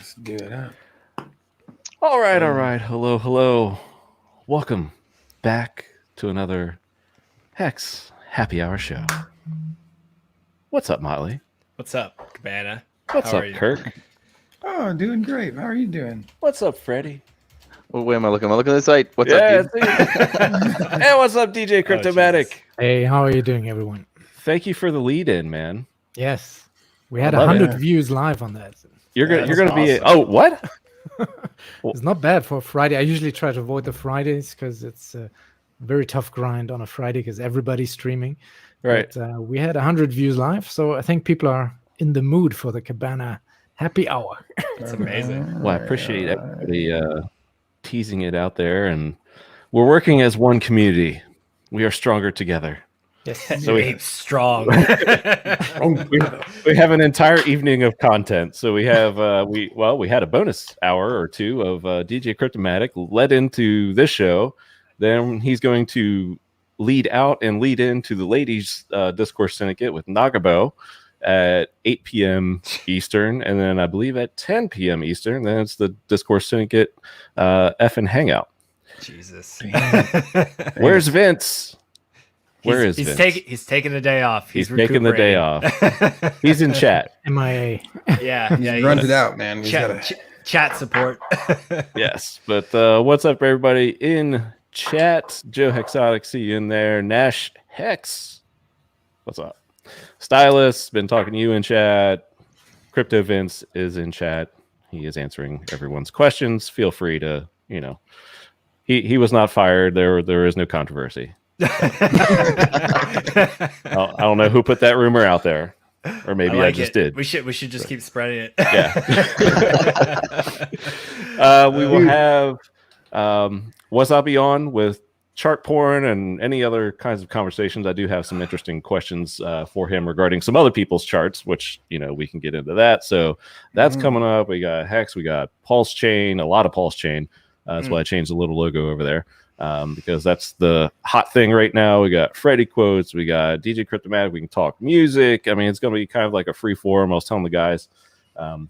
Let's do it up. All right. Hello. Welcome back to another Hex Happy Hour show. What's up, Motley? What's up, Cabana? What's up, Kirk? Oh, doing great. How are you doing? What's up, Freddie? Well, where am I looking? Am I looking at this site? What's up, dude? Hey, what's up, DJ Cryptomatic? Hey, how are you doing, everyone? Thank you for the lead-in, man. Yes, we had 100 views live on that. You're gonna be. Oh, what? It's not bad for Friday. I usually try to avoid the Fridays because it's a very tough grind on a Friday because everybody's streaming. Right. But, we had 100 views live, so I think people are in the mood for the Cabana Happy Hour. It's amazing. Well, I appreciate everybody teasing it out there, and we're working as one community. We are stronger together. Yes. So we strong. we have an entire evening of content. So we have we had a bonus hour or two of DJ Cryptomatic led into this show. Then he's going to lead out and lead into the ladies discourse syndicate with Nagabo at 8 p.m. Eastern, and then I believe at 10 p.m. Eastern. Then it's the discourse syndicate effing hangout. Jesus. Where's Vince? Where is Vince? Vince? He's taking a day off. He's taking the day off. He's in chat. MIA. Yeah. He runs it out, man. Chat support. Yes, but what's up, everybody in chat? Joe Hexotic, see you in there. Nash Hex, what's up? Stylist, been talking to you in chat. Crypto Vince is in chat. He is answering everyone's questions. Feel free to, he was not fired. There is no controversy. I don't know who put that rumor out there, or maybe I just did. We should just keep spreading it. Yeah. We will have Wasabi on with chart porn and any other kinds of conversations. I do have some interesting questions for him regarding some other people's charts, which we can get into that. So that's coming up. We got Hex, we got PulseChain, a lot of PulseChain. That's why I changed the little logo over there. Because that's the hot thing right now. We got Freddie Quotes, we got DJ Cryptomatic, we can talk music. I mean, it's going to be kind of like a free forum. I was telling the guys,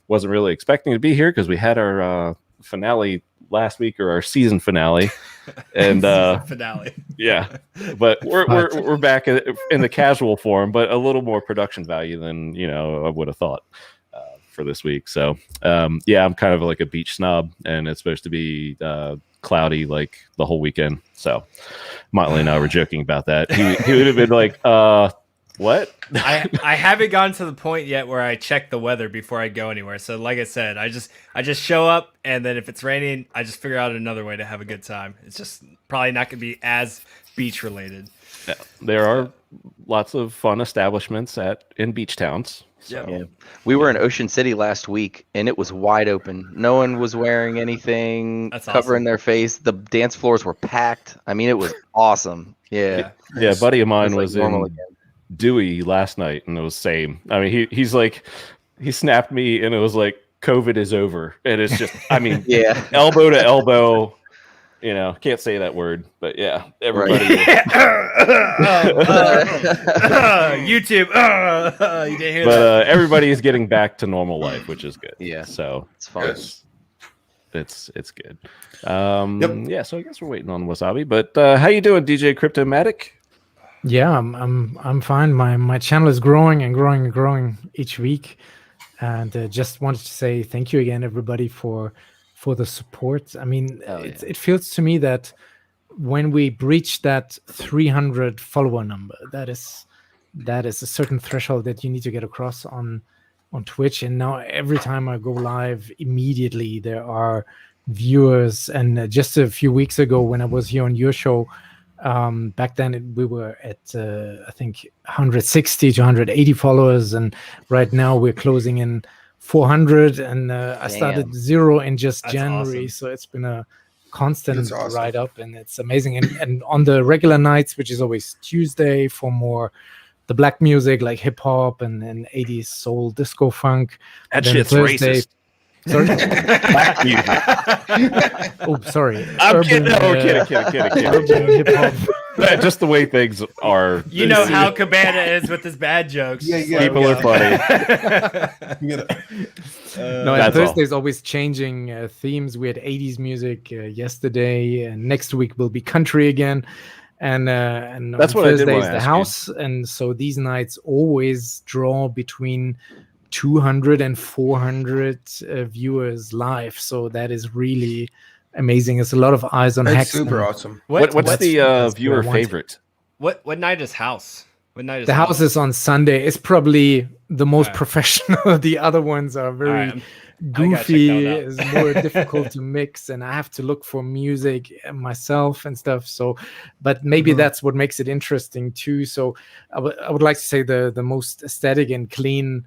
wasn't really expecting to be here because we had our finale last week, or our season finale. And finale. Yeah. But we're back in the casual form, but a little more production value than, I would have thought for this week. So, I'm kind of like a beach snob, and it's supposed to be cloudy like the whole weekend. So Motley and I were joking about that. He would have been like, what? I haven't gotten to the point yet where I check the weather before I go anywhere. So like I said, I just show up, and then if it's raining, I just figure out another way to have a good time. It's just probably not going to be as beach related. Yeah, there are lots of fun establishments in beach towns. So. Yeah. We were in Ocean City last week, and it was wide open. No one was wearing anything covering their face. The dance floors were packed. I mean, it was awesome. Yeah. Yeah, a buddy of mine was in Dewey last night, and it was same. I mean, he's like, he snapped me, and it was like, COVID is over. And it's just, I mean, yeah, elbow to elbow. Can't say that word, but yeah, everybody. Right. YouTube. You didn't hear that. But everybody is getting back to normal life, which is good. Yeah. So it's fun. It's good. Yeah. So I guess we're waiting on Wasabi. But how you doing, DJ Cryptomatic? Yeah, I'm fine. My channel is growing and growing and growing each week, and just wanted to say thank you again, everybody, for the support. I mean, it feels to me that when we breach that 300 follower number, that is a certain threshold that you need to get across on Twitch. And now every time I go live, immediately there are viewers. And just a few weeks ago, when I was here on your show, back then we were at I think 160 to 180 followers, and right now we're closing in 400, and I started 0 in just January. Awesome. So it's been a constant ride up, and it's amazing. And on the regular nights, which is always Tuesday for more the black music like hip hop and 80s soul, disco, funk. That shit's racist. Sorry. Black music. Oh, sorry. I'm kidding. Kidding. Urban hip-hop. Just the way things are. You know how Cabana is with his bad jokes. Yeah, yeah. People are funny. No, and Thursday's always changing themes. We had 80s music yesterday, and next week will be country again. And that's on what Thursday I did is want to the ask house. And so these nights always draw between 200 and 400 viewers live. So that is really amazing. It's a lot of eyes on That's Hex. super awesome. What's the that's viewer what I wanted. favorite? What night is house? What night is The house is on Sunday. It's probably the most Alright. professional. The other ones are very Alright, goofy. check that out. It's more difficult to mix, and I have to look for music myself and stuff. So, but maybe that's what makes it interesting too. So, I would like to say the most aesthetic and clean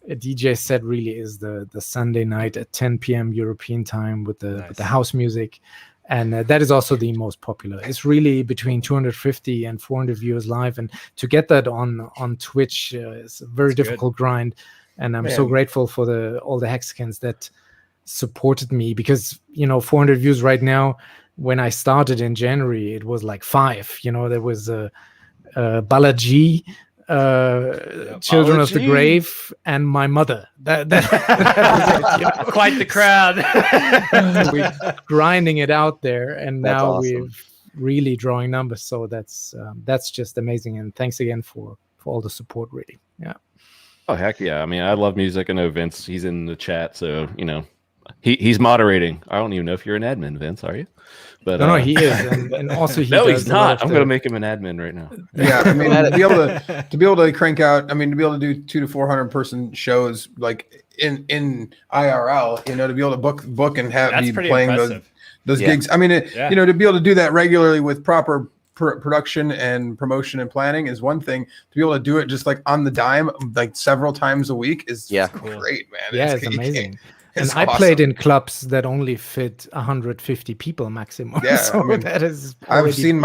DJ set really is the Sunday night at 10 p.m. European time with the house music. And that is also the most popular. It's really between 250 and 400 viewers live. And to get that on Twitch is a very difficult grind. And I'm so grateful for all the Hexicans that supported me, because, 400 views right now, when I started in January, it was like 5. There was Balaji, Children of the Grave, and my mother. That was it, quite the crowd. We're grinding it out there, and That's now awesome. we're really drawing numbers. So that's just amazing. And thanks again for all the support. Really, yeah. Oh heck yeah! I mean, I love music. I know Vince. He's in the chat, so he's moderating. I don't even know if you're an admin, Vince. Are you? But No, he is, and also he. no, does he's a lot not. of I'm the- going to make him an admin right now. Yeah, I mean, to be able to crank out. I mean, to be able to do 200 to 400 person shows like in IRL. To be able to book and have That's be pretty playing impressive. those Yeah. gigs. I mean, Yeah. to be able to do that regularly with proper production and promotion and planning is one thing. To be able to do it just like on the dime, like several times a week, is great, man. Yeah, it's amazing. And It's I played awesome. in clubs that only fit 150 people maximum. Yeah, so I mean, that is. I've already- seen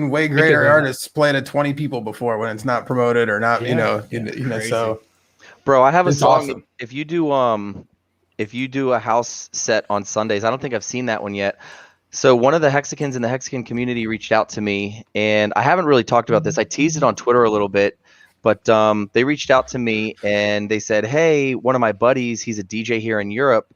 way greater than that. artists play to 20 people before when it's not promoted or not. So Bro, I have a It's song. awesome. If you do a house set on Sundays, I don't think I've seen that one yet. So one of the Hexicans in the Hexican community reached out to me, and I haven't really talked about this. I teased it on Twitter a little bit, but they reached out to me and they said, "Hey, one of my buddies, he's a DJ here in Europe,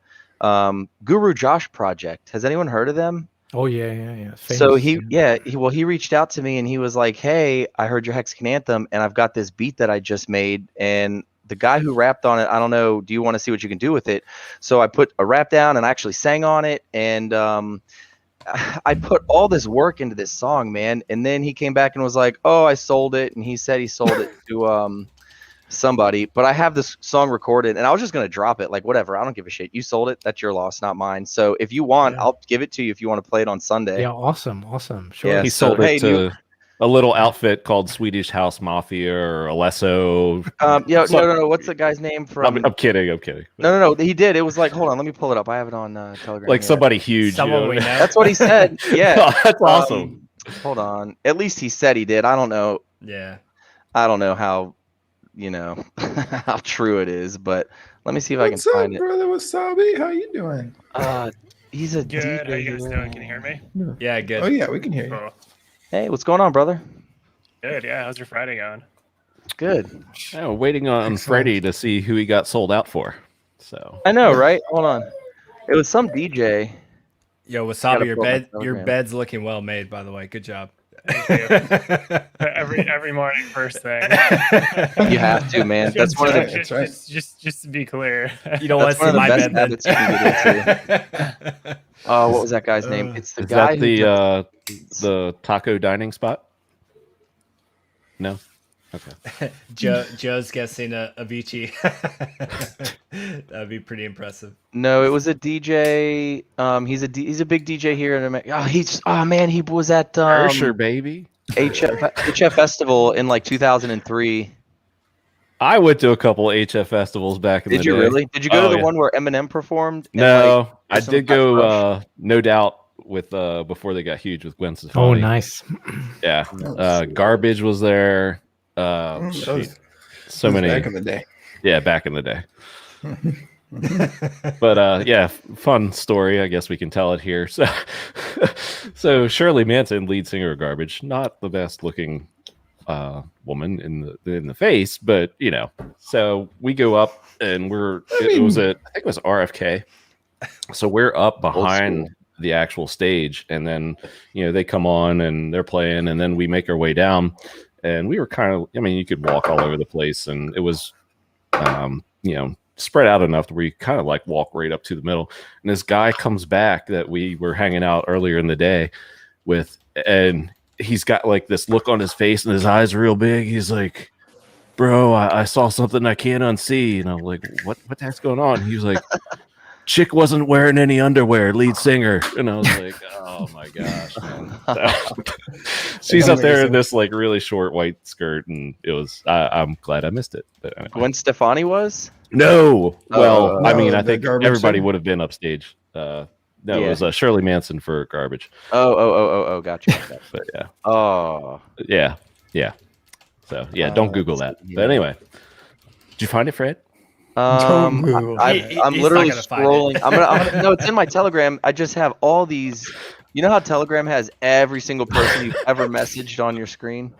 Guru Josh Project. Has anyone heard of them?" Oh yeah. So Famous. he reached out to me and he was like, "Hey, I heard your Hexican Anthem, and I've got this beat that I just made, and the guy who rapped on it, I don't know, do you want to see what you can do with it?" So I put a rap down and I actually sang on it, and I put all this work into this song, man. And then he came back and was like, "Oh, I sold it," and he said he sold it to somebody. But I have this song recorded, and I was just gonna drop it, like whatever. I don't give a shit. You sold it. That's your loss, not mine. So if you want, I'll give it to you if you want to play it on Sunday. Yeah, awesome. Sure. Yeah. He so, sold hey, it to a little outfit called Swedish House Mafia or Alesso. No. What's the guy's name from? I'm kidding. No. He did. It was like, hold on, let me pull it up. I have it on Telegram. Like here. somebody huge. Someone we know. That's what he said. Yeah. Oh, that's awesome. Hold on. At least he said he did. I don't know. Yeah. I don't know how, how true it is, but let me see if I can what's up, find it. brother Wasabi? How you doing? He's a Good. DJ. How you guys doing? Can you hear me? Yeah, good. Oh yeah, we can hear you. Cool. Hey, what's going on, brother? Good. Yeah. How's your Friday going? Good. Yeah, we're waiting on Freddie to see who he got sold out for. So I know, right? Hold on. It was some DJ. Yo, Gotta Wasabi, your pull up my your Telegram. bed's looking well made, by the way. Good job. Every morning, first thing. You have to, man. That's one of the That's right. Just to be clear. You don't want That's to one see of the my best bed habits you then. can what was that guy's name? It's the is guy that who the taco dining spot? No. Okay. Joe's guessing Avicii. That'd be pretty impressive. No, it was a DJ. He's a big DJ here in America. He was at Ursher, baby. HF Festival in like 2003. I went to a couple HF festivals back in the day. Did you really? Did you go to the yeah. one where Eminem performed? and, No, I there's some did kind of rush? go. No doubt with before they got huge with Gwen Oh, Stefani. nice. Yeah, Garbage was there. That was- So that was many. back in the day. Yeah, back in the day. But yeah, fun story. I guess we can tell it here. So Shirley Manson, lead singer of Garbage, not the best looking woman in the face, but you know. So we go up and I think it was RFK. So we're up behind the actual stage, and then you know they come on and they're playing, and then we make our way down, and we were kind of, I mean, you could walk all over the place, and it was you know, spread out enough to where you kind of like walk right up to the middle. And this guy comes back that we were hanging out earlier in the day with, and he's got like this look on his face and his eyes are real big. He's like, bro, I saw something I can't unsee. And I'm like, what the heck's going on? He was like, chick wasn't wearing any underwear, lead singer. And I was like, oh my gosh, man. She's up there in this like really short white skirt, and it was, I'm glad I missed it. But anyway. Gwen Stefani was? No. Well, I mean, I think everybody singer? would have been upstage. No, Yeah. It was Shirley Manson for Garbage. Oh, gotcha. But yeah. Oh. Yeah. So yeah, don't Google that. But anyway, did you find it, Fred? I'm He's literally not gonna find scrolling. it. I'm gonna no, it's in my Telegram. I just have all these. You know how Telegram has every single person you've ever messaged on your screen?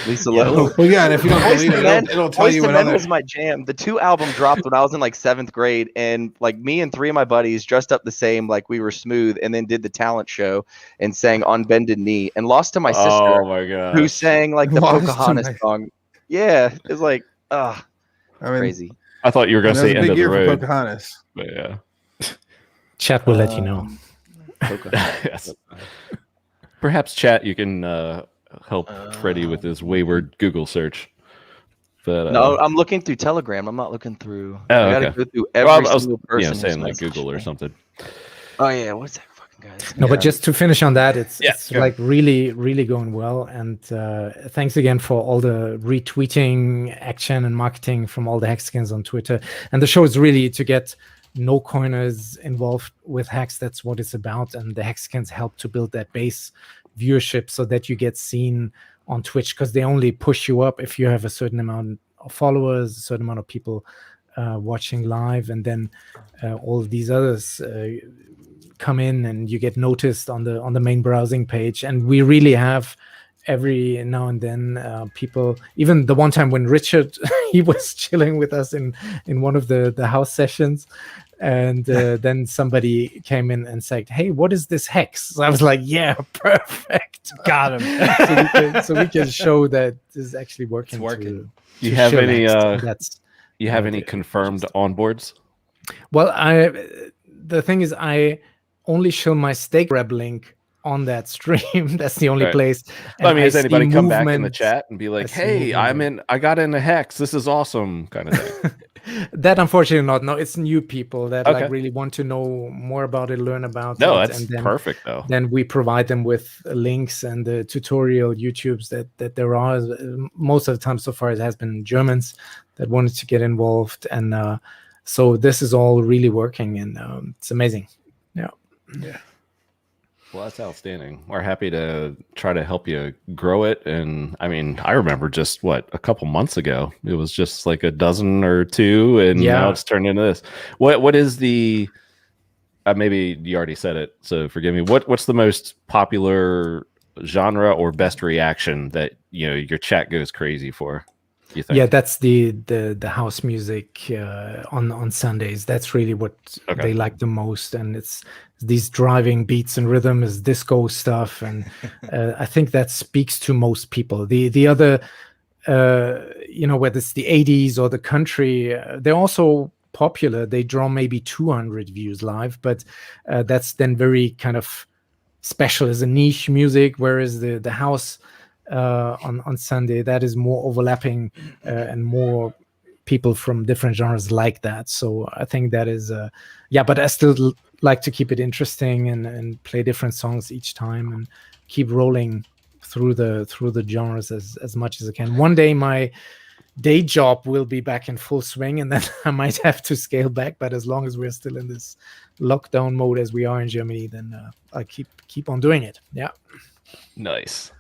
Lisa Lowe. Well, yeah, and if you don't Boyz delete II it, Men- it'll tell you Boyz II what Men other. was my jam. The 2 album dropped when I was in like 7th grade, and like me and 3 of my buddies dressed up the same, like we were smooth, and then did the talent show and sang On Bended Knee, and lost to my sister, Oh my god. who sang like the Lost to Pocahontas my- song. Yeah, it was like, I mean, crazy. I thought you were going that to was say a End big of the year for Road. Pocahontas. But yeah. Chat will let you know. Yes. Perhaps chat, you can help Freddie with his wayward Google search. But No, I'm looking through Telegram. I'm not looking through. Oh, I gotta okay. go through every I was single person. who's saying like messaged Google or me. something. Oh yeah, what's that fucking guy's No, name? but just to finish on that, it's go like really, really going well. And thanks again for all the retweeting action and marketing from all the Hexicans on Twitter. And the show is really to get no coiners involved with Hex. That's what it's about. And the Hexicans help to build that base viewership so that you get seen on Twitch, because they only push you up if you have a certain amount of followers, a certain amount of people watching live, and then all these others come in and you get noticed on the main browsing page. And we really have every now and then people, even the one time when Richard he was chilling with us in one of the house sessions, and then somebody came in and said, hey, what is this hex? So I was like, yeah, perfect, Got him. so we can show that this is actually working. It's working. Do you have show any Hex. That's you have any confirmed onboards? well, the thing is, I only show my stake grab link on that stream. That's the only Right. place. I mean, has see anybody come back in the movement. chat and be like, I see hey, movement. I got into Hex. This is awesome, kind of thing. That unfortunately not. No, it's new people that Okay. like really want to know more about it, learn about No, it. that's and then, perfect though. Then we provide them with links and the tutorial YouTubes that there are. Most of the time so far it has been Germans that wanted to get involved. And so this is all really working, and it's amazing. Yeah. Well, that's outstanding. We're happy to try to help you grow it. And I mean, I remember just a couple months ago, it was just like a dozen or two, and now it's turned into this. What is the maybe you already said it, so forgive me. What's the most popular genre or best reaction that your chat goes crazy for? You think? Yeah, that's the house music on Sundays. That's really what they like the most, and it's these driving beats and rhythm is disco stuff, and I think that speaks to most people. The other, whether it's the 80s or the country, they're also popular. They draw maybe 200 views live, but that's then very kind of special as a niche music, whereas the house on Sunday, that is more overlapping and more people from different genres like that. So I think that is but I still like to keep it interesting and play different songs each time and keep rolling through the genres as much as I can. One day my day job will be back in full swing, and then I might have to scale back, but as long as we're still in this lockdown mode as we are in Germany, then I keep on doing it. Yeah. Nice.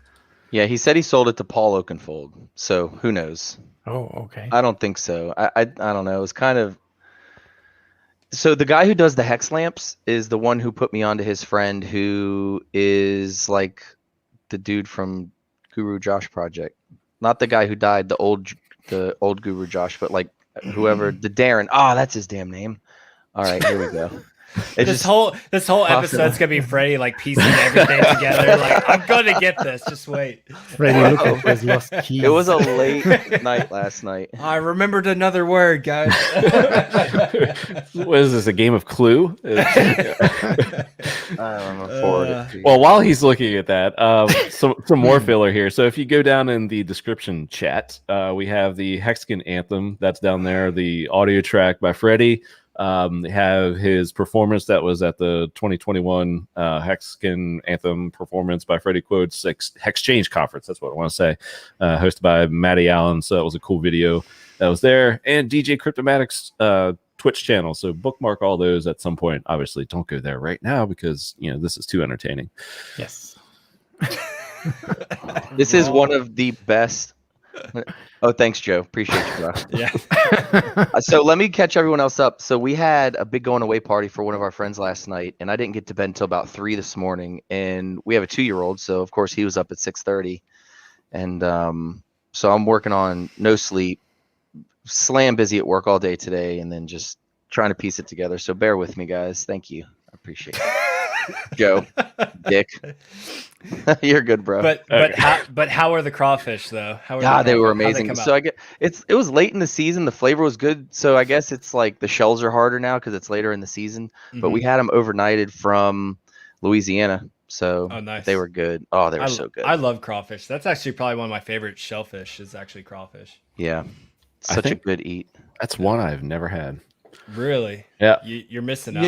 Yeah, he said he sold it to Paul Oakenfold, so who knows? Oh, okay. I don't think so. I don't know. It's kind of So the guy who does the hex lamps is the one who put me onto his friend, who is like the dude from Guru Josh Project, not the guy who died, the old Guru Josh, but like whoever, the Darren. Oh, that's his damn name. All right, here we go. This whole episode's gonna be Freddie like piecing everything together. Like, I'm gonna get this. Just wait. Freddie, look at his lost keys. It was a late night last night. I remembered another word, guys. What is this? A game of Clue? I don't know. Forward it to you. Well, while he's looking at that, some more filler here. So if you go down in the description chat, we have the Hexican Anthem that's down there, the audio track by Freddie. They have his performance that was at the 2021 Hexican Anthem performance by Freddie Quotes HEX conference. That's what I want to say. Hosted by Matty Allen. So that was a cool video that was there. And DJ CRYPTOMATic's Twitch channel. So bookmark all those at some point. Obviously, don't go there right now because this is too entertaining. Yes. This is one of the best. Oh, thanks, Joe. Appreciate you, bro. Yeah. So let me catch everyone else up. So we had a big going away party for one of our friends last night, and I didn't get to bed until about 3 this morning. And we have a 2-year-old, so of course he was up at 6:30. And so I'm working on no sleep, slam busy at work all day today, and then just trying to piece it together. So bear with me, guys. Thank you. I appreciate it. Joe, Dick. You're good, bro. But how are the crawfish though? They were amazing. So it was late in the season. The flavor was good. So I guess it's like the shells are harder now because it's later in the season. But we had them overnighted from Louisiana. So nice. They were good. Oh, they were so good. I love crawfish. That's actually probably one of my favorite shellfish is actually crawfish. Yeah. Such a good eat. That's one I've never had. Really? Yeah. You're missing out.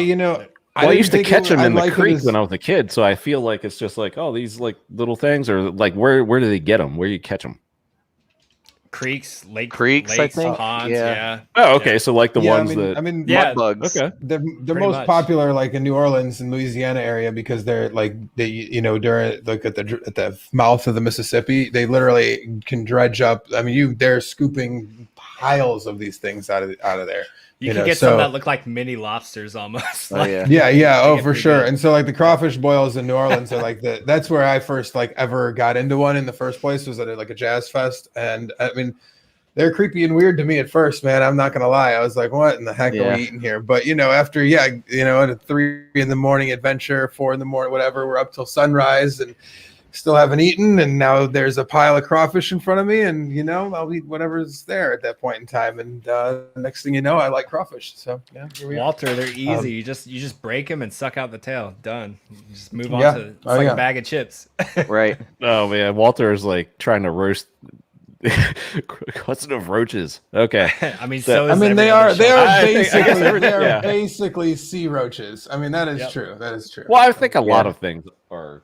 Yeah, I used to catch them in the creek when I was a kid, so I feel like it's just like, oh, these like little things, or like where do they get them?Here do you catch them? Creeks, lakes, I think. ponds. Yeah. Yeah. Oh, okay. So like the ones yeah, bugs. Okay. They're Pretty most much. popular like in New Orleans and Louisiana area because they're like during like at the mouth of the Mississippi, they literally can dredge up. I mean, they're scooping piles of these things out of there. You can get some that look like mini lobsters almost. Oh, yeah. Yeah. Oh, for sure. Good. And so like the crawfish boils in New Orleans are like that's where I first like ever got into one in the first place, was at like a jazz fest. And I mean, they're creepy and weird to me at first, man. I'm not gonna lie. I was like, what in the heck are we eating here? But after at a 3 a.m. adventure, 4 a.m, whatever, we're up till sunrise and still haven't eaten, and now there's a pile of crawfish in front of me, and I'll eat whatever's there at that point in time. And next thing you know, I like crawfish. So yeah, here we are. Walter, they're easy. You just break them and suck out the tail. Done. You just move on to it's like a bag of chips. Right. Oh man, Walter is like trying to roast what's enough roaches. Okay. I mean, they are basically basically sea roaches. I mean, that is true. That is true. Well, I think a lot of things are.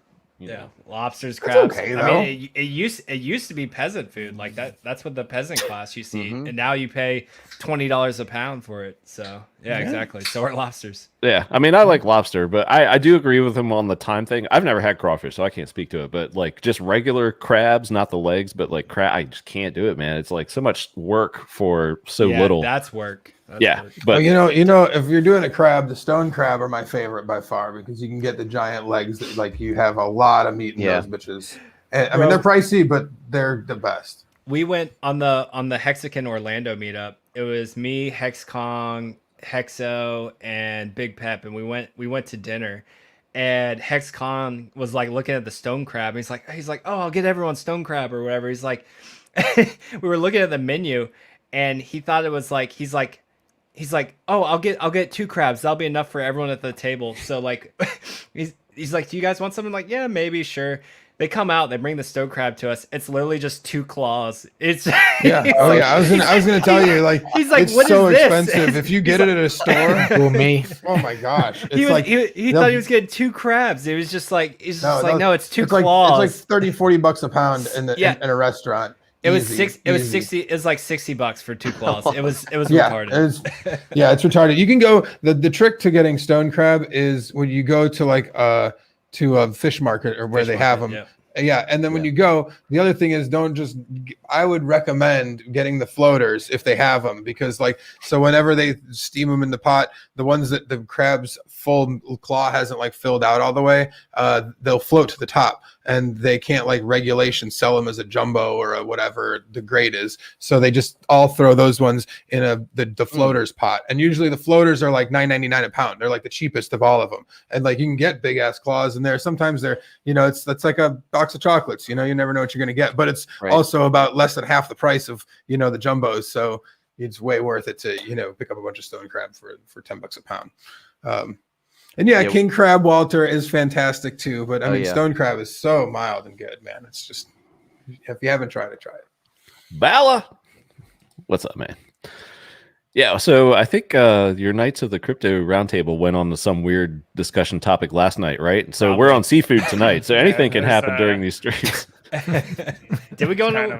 Lobsters, crabs. Okay, I mean, it used to be peasant food like that. That's what the peasant class used to eat, and now you pay $20 a pound for it. So yeah, exactly. So are lobsters. Yeah, I mean, I like lobster, but I do agree with him on the time thing. I've never had crawfish, so I can't speak to it. But like just regular crabs, not the legs, but like crab, I just can't do it, man. It's like so much work for so little. That's work. But if you're doing a crab, the stone crab are my favorite by far because you can get the giant legs that like you have a lot of meat in those bitches. And I mean, they're pricey, but they're the best. We went on the Hexican Orlando meetup. It was me, Hexcon, Hexo, and Big Pep, and we went to dinner. And Hexcon was like looking at the stone crab. And he's like, oh, I'll get everyone stone crab or whatever. He's like, we were looking at the menu, and he thought it was like he's like, oh, I'll get 2 crabs. That'll be enough for everyone at the table. So like, he's like, do you guys want something? Like, yeah, maybe, sure. They come out, they bring the stone crab to us. It's literally just 2 claws. It's I was gonna tell you, like, he's like, it's what so is this? expensive. If you get it at a store, For me, oh my gosh, it's he like thought he was getting 2 crabs. It was just like no, it's 2 it's claws. Like, it's like $30-$40 a pound in a restaurant. It was Easy. It was like $60 for 2 claws. It was retarded. It's retarded. You can go. The trick to getting stone crab is when you go to like to a fish market or where they have them. Yeah, and then when you go, the other thing is I would recommend getting the floaters if they have them, because so whenever they steam them in the pot, the ones that the crab's full claw hasn't filled out all the way, they'll float to the top, and they can't regulation sell them as a jumbo or a whatever the grade is. So they just all throw those ones in the floaters pot, and usually the floaters are $9.99 a pound. They're the cheapest of all of them, and you can get big ass claws in there. Sometimes they're that's like a box of chocolates, you never know what you're going to get, but it's also about less than half the price of the jumbos, so it's way worth it to pick up a bunch of stone crab for $10 a pound. And king crab, Walter, is fantastic too, but I mean stone crab is so mild and good, man. It's just, if you haven't tried it, try it. Bala, what's up, man? Yeah, so I think your Knights of the Crypto Roundtable went on to some weird discussion topic last night, right? So we're on seafood tonight, so anything can happen during these streams. Did we go into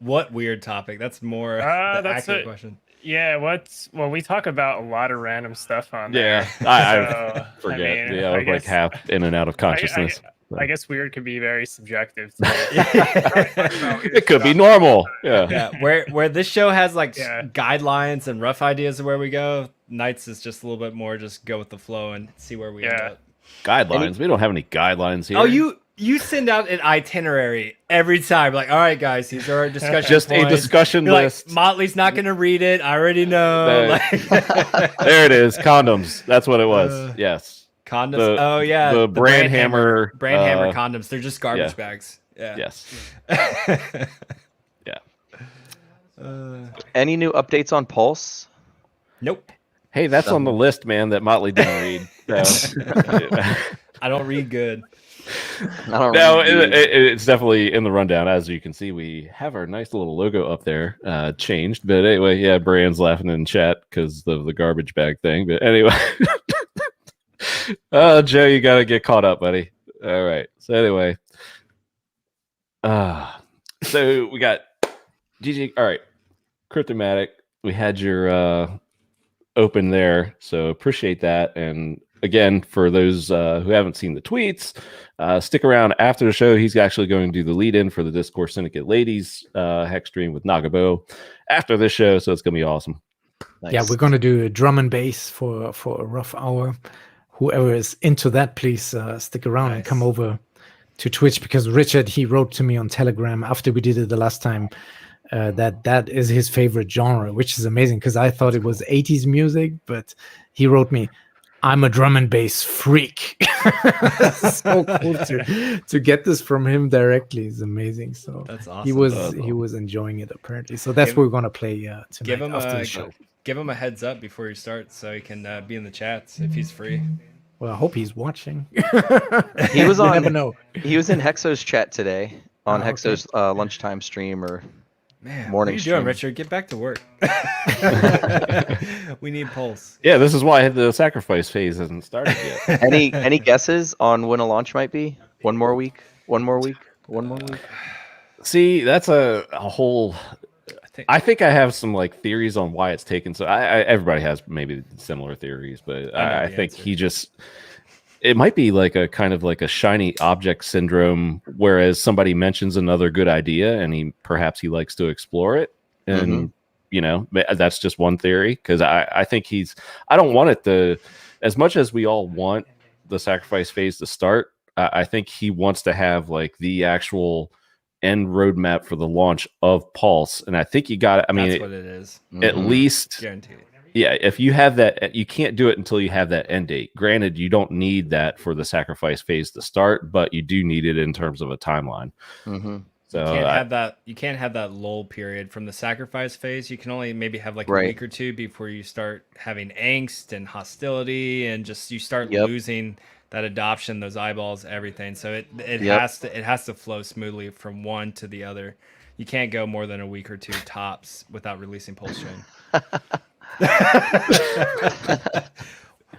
what weird topic? That's more the accurate question. Yeah, we talk about a lot of random stuff on there. Yeah, I forget. I was half in and out of consciousness. I guess weird could be very subjective. It could be normal. Yeah. Where this show has guidelines and rough ideas of where we go, Knights is just a little bit more just go with the flow and see where we end up. Guidelines? We don't have any guidelines here. Oh, you send out an itinerary every time. All right, guys, these are our discussion just points. a discussion list. Motley's not going to read it. I already know. There it is. Condoms. That's what it was. Yes. Condoms. The brand hammer condoms. They're just garbage bags. Yeah. Yes. Yeah. Any new updates on Pulse? Nope. Hey, that's on the list, man, that Motley didn't read. So. I don't read good. It's definitely in the rundown. As you can see, we have our nice little logo up there changed. But anyway, Brian's laughing in chat because of the garbage bag thing. But anyway. Joe, you got to get caught up, buddy. All right. So anyway. So we got GG. All right. Kryptomatic. We had your open there. So appreciate that. And again, for those who haven't seen the tweets, stick around after the show. He's actually going to do the lead-in for the Discourse Syndicate Ladies Hex stream with Nagabo after this show, so it's going to be awesome. Nice. Yeah, we're going to do a drum and bass for a rough hour. Whoever is into that, please stick around and come over to Twitch, because Richard, he wrote to me on Telegram after we did it the last time that is his favorite genre, which is amazing because I thought it was 80s music, but he wrote me, I'm a drum and bass freak. So cool to get this from him directly. It's amazing. So that's awesome. He was enjoying it apparently. So that's what we're gonna play tonight after the show. Give him a heads up before you start so he can be in the chats if he's free. Well, I hope he's watching. He was on. Never know. He was in Hexo's chat today on Hexo's lunchtime stream or morning. Stream. What are you doing, Richard? Get back to work. We need Pulse. Yeah, this is why the sacrifice phase hasn't started yet. Any guesses on when a launch might be? One more week. See, that's a whole. I think I have some theories on why it's taken. So everybody has maybe similar theories, but I think it might be a kind of a shiny object syndrome, whereas somebody mentions another good idea and perhaps he likes to explore it. And, that's just one theory. Cause I think I don't want it to, as much as we all want the sacrifice phase to start. I think he wants to have the actual end roadmap for the launch of Pulse, and I think you got it. I mean, that's what it is. At least guaranteed. Yeah, if you have that, you can't do it until you have that end date. Granted, you don't need that for the sacrifice phase to start, but you do need it in terms of a timeline. Mm-hmm. So you can't have that. You can't have that lull period from the sacrifice phase. You can only maybe have a week or two before you start having angst and hostility, and just you start losing that adoption, those eyeballs, everything. So it has to flow smoothly from one to the other. You can't go more than a week or two tops without releasing PulseChain.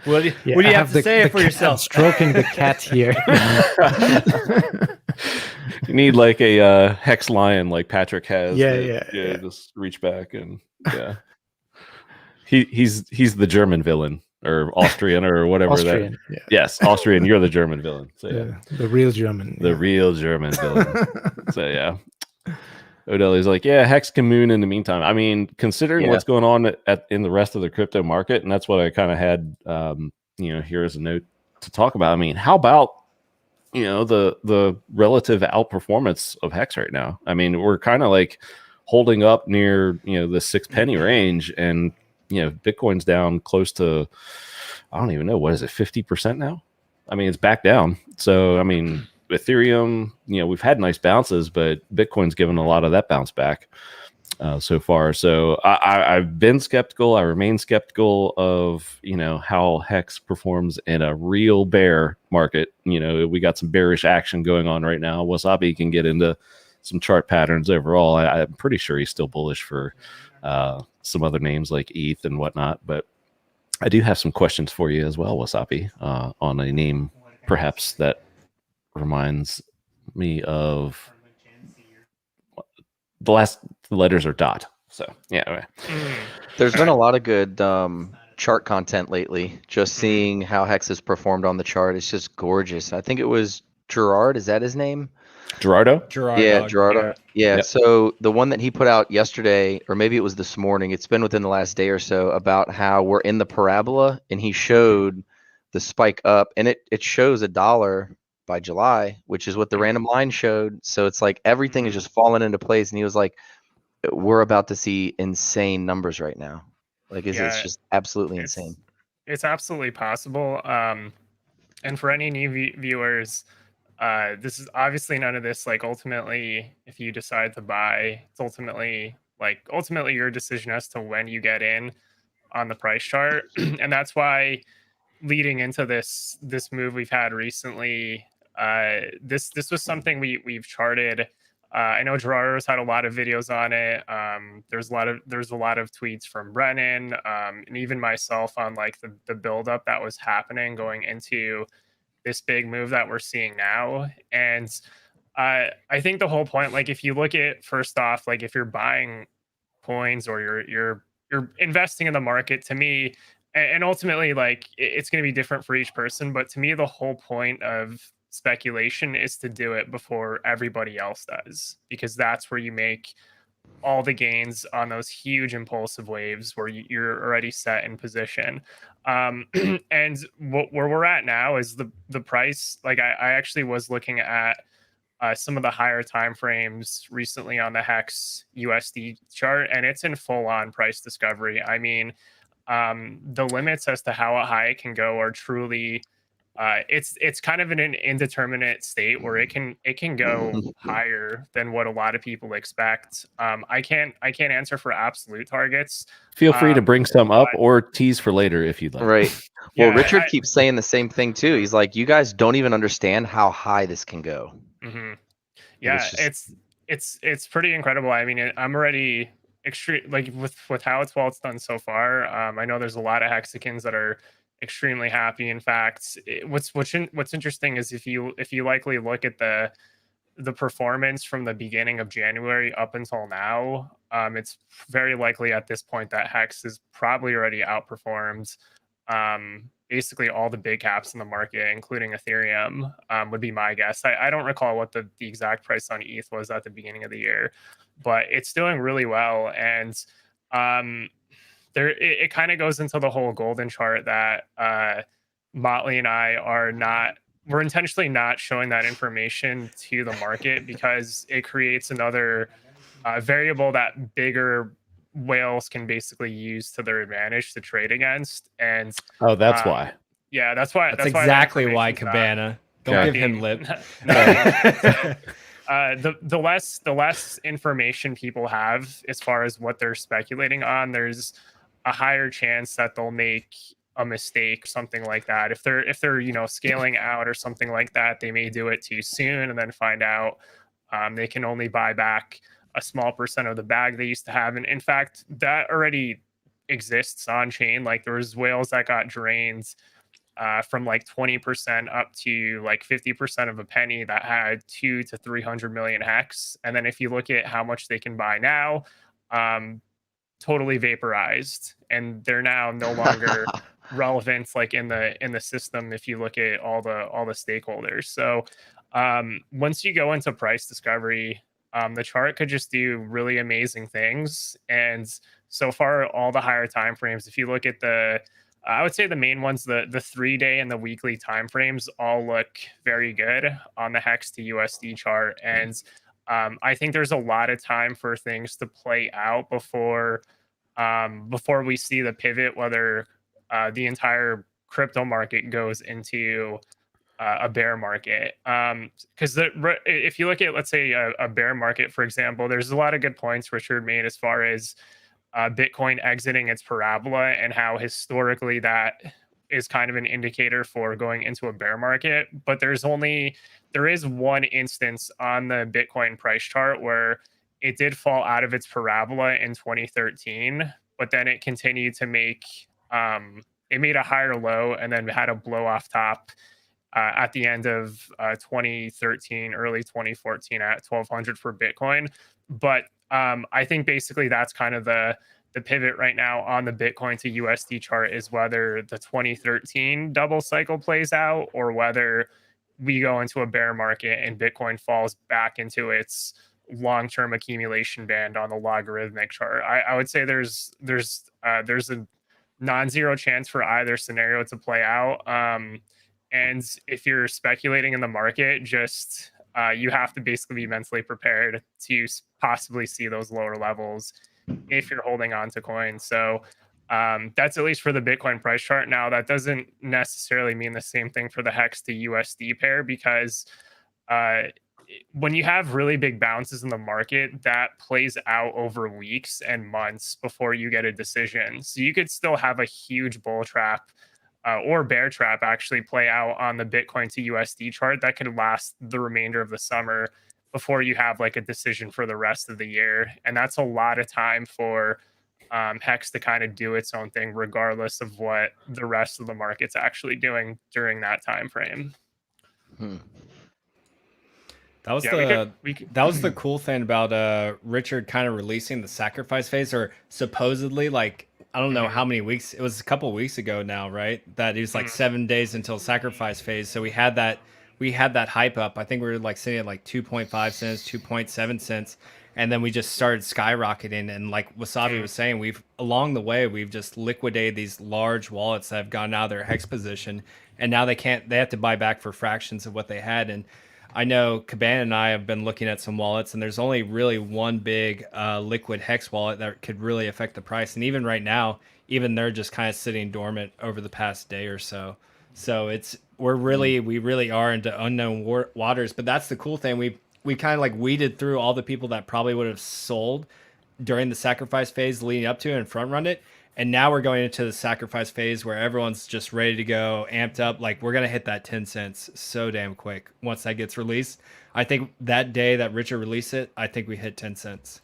What do you have to say for yourself? Stroking the cat here. You need a hex lion like Patrick has. Yeah. Just reach back and he's the German villain. or Austrian or whatever. Austrian, that. Yes, Austrian. You're the German villain. So the real German. The real German villain. So yeah. Odellie's like, yeah, Hex can moon in the meantime. I mean, considering what's going on in the rest of the crypto market, and that's what I kind of had, here as a note to talk about. I mean, how about, the relative outperformance of Hex right now? I mean, we're kind of like holding up near, the 6 penny range, and, Bitcoin's down close to, I don't even know, what is it, 50% now? I mean, it's back down. So, I mean, Ethereum, we've had nice bounces, but Bitcoin's given a lot of that bounce back so far. So I've been skeptical. I remain skeptical of, how Hex performs in a real bear market. We got some bearish action going on right now. Wasabi can get into some chart patterns overall. I'm pretty sure he's still bullish for some other names like ETH and whatnot. But I do have some questions for you as well, Wasabi, on a name perhaps that reminds me of the last letters are dot. So yeah. There's been a lot of good chart content lately. Just seeing how Hex has performed on the chart, it's just gorgeous. I think it was Gerard. Is that his name? Gerardo? Yeah, Gerardo. Yeah. Yep. So the one that he put out yesterday, or maybe it was this morning, it's been within the last day or so, about how we're in the parabola, and he showed the spike up, and it shows $1 by July, which is what the random line showed. So it's like everything is just falling into place. And he was like, we're about to see insane numbers right now. Like it's just absolutely insane. It's absolutely possible. And for any new viewers, this is obviously none of this. Like ultimately, if you decide to buy, it's ultimately your decision as to when you get in on the price chart. And that's why leading into this move we've had recently, this was something we've charted. I know Gerardo's had a lot of videos on it. There's a lot of tweets from Brennan, and even myself on like the buildup that was happening going into this big move that we're seeing now. And I think the whole point, like if you look at, first off, like if you're buying coins or you're investing in the market, to me, and ultimately like it's going to be different for each person, but to me the whole point of speculation is to do it before everybody else does, because that's where you make all the gains on those huge impulsive waves where you're already set in position. And where we're at now is the price. Like I actually was looking at some of the higher time frames recently on the Hex USD chart, and it's in full on price discovery. I mean, the limits as to how high it can go are truly it's kind of in an indeterminate state where it can go higher than what a lot of people expect. I can't answer for absolute targets. Feel free to bring some up or tease for later if you'd like. Right. Well, yeah, Richard keeps saying the same thing too. He's like, you guys don't even understand how high this can go. Mm-hmm. Yeah, it's pretty incredible. I mean, I'm already extreme, like with how it's done so far. I know there's a lot of Hexicans that are extremely happy. In fact, what's interesting is if you likely look at the performance from the beginning of January up until now, it's very likely at this point that Hex has probably already outperformed basically all the big caps in the market, including Ethereum, would be my guess. I don't recall what the exact price on ETH was at the beginning of the year, but it's doing really well. And it kind of goes into the whole golden chart that Motley and I we're intentionally not showing that information to the market because it creates another variable that bigger whales can basically use to their advantage to trade against. And that's why. Yeah, that's why. That's exactly why Cabana. Don't give him lip. The less information people have as far as what they're speculating on, there's a higher chance that they'll make a mistake, something like that. If they're scaling out or something like that, they may do it too soon and then find out they can only buy back a small percent of the bag they used to have. And in fact, that already exists on chain. Like there was whales that got drained from like 20% up to like 50% of a penny that had 200 to 300 million hex. And then if you look at how much they can buy now, totally vaporized, and they're now no longer relevance like in the system if you look at all the stakeholders. So once you go into price discovery, the chart could just do really amazing things. And so far, all the higher time frames, if you look at I would say the main ones, the 3-day and the weekly time frames all look very good on the HEX to USD chart. And I think there's a lot of time for things to play out before we see the pivot, whether the entire crypto market goes into a bear market. Because if you look at, let's say, a bear market, for example, there's a lot of good points Richard made as far as Bitcoin exiting its parabola and how historically that is kind of an indicator for going into a bear market. But there is one instance on the Bitcoin price chart where it did fall out of its parabola in 2013, but then it continued to make it made a higher low and then had a blow off top at the end of 2013, early 2014 at 1200 for Bitcoin. But I think basically that's kind of the pivot right now on the Bitcoin to USD chart is whether the 2013 double cycle plays out or whether we go into a bear market and Bitcoin falls back into its long-term accumulation band on the logarithmic chart. I would say there's a non-zero chance for either scenario to play out. And if you're speculating in the market, just you have to basically be mentally prepared to possibly see those lower levels if you're holding on to coins. So that's at least for the Bitcoin price chart. Now, that doesn't necessarily mean the same thing for the HEX to USD pair, because when you have really big bounces in the market, that plays out over weeks and months before you get a decision. So you could still have a huge bull trap or bear trap actually play out on the Bitcoin to USD chart that could last the remainder of the summer before you have like a decision for the rest of the year. And that's a lot of time for HEX to kind of do its own thing, regardless of what the rest of the market's actually doing during that time frame. That was that was the cool thing about Richard kind of releasing the sacrifice phase, or supposedly, like, I don't know how many weeks, it was a couple of weeks ago now, right? That it was like 7 days until sacrifice phase. So we had that hype up. I think we were like sitting at like 2.5 cents, 2.7 cents. And then we just started skyrocketing. And like Wasabi was saying, along the way, we've just liquidated these large wallets that have gone out of their HEX position. And now they have to buy back for fractions of what they had. And I know Cabana and I have been looking at some wallets, and there's only really one big liquid HEX wallet that could really affect the price. And even right now, even they're just kind of sitting dormant over the past day or so. So we really are into unknown waters. But that's the cool thing. We kind of like weeded through all the people that probably would have sold during the sacrifice phase leading up to it and front run it. And now we're going into the sacrifice phase where everyone's just ready to go, amped up. Like, we're going to hit that 10 cents so damn quick once that gets released. I think that day that Richard released it, I think we hit 10 cents.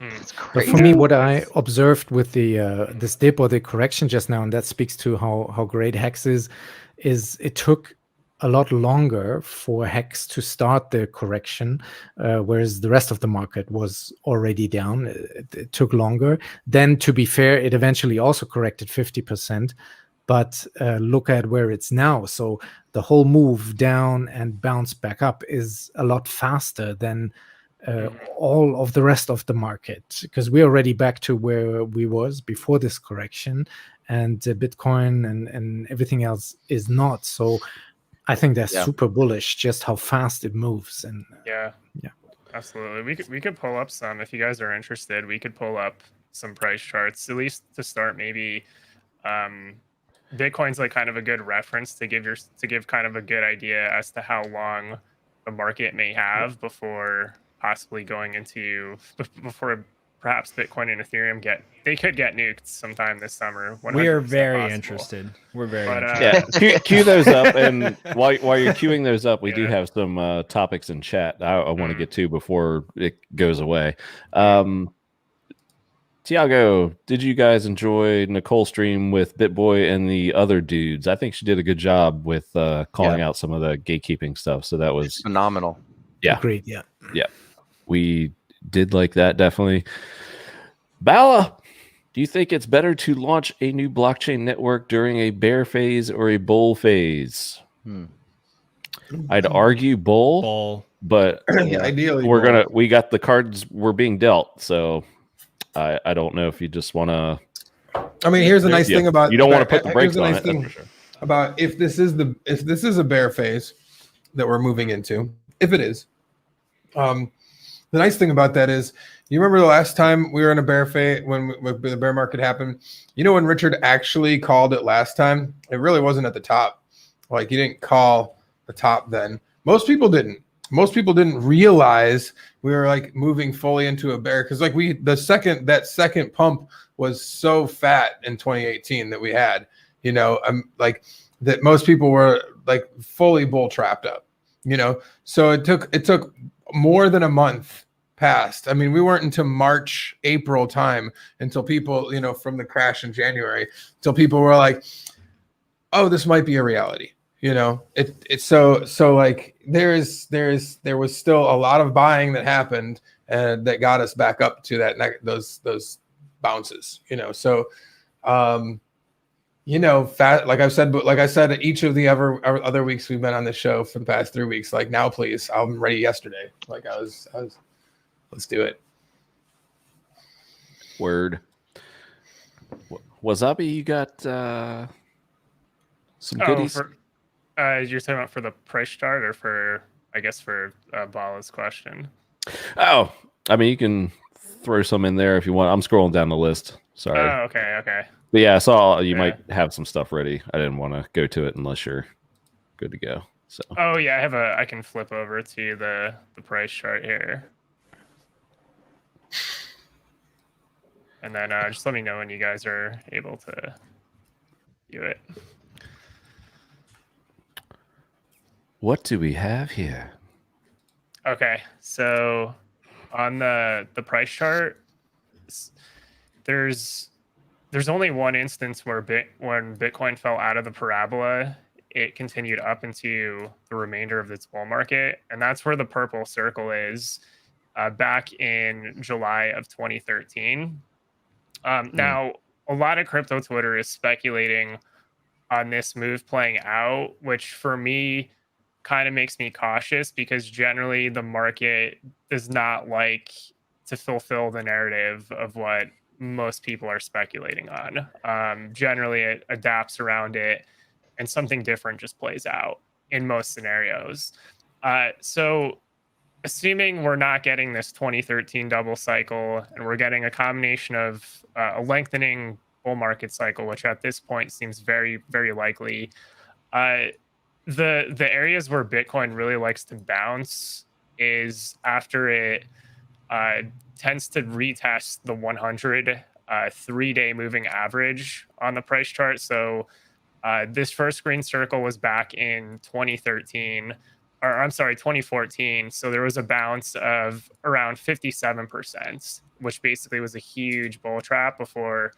It's But for me, what I observed with this dip or the correction just now, and that speaks to how great HEX is it took a lot longer for HEX to start the correction, whereas the rest of the market was already down. It took longer. Then, to be fair, it eventually also corrected 50%. But look at where it's now. So the whole move down and bounce back up is a lot faster than all of the rest of the market, because we're already back to where we was before this correction, and Bitcoin and everything else is not. So I think that's super bullish, just how fast it moves. And yeah, absolutely. We could pull up some, if you guys are interested. We could pull up some price charts, at least to start. Maybe Bitcoin's like kind of a good reference to give kind of a good idea as to how long the market may have before possibly going into before perhaps Bitcoin and Ethereum could get nuked sometime this summer. We are very interested. We're very interested. Yeah, queue those up, and while you're queuing those up, we do have some topics in chat I want to get to before it goes away. Tiago, did you guys enjoy Nicole's stream with BitBoy and the other dudes? I think she did a good job with calling out some of the gatekeeping stuff. So that was phenomenal. Yeah, great. Yeah, we did like that, definitely. Bala, Do you think it's better to launch a new blockchain network during a bear phase or a bull phase? I'd argue bull, but ideally we got the cards we're being dealt, so I don't know if you just want to. I mean, here's the nice thing about you don't want to put the brakes on nice it. That's for sure. About if this is a bear phase that we're moving into, if it is, the nice thing about that is, you remember the last time we were in a bear phase when the bear market happened? You know, when Richard actually called it last time, it really wasn't at the top. Like, he didn't call the top then. Most people didn't. Most people didn't realize we were like moving fully into a bear, because like that second pump was so fat in 2018 that we had, you know, like that most people were like fully bull trapped up, you know. So it took more than a month passed. I mean, we weren't until March, April time until people, you know, from the crash in January, until people were like, oh, this might be a reality. You know, it's so like there was still a lot of buying that happened and that got us back up to those bounces, you know. So you know, like I said each of the other weeks we've been on this show for the past 3 weeks, like, now please, I'm ready yesterday. Like I was let's do it. Word. Wasabi, you got some goodies? You're talking about for the price chart, or for Bala's question? Oh, I mean, you can throw some in there if you want. I'm scrolling down the list. Sorry. Oh, okay. But yeah, I saw you might have some stuff ready. I didn't want to go to it unless you're good to go. So. Oh yeah, I can flip over to the price chart here. And then just let me know when you guys are able to view it. What do we have here? Okay, so on the price chart, there's only one instance where when Bitcoin fell out of the parabola, it continued up into the remainder of its bull market, and that's where the purple circle is, back in July of 2013. Now, a lot of crypto Twitter is speculating on this move playing out, which for me kind of makes me cautious, because generally the market does not like to fulfill the narrative of what most people are speculating on. Generally, it adapts around it, and something different just plays out in most scenarios. So assuming we're not getting this 2013 double cycle, and we're getting a combination of a lengthening bull market cycle, which at this point seems very, very likely, the areas where Bitcoin really likes to bounce is after it tends to retest the 100 3-day moving average on the price chart. So this first green circle was back in 2014. So there was a bounce of around 57%, which basically was a huge bull trap before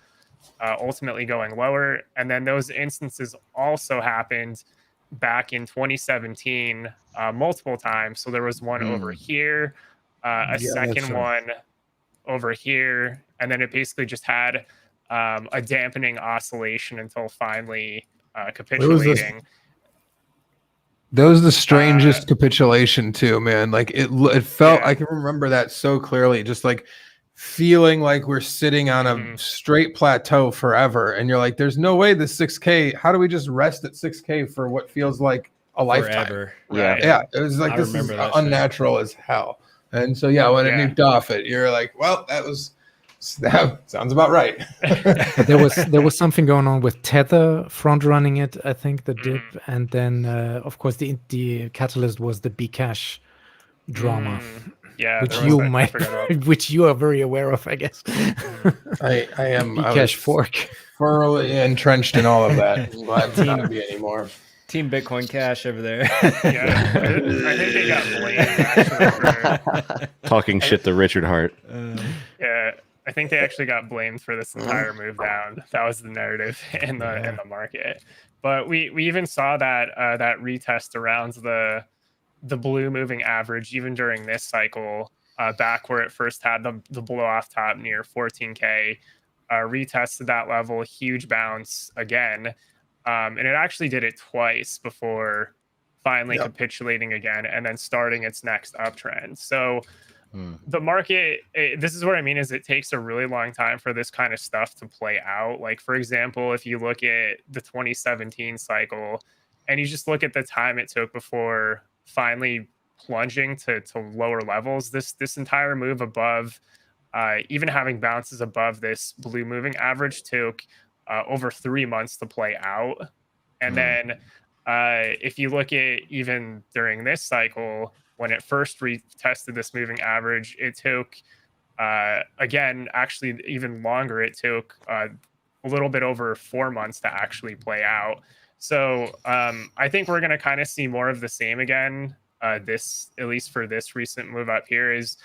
ultimately going lower. And then those instances also happened back in 2017 multiple times. So there was one over here, second one over here, and then it basically just had a dampening oscillation until finally capitulating. That was the strangest capitulation too, man. Like it felt, I can remember that so clearly, just like feeling like we're sitting on a straight plateau forever. And you're like, there's no way this 6K, how do we just rest at 6K for what feels like a lifetime? Forever. Right. Yeah. It was like, this is unnatural as hell. And so, when it nuked off it, you're like, well, that sounds about right. But there was something going on with Tether front running it, I think, the dip, and then of course the catalyst was the Bcash drama, which you are very aware of, I guess. I am Bcash fork, thoroughly entrenched in all of that. Glad to not be anymore. Team Bitcoin Cash over there. I think they got blamed actually for talking shit to Richard Hart. I think they actually got blamed for this entire move down. That was the narrative in the market. But we even saw that that retest around the blue moving average even during this cycle, back where it first had the blow off top near 14K. retested that level, huge bounce again, and it actually did it twice before finally capitulating again and then starting its next uptrend. So the market, this is what I mean, is it takes a really long time for this kind of stuff to play out. Like, for example, if you look at the 2017 cycle and you just look at the time it took before finally plunging to lower levels, this entire move above, even having bounces above this blue moving average, took over 3 months to play out. And then if you look at even during this cycle, when it first retested this moving average, it took, again, actually even longer. It took a little bit over 4 months to actually play out. So I think we're going to kind of see more of the same again. This, at least for this recent move up here, is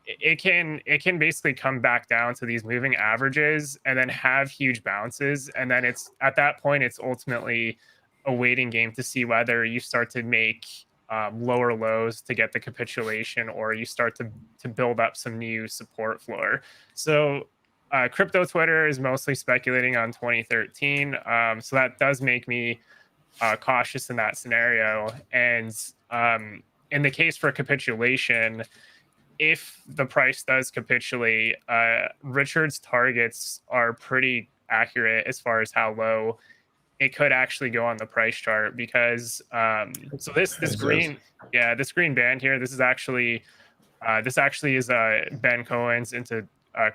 it can basically come back down to these moving averages and then have huge bounces. And then it's at that point, it's ultimately a waiting game to see whether you start to make lower lows to get the capitulation, or you start to build up some new support floor. So crypto Twitter is mostly speculating on 2013. So that does make me cautious in that scenario. And in the case for capitulation, if the price does capitulate, Richard's targets are pretty accurate as far as how low it could actually go on the price chart, because so this green band here, this actually is Ben Cohen's into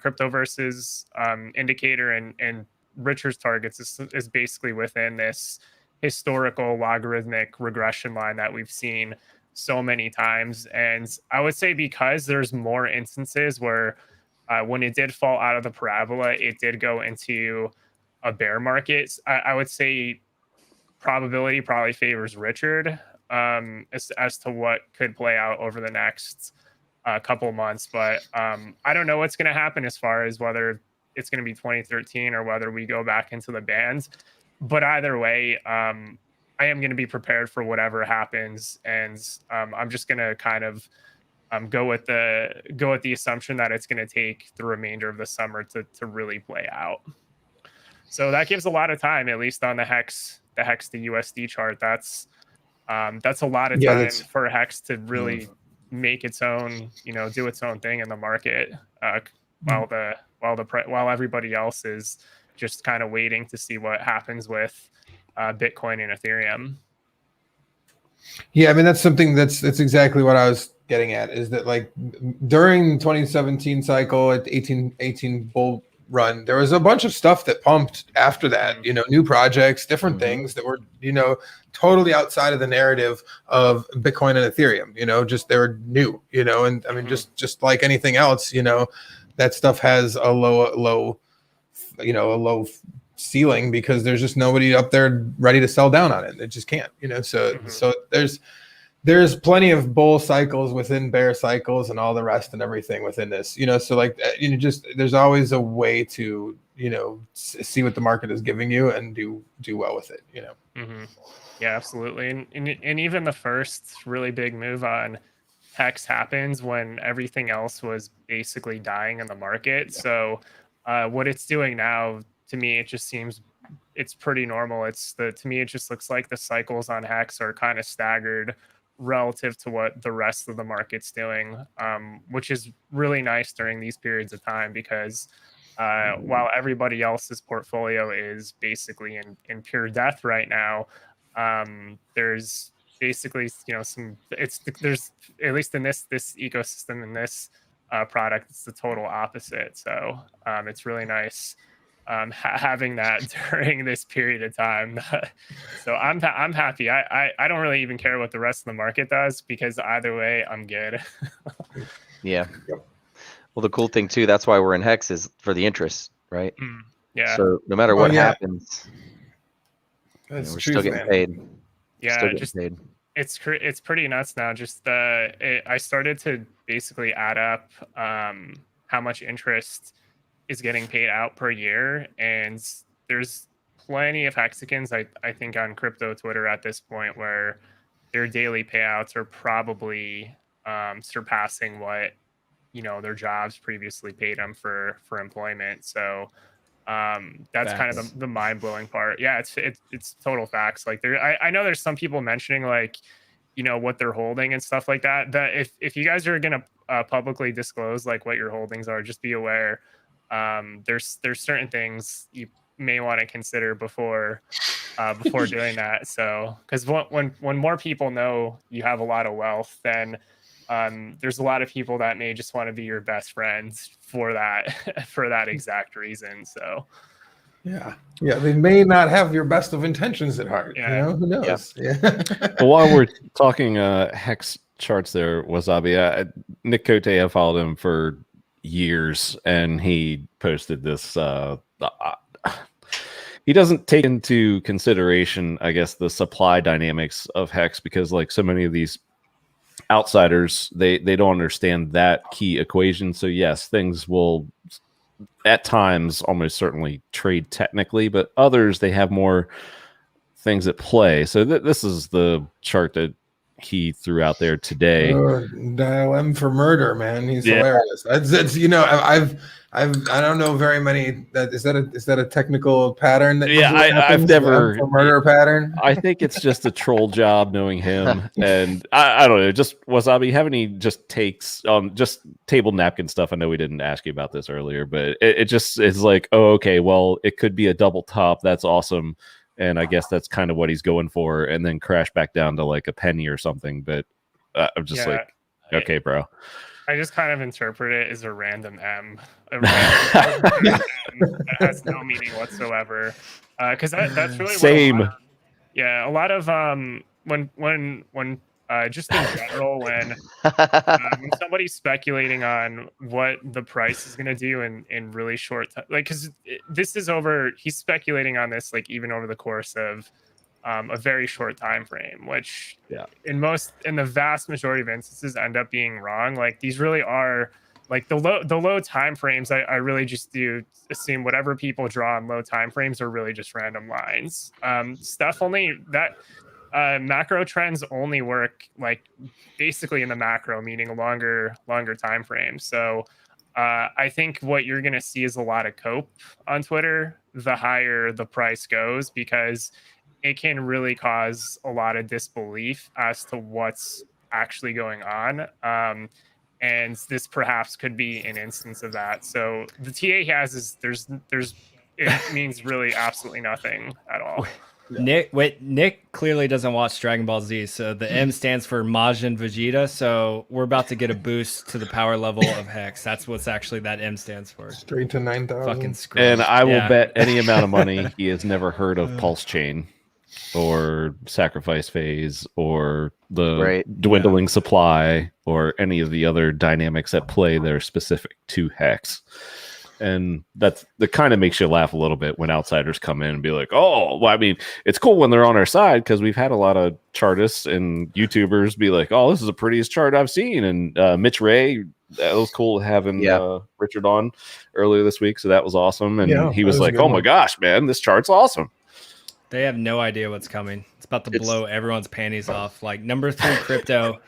crypto versus indicator, and Richard's targets is basically within this historical logarithmic regression line that we've seen so many times. And I would say because there's more instances where when it did fall out of the parabola, it did go into a bear market, I would say probability probably favors Richard as to what could play out over the next couple months. But I don't know what's going to happen as far as whether it's going to be 2013 or whether we go back into the bands. But either way, I am going to be prepared for whatever happens, and I'm just going to kind of go with the assumption that it's going to take the remainder of the summer to really play out. So that gives a lot of time, at least on the Hex to USD chart. That's a lot of time for Hex to really make its own, do its own thing in the market, while everybody else is just kind of waiting to see what happens with Bitcoin and Ethereum. Yeah, I mean, that's something that's exactly what I was getting at, is that like during 2017 cycle at 18 bull run, there was a bunch of stuff that pumped after that, new projects, different things that were, totally outside of the narrative of Bitcoin and Ethereum, just they were new, and I mean, just like anything else, that stuff has a low ceiling because there's just nobody up there ready to sell down on it. It just can't, so there's plenty of bull cycles within bear cycles and all the rest and everything within this, so like, just there's always a way to, see what the market is giving you and do well with it, Yeah, absolutely. And even the first really big move on Hex happens when everything else was basically dying in the market. So what it's doing now, to me, it just seems it's pretty normal. To me, it just looks like the cycles on Hex are kind of staggered relative to what the rest of the market's doing, which is really nice during these periods of time, because while everybody else's portfolio is basically in pure death right now, there's basically there's, at least in this ecosystem, in this product, it's the total opposite. So it's really nice having that during this period of time. So I'm happy. I don't really even care what the rest of the market does, because either way I'm good. Yeah. Well, the cool thing too, that's why we're in Hex, is for the interest, right? Yeah. So no matter what happens, we're still getting paid. Yeah, it's pretty nuts now. Just I started to basically add up how much interest is getting paid out per year, and there's plenty of Hexicans, I think, on crypto Twitter at this point, where their daily payouts are probably surpassing what their jobs previously paid them for employment. So That's kind of the mind-blowing part. Yeah, it's total facts. Like I know there's some people mentioning like, you know, what they're holding and stuff like that. That if you guys are gonna publicly disclose like what your holdings are, just be aware. There's certain things you may want to consider before doing that. So because when more people know you have a lot of wealth, then there's a lot of people that may just want to be your best friends for that exact reason. So yeah, they may not have your best of intentions at heart. Yeah. You know, who knows? Yeah. Well, while we're talking hex charts there, Wasabi, Nick Cote, I followed him for years, and he posted this. He doesn't take into consideration, I guess, the supply dynamics of hex, because like so many of these outsiders, they don't understand that key equation. So yes, things will at times almost certainly trade technically, but others, they have more things at play. So this is the chart that he threw out there today. Dial M for murder, man. He's hilarious. That's you know, I don't know very many. Is that a technical pattern? That I've never murder pattern. I think it's just a troll job, knowing him, and I don't know. Just Wasabi, have any just takes on just table napkin stuff? I know we didn't ask you about this earlier, but it just is like, oh, okay, well, it could be a double top. That's awesome. And I guess that's kind of what he's going for, and then crash back down to like a penny or something. But I'm just like, okay, bro. I just kind of interpret it as a random M. That has no meaning whatsoever. Because that's really same. A lot of when just in general, when somebody's speculating on what the price is going to do in really short time, like, because this is over, he's speculating on this like even over the course of a very short time frame, which in the vast majority of instances end up being wrong. Like these really are like the low time frames. I really just do assume whatever people draw on low time frames are really just random lines. Stuff only that. Macro trends only work like basically in the macro, meaning a longer time frame. So I think what you're going to see is a lot of cope on Twitter the higher the price goes, because it can really cause a lot of disbelief as to what's actually going on. And this perhaps could be an instance of that. So the TA he has is there's it means really absolutely nothing at all. Nick clearly doesn't watch Dragon Ball Z, so the M stands for Majin Vegeta. So we're about to get a boost to the power level of Hex. That's what's actually that M stands for. Straight to 9,000. Fucking screw. And I will bet any amount of money he has never heard of PulseChain or sacrifice phase or the dwindling supply or any of the other dynamics at play that are specific to Hex. And that kind of makes you laugh a little bit when outsiders come in and be like, oh, well, I mean, it's cool when they're on our side, because we've had a lot of chartists and YouTubers be like, oh, this is the prettiest chart I've seen. And Mitch Ray, that was cool having Richard on earlier this week. So that was awesome. And he was like, oh my gosh, man, this chart's awesome. They have no idea what's coming. It's about to blow everyone's panties off. Like number 3 crypto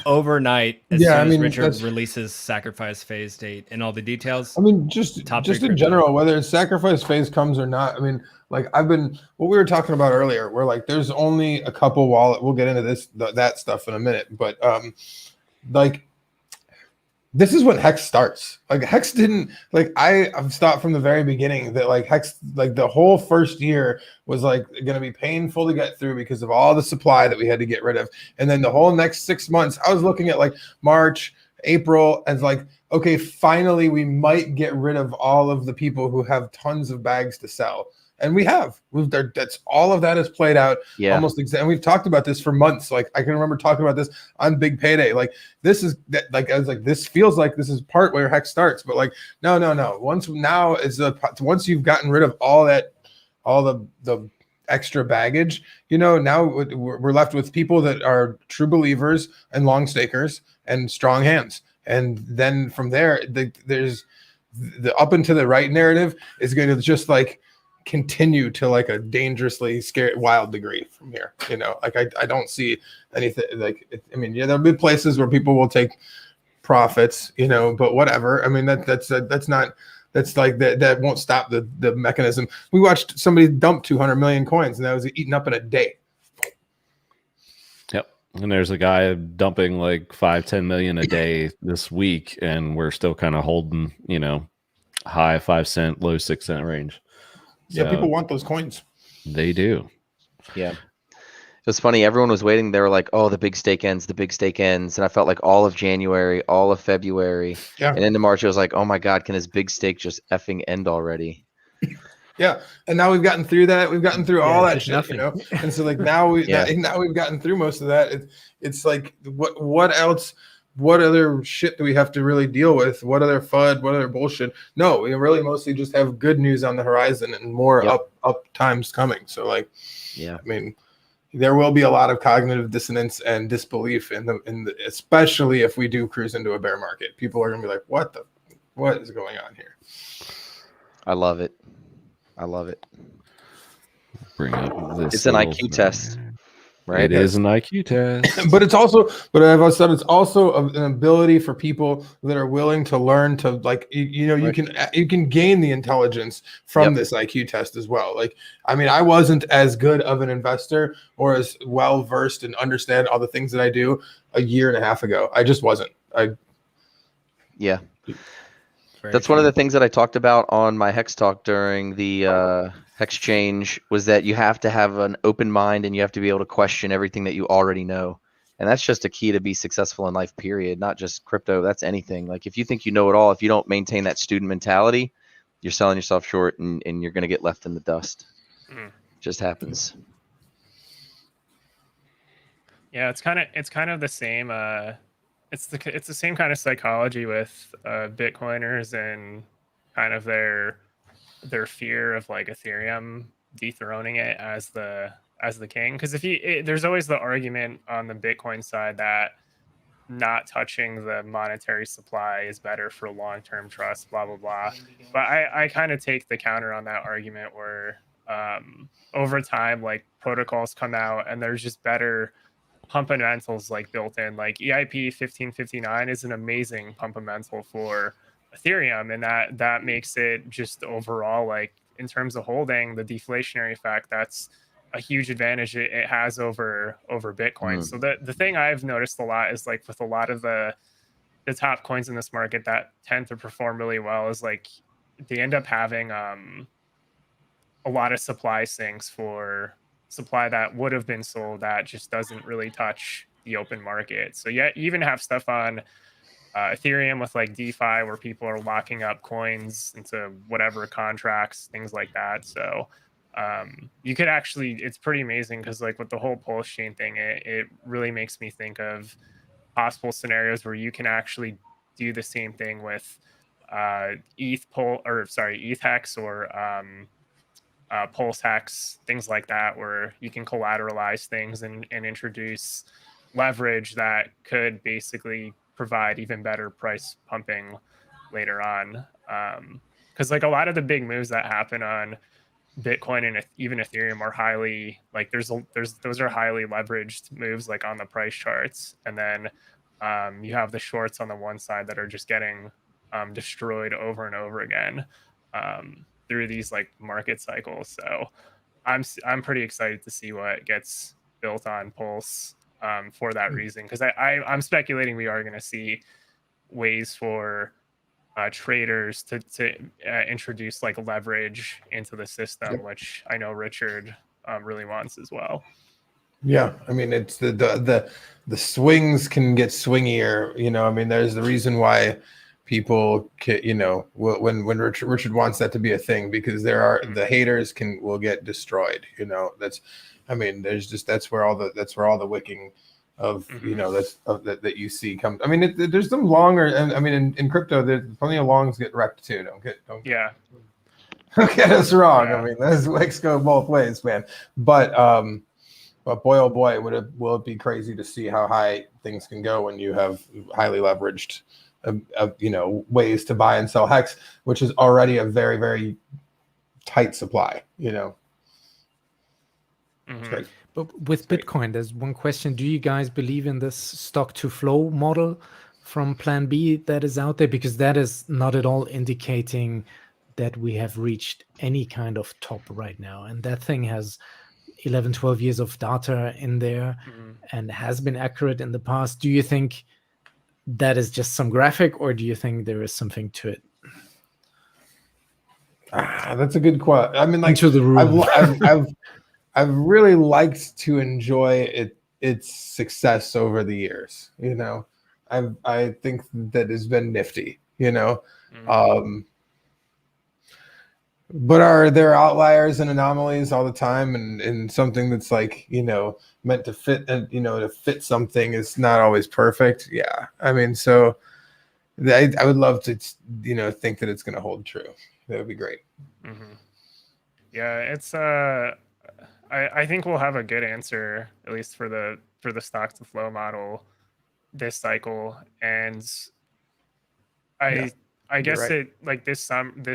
overnight as soon as Richard releases sacrifice phase date and all the details. I mean, just in general, whether it's sacrifice phase comes or not. I mean, like what we were talking about earlier, we're like, there's only a couple wallet. We'll get into that stuff in a minute, but like. This is when Hex starts. Like Hex didn't like I've thought from the very beginning that like Hex, like the whole first year was like going to be painful to get through because of all the supply that we had to get rid of. And then the whole next 6 months, I was looking at like March, April, and like, okay, finally we might get rid of all of the people who have tons of bags to sell. And we have. That's all of that has played out almost exactly. And we've talked about this for months. Like I can remember talking about this on Big Payday. Like this is like I was like, this feels like this is part where Hex starts. But like no. Once you've gotten rid of all the extra baggage, you know, now we're left with people that are true believers and long stakers and strong hands. And then from there, there's the up and to the right narrative is going to just like continue to like a dangerously wild degree from here. You know, like I don't see anything like I mean, there'll be places where people will take profits, you know, but whatever. I mean, that's not That's like that won't stop the mechanism. We watched somebody dump 200 million coins, and that was eaten up in a day. Yep. And there's a guy dumping like 5-10 million a day this week, and we're still kind of holding, high 5 cent, low 6 cent range. Yeah, So people want those coins. they do. Yeah. It was funny. Everyone was waiting. They were like, "Oh, the big stake ends. The big stake ends." And I felt like all of January, all of February, Yeah. and into March, it was like, "Oh my God, can this big stake just effing end already?" Yeah, and now we've gotten through that. We've gotten through all that there's shit, nothing. And so like now Yeah. now we've gotten through most of that. It's like what else? What other shit do we have to really deal with? What other FUD? What other bullshit? No, we really mostly just have good news on the horizon and more up times coming. So like, Yeah. I mean, there will be a lot of cognitive dissonance and disbelief especially if we do cruise into a bear market. People are gonna be like, what is going on here? I love it. I love it. Bring up this. It's an IQ test, right? It is an IQ test. But I've also said it's also an ability for people that are willing to learn to like you can gain the intelligence from this IQ test as well. Like, I mean, I wasn't as good of an investor or as well versed and understand all the things that I do a year and a half ago. I just wasn't. Yeah. That's one of the things that I talked about on my Hex talk during the Hex change, was that you have to have an open mind and you have to be able to question everything that you already know. And that's just a key to be successful in life, period. Not just crypto, that's anything. Like if you think you know it all, if you don't maintain that student mentality, you're selling yourself short and you're going to get left in the dust. It just happens. Yeah, it's kind of the same. It's the same kind of psychology with Bitcoiners and kind of their fear of like Ethereum dethroning it as the king. Because there's always the argument on the Bitcoin side that not touching the monetary supply is better for long-term trust, blah blah blah. But I kind of take the counter on that argument where over time, like protocols come out and there's just better fundamentals like built in. Like EIP 1559 is an amazing fundamental for Ethereum, and that makes it just overall, like in terms of holding, the deflationary effect, that's a huge advantage it has over Bitcoin. So the thing I've noticed a lot is like with a lot of the top coins in this market that tend to perform really well is like they end up having a lot of supply sinks for supply that would have been sold that just doesn't really touch the open market. So yeah, you even have stuff on Ethereum with like DeFi where people are locking up coins into whatever contracts, things like that. So you could actually, it's pretty amazing because like with the whole PulseChain thing, it really makes me think of possible scenarios where you can actually do the same thing with ETH HEX or Pulse HEX, things like that, where you can collateralize things and introduce leverage that could basically provide even better price pumping later on. Because like a lot of the big moves that happen on Bitcoin and even Ethereum are highly like those are highly leveraged moves like on the price charts, and then you have the shorts on the one side that are just getting destroyed over and over again through these like market cycles. So I'm pretty excited to see what gets built on Pulse for that reason, because I'm speculating we are going to see ways for traders to introduce like leverage into the system, which I know Richard really wants as well. Yeah, I mean it's the swings can get swingier. I mean there's the reason why people can, when Richard wants that to be a thing, because there are the haters will get destroyed. That's where all the wicking of that you see comes. I mean there's some longer, and I mean in crypto there's plenty of longs get wrecked too. Don't get us wrong. Yeah. I mean those wicks go both ways, man. But boy oh boy, will it be crazy to see how high things can go when you have highly leveraged ways to buy and sell Hex, which is already a very, very tight supply, Mm-hmm. But with Bitcoin, there's one question. Do you guys believe in this stock to flow model from Plan B that is out there? Because that is not at all indicating that we have reached any kind of top right now. And that thing has 11, 12 years of data in there and has been accurate in the past. Do you think that is just some graphic, or do you think there is something to it? That's a good question. I mean, like, Into the room. I've really liked to enjoy its success over the years. You know, I think that has been nifty. You know, but are there outliers and anomalies all the time? And something that's like, you know, meant to fit, and you know, to fit something is not always perfect. Yeah, I mean, so I would love to, you know, think that it's going to hold true. That would be great. Yeah, it's I think we'll have a good answer, at least for the stock to flow model this cycle. And I guess right. it like this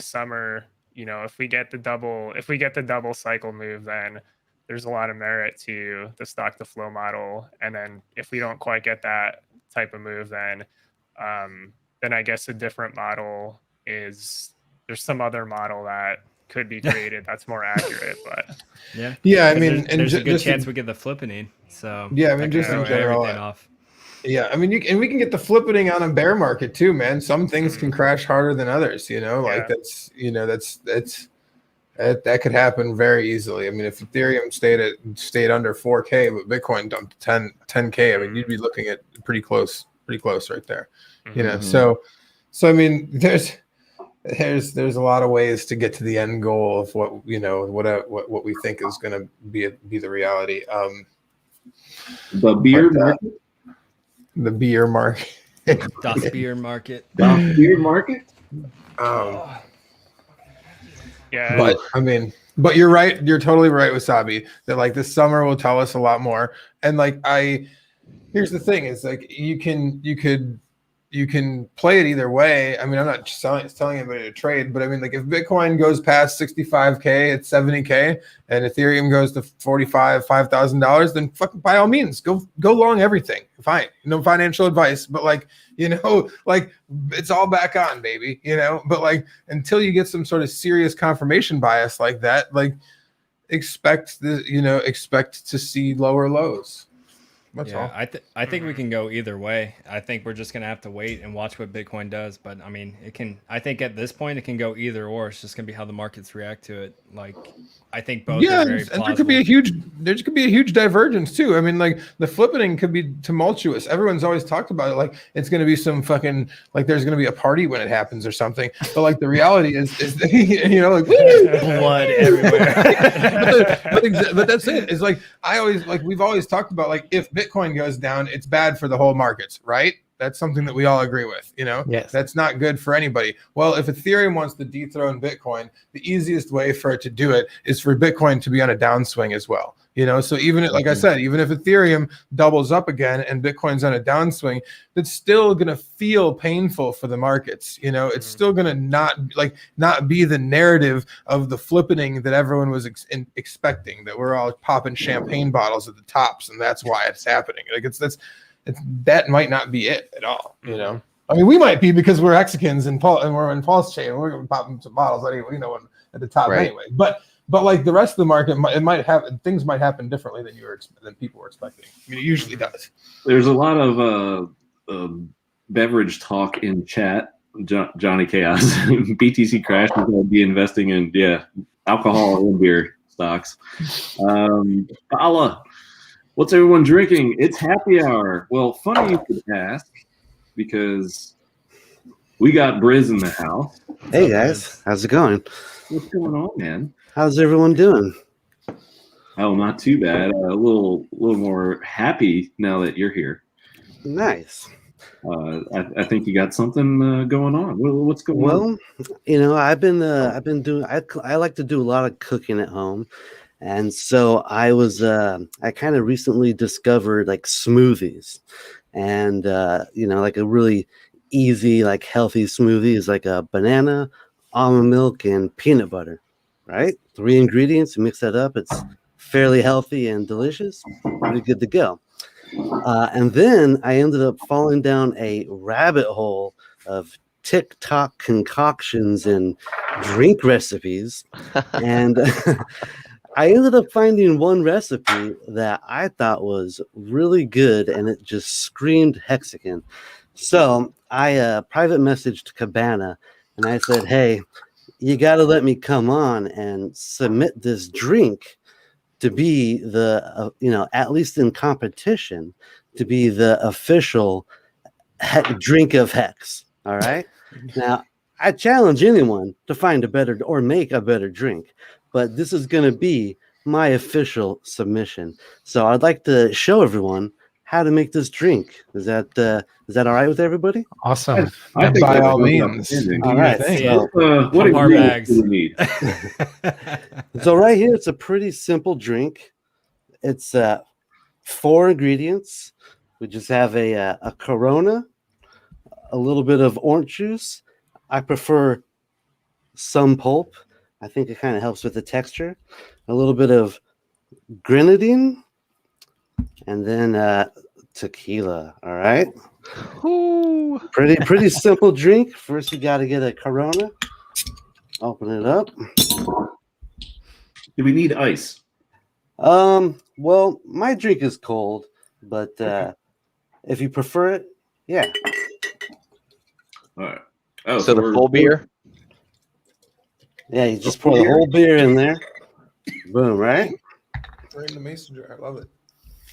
summer, you know, if we get the double cycle move, then there's a lot of merit to the stock to flow model. And then if we don't quite get that type of move, then I guess a different model is, there's some other model that could be created that's more accurate. But yeah, I mean, there's a good chance we get the flippening. So yeah, I mean, just in general, everything off. Yeah, I mean, we can get the flippening on a bear market too, man. Some things can crash harder than others, you know. Like that's, you know, that could happen very easily. I mean, if Ethereum stayed under 4K, but Bitcoin dumped 10K, I mean, you'd be looking at pretty close right there, you know. So I mean, there's a lot of ways to get to the end goal of what, you know, what we think is going to be the reality. The beer market. The beer market. Das beer market. Das beer market. Yeah. But I mean, but you're right. You're totally right, Wasabi, that like this summer will tell us a lot more. And like here's the thing: is like you can play it either way. I mean, I'm not telling anybody to trade, but I mean, like if Bitcoin goes past 65K at 70K and Ethereum goes to $5,000, then fucking by all means go long everything. Fine, no financial advice, but like, you know, like it's all back on, baby, you know. But like until you get some sort of serious confirmation bias like that, like expect to see lower lows. That's all. I think we can go either way. I think we're just gonna have to wait and watch what Bitcoin does. But I mean, I think at this point it can go either or. It's just gonna be how the markets react to it. Like, I think both. Yeah, are very and plausible. there could be a huge divergence too. I mean, like the flippening could be tumultuous. Everyone's always talked about it, like it's gonna be some fucking, like there's gonna be a party when it happens or something. But like the reality is you know, like blood everywhere. but that's it. It's like we've always talked about, like if Bitcoin goes down, it's bad for the whole markets, right? That's something that we all agree with, you know. Yes. That's not good for anybody. Well, if Ethereum wants to dethrone Bitcoin, the easiest way for it to do it is for Bitcoin to be on a downswing as well, you know. So even like I said, even if Ethereum doubles up again and Bitcoin's on a downswing, it's still going to feel painful for the markets, you know. It's still going to not be the narrative of the flippening that everyone was expecting, that we're all popping champagne bottles at the tops and that's why it's happening. Like that might not be it at all, you know. I mean, we might be because we're Hexicans and we're in PulseChain and we're going to pop some bottles anyway, you know, at the top anyway. But like the rest of the market, things might happen differently than people were expecting. I mean, it usually does. There's a lot of beverage talk in chat. Johnny Chaos, BTC crash is going to be investing in alcohol and beer stocks. Paula, what's everyone drinking? It's happy hour. Well, funny you could ask, because we got Briz in the house. Hey guys, how's it going? What's going on, man? How's everyone doing? Oh, not too bad. A little more happy now that you're here. Nice. I think you got something going on. What's going on? Well, you know, I've been doing. I like to do a lot of cooking at home. And so I kind of recently discovered like smoothies, and you know, like a really easy, like healthy smoothie is like a banana, almond milk, and peanut butter, right? 3 ingredients, you mix that up. It's fairly healthy and delicious. Pretty good to go. And then I ended up falling down a rabbit hole of TikTok concoctions and drink recipes. And I ended up finding one recipe that I thought was really good, and it just screamed Hexican. So I private messaged Cabana, and I said, hey, you got to let me come on and submit this drink to be the, at least in competition, to be the official drink of Hex. All right. Now, I challenge anyone to find a better or make a better drink, but this is going to be my official submission. So I'd like to show everyone how to make this drink. Is that all right with everybody? Awesome. I think by that's all really means. outstanding. All right. Yeah. So, What Pump our ingredients bags. do we need? so right here, it's a pretty simple drink. It's 4 ingredients. We just have a Corona, a little bit of orange juice. I prefer some pulp. I think it kind of helps with the texture. A little bit of grenadine, and then tequila. All right. Ooh. Pretty simple drink. First, you got to get a Corona. Open it up. Do we need ice? Well, my drink is cold, but if you prefer it, yeah. All right. Oh, So the we're- full beer. Yeah, you just pour the whole beer in there. Boom, right? Right in the mason jar. I love it.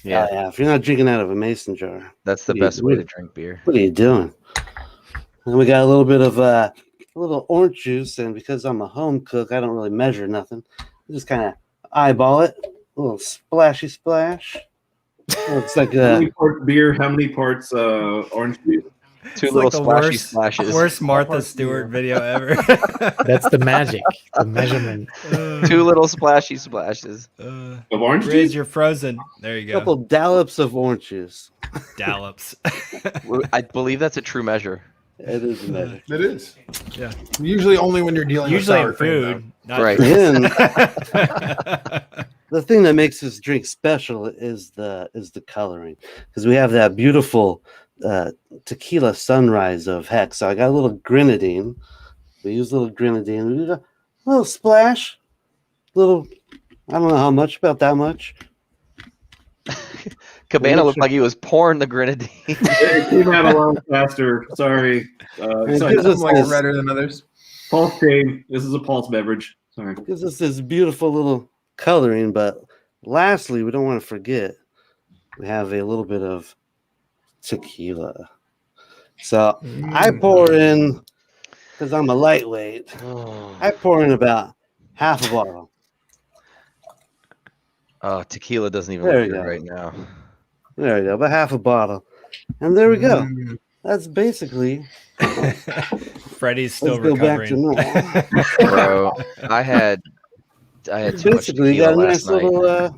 Yeah, Yeah. If you're not drinking out of a mason jar, that's the Yeah, best way we- to drink beer. what are you doing? And we got a little bit of a little orange juice, and because I'm a home cook, I don't really measure nothing. I just kind of eyeball it. A little splashy splash. It's like How a many parts beer? How many parts orange juice? Two It's little like the splashy splashes. worst Martha Parts Stewart beer. video ever. That's the magic, the measurement. Two little splashy splashes. Of orange Raise juice? your frozen. There you go. couple dollops of orange juice. Dallops. I believe that's a true measure. It is a measure. It is. Yeah. Usually only when you're dealing Usually with in sour cream, food. Not Right. Then the thing that makes this drink special is the coloring, because we have that beautiful tequila sunrise of Hex. So I got a little grenadine. We use a little grenadine. We did a little splash. Little, I don't know how much, about that much. Cabana looked like he was pouring the grenadine. It came out a lot faster. Sorry. It Sorry. gives us Some like this- redder than others. PulseChain. This is a pulse beverage. Sorry. Gives us this beautiful little coloring. But lastly, we don't want to forget, we have a little bit of tequila. So I pour in, because I'm a lightweight, I pour in about half a bottle. Oh, tequila doesn't even There look you good go. right now. There we go, about half a bottle. And there we go. Mm. That's basically, Freddie's still let's go back to recovering. normal. Bro, I had too much Basically, you got tequila a nice last night. little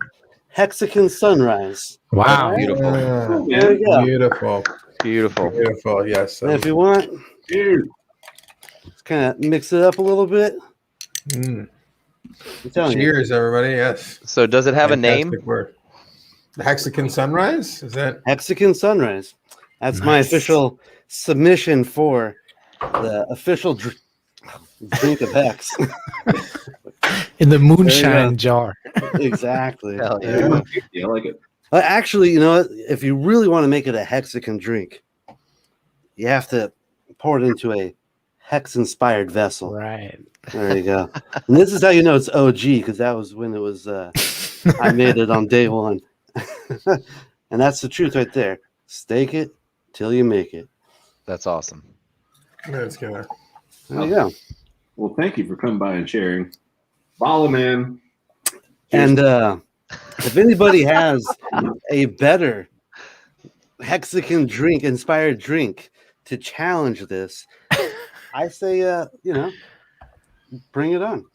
Hexican Sunrise. Wow. Beautiful. Oh, There man. we go. Beautiful. Beautiful. Beautiful. Yes. And if you want, Cheers. just kind of mix it up a little bit. Mm. I'm telling you. Cheers, everybody. Yes. So does it have a name? Fantastic word. The Hexican Sunrise? Is that? Hexican Sunrise. That's my Nice. official submission for the official drink of Hex. In the There you moonshine go. jar. Exactly. Hell yeah. Yeah. Yeah, I like it. Actually, you know what? If you really want to make it a Hexican drink, you have to pour it into a Hex-inspired vessel. Right. There you go. And this is how you know it's OG, because that was when it was. I made it on day one, and that's the truth right there. Stake it till you make it. That's awesome. That's good. There you go. Well, thank you for coming by and sharing. Follow, man. And if anybody has a better Hexican drink, inspired drink to challenge this, I say, bring it on.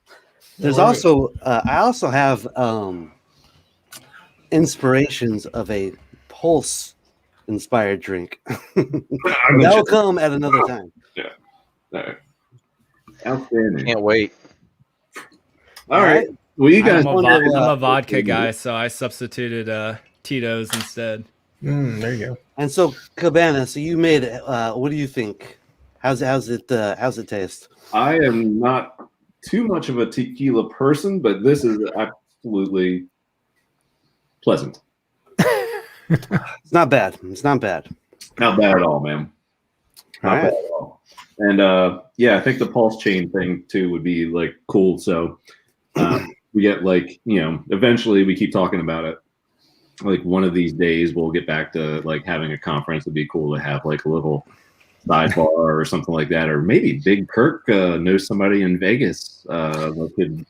There's All right. also, I also have inspirations of a pulse inspired drink. That'll come at another time. All right. Outstanding. Can't wait. All right. Well, you guys I'm wonder, a vodka guy, so I substituted Tito's instead. There you go. And so, Cabana, so you made it. What do you think? How's it taste? I am not too much of a tequila person, but this is absolutely pleasant. It's not bad. It's not bad. Not bad at all, man. Not All bad at all. And yeah, I think the PulseChain thing too would be like cool. So we get like, eventually we keep talking about it. Like one of these days we'll get back to like having a conference. It'd be cool to have like a little sidebar or something like that. Or maybe Big Kirk knows somebody in Vegas that could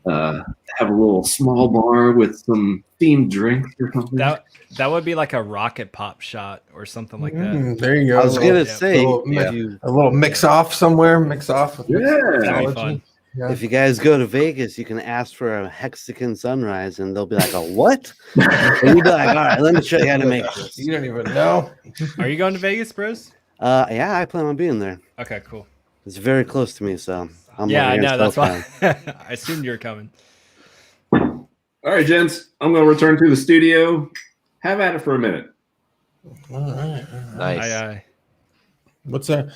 have a little small bar with some themed drinks or something. That would be like a rocket pop shot or something like that. There you go. I was gonna say, a little mix off somewhere. Mix off. With That'd be fun. Yeah. if you guys go to Vegas, you can ask for a Hexican Sunrise, and they'll be like, "A what?" And you'll be like, "All right, let me show you how to make this." You don't even know. Are you going to Vegas, bros? Yeah, I plan on being there. Okay, cool. It's very close to me, so I'm Yeah, over I here in know. That's SoCal. why I assumed you were coming. All right, gents, I'm going to return to the studio. Have at it for a minute. All right. Nice. Aye. What's a?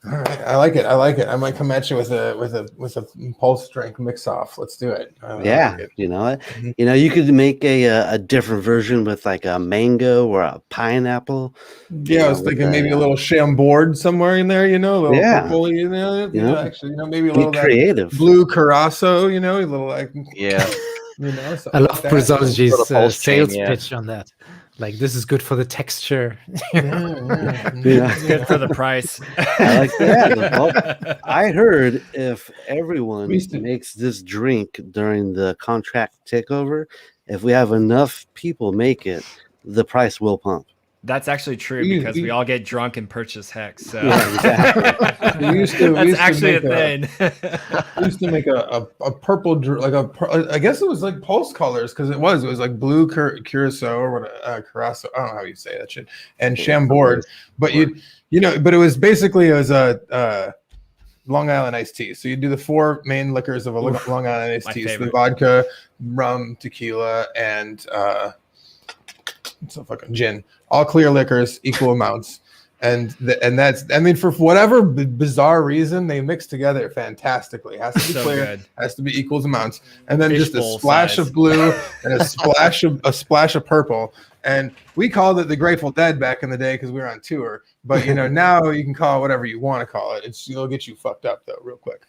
All right, I like it. I might come at you with a pulse drink mix off. Let's do it. Yeah, like it. you know what? Mhm. You could make a different version with like a mango or a pineapple. Yeah, I was with thinking maybe a, a little chambord somewhere in there. A little Yeah. purple. Yeah. Actually, maybe a Be little that creative. blue curaçao. A little like Yeah. something I love like that. Brisology's Little pulse chain, sales yeah. pitch on that. Like, this is good for the texture. Yeah. It's good for the price. I like that. Well, I heard if everyone We used to- makes this drink during the contract takeover, if we have enough people make it, the price will pump. That's actually true We- because we- we all get drunk and purchase Hex. So Yeah, exactly. We used to that's actually a make thing. We used to make a purple I guess it was like pulse colors because it was like blue curacao or what curacao. I don't know how you say that shit, and chambord. But but it was basically a Long Island iced tea. So you do the four main liquors of a Long Island iced My tea: so the favorite. vodka, rum, tequila, and it's a fucking gin. All clear liquors, equal amounts. And that's, for whatever bizarre reason, they mix together fantastically. It has to be So clear, good. has to be equals amounts, and then just a Fishbowl splash size. of blue and a splash of purple. And we called it the Grateful Dead back in the day because we were on tour. But now you can call it whatever you want to call it. It'll get you fucked up though, real quick.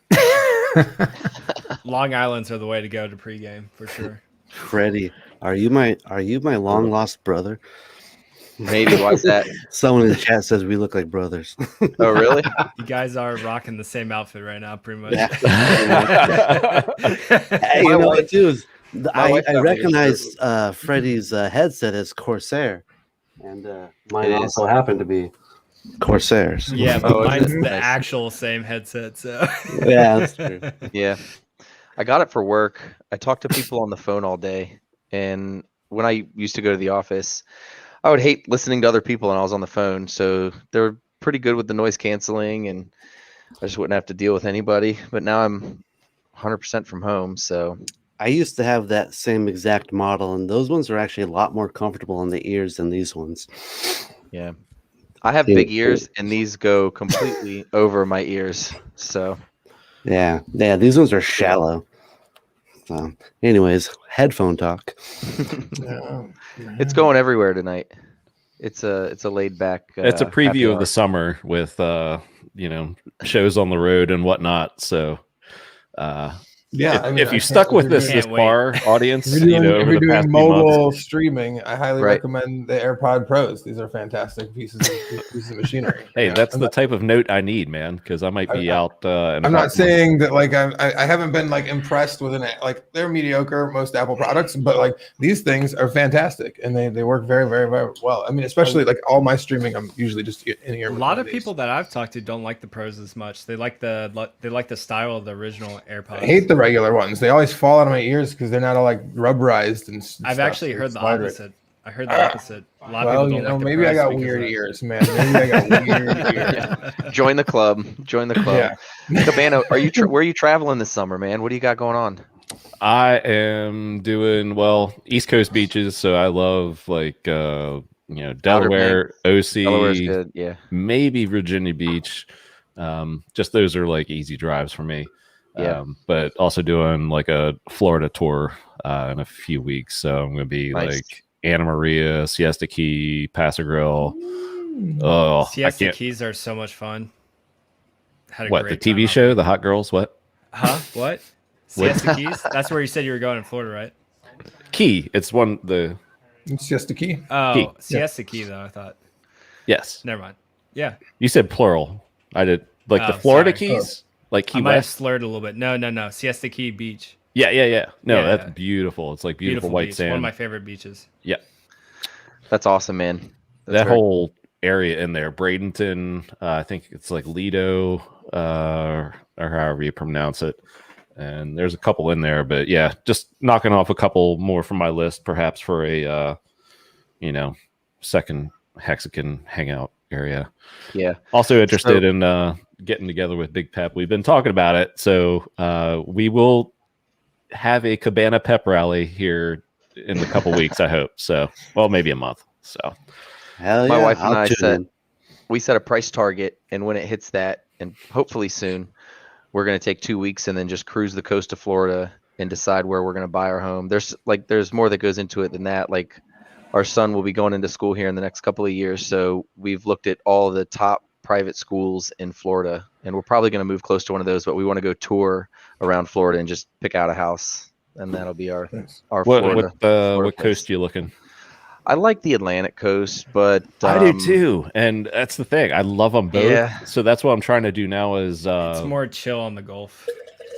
Long Islands are the way to go to pregame for sure. Freddie, are you my long lost brother? Maybe. Why's that? Someone in the chat says we look like brothers. Oh, really? You guys are rocking the same outfit right now, pretty much. Hey, you My know wife- what too is I wife got me recognized Freddie's headset as Corsair, and mine It is. also happened to be Corsairs. Yeah, but Oh, is mine's it? the Nice. actual same headset. So Yeah, that's true. Yeah. I got it for work. I talk to people on the phone all day. And when I used to go to the office, I would hate listening to other people when I was on the phone. So they're pretty good with the noise canceling and I just wouldn't have to deal with anybody. But now I'm 100% from home. So I used to have that same exact model, and those ones are actually a lot more comfortable in the ears than these ones. yeah. I have Yeah. big ears and these go completely over my ears. So Yeah, these ones are shallow. So, anyways, headphone talk. it's going everywhere tonight. It's a laid back. It's a happy preview of hour. the summer with shows on the road and whatnot. So Yeah, if you stuck with this Can't wait. bar audience, If you're doing, if over you're the past doing few months, mobile streaming, I highly Right. recommend the AirPod Pros. These are fantastic pieces of machinery. hey, Yeah. that's the type of note I need, man, because I might be out. In a I'm couple not months. saying that like I haven't been like impressed with they're mediocre most Apple products, but like these things are fantastic and they work very very very well. I mean, especially like all my streaming, I'm usually just in here. a with lot one of these. people that I've talked to don't like the pros as much. They like the style of the original AirPods. I hate the regular ones. They always fall out of my ears because they're not all like rubberized and I've stuff. actually heard the Slider. opposite. I heard the opposite. A lot of Well, people don't like the maybe I pros got because weird of that. ears, man. Maybe I got weird ears. Join the club. Join the club. Yeah. Cabana, are you where are you traveling this summer, man? What do you got going on? I am doing East Coast beaches, so I love like Delaware, OC, Delaware's good. Yeah. maybe Virginia Beach. Just those are like easy drives for me. Yeah. But also doing like a Florida tour in a few weeks, so I'm gonna be Nice. like Anna Maria, Siesta Key, Paso Grill. Oh, Siesta Keys are so much fun. Had a What, the great time TV out show, there. The Hot Girls? What? Huh? What? Siesta Keys? That's where you said you were going in Florida, right? Key. It's one the It's just a key. Oh, Key. Siesta Key, though, I thought. yes. Never mind. Yeah. You said plural. I did like the Oh, Florida sorry. Keys, like Key I might have West. slurred a little bit. No. Siesta Key Beach. Yeah. No, Yeah, that's yeah. beautiful. It's like beautiful white beach. sand. One of my favorite beaches. Yeah, That's awesome, man. That's that very- whole area in there, Bradenton. I think it's like Lido, or however you pronounce it. And there's a couple in there, but yeah, just knocking off a couple more from my list, perhaps for a second Hexican hangout area. Yeah. Also interested in getting together with Big Pep. We've been talking about it, so we will have a Cabana Pep rally here in a couple weeks. I hope so. Well, maybe a month. So Hell My yeah, wife and I'll I tune set in. we set a price target, and when it hits that, and hopefully soon, we're going to take 2 weeks and then just cruise the coast of Florida and decide where we're going to buy our home. There's more that goes into it than that. Like, our son will be going into school here in the next couple of years, so we've looked at all the top private schools in Florida, and we're probably going to move close to one of those, but we want to go tour around Florida and just pick out a house, and that'll be our Florida. what place. coast you looking? I like the Atlantic coast, but I do too, and that's the thing. I love them both. Yeah. So that's what I'm trying to do now. Is It's more chill on the Gulf.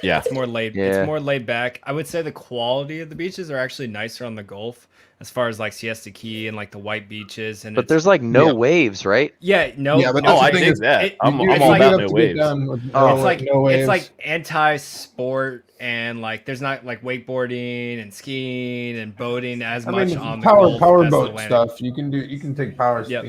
yeah, It's more laid. Yeah. It's more laid back. I would say the quality of the beaches are actually nicer on the Gulf, as far as like Siesta Key and like the white beaches. And But it's- there's like no Yeah. waves, right? yeah, no, Yeah, but no, that's the I thing dig is, that. I'm it's all like- about no waves. it's like anti-sport and like there's not like wakeboarding and skiing and boating as much on the Gulf power as the boat Atlantic. stuff. You can take power. Yep.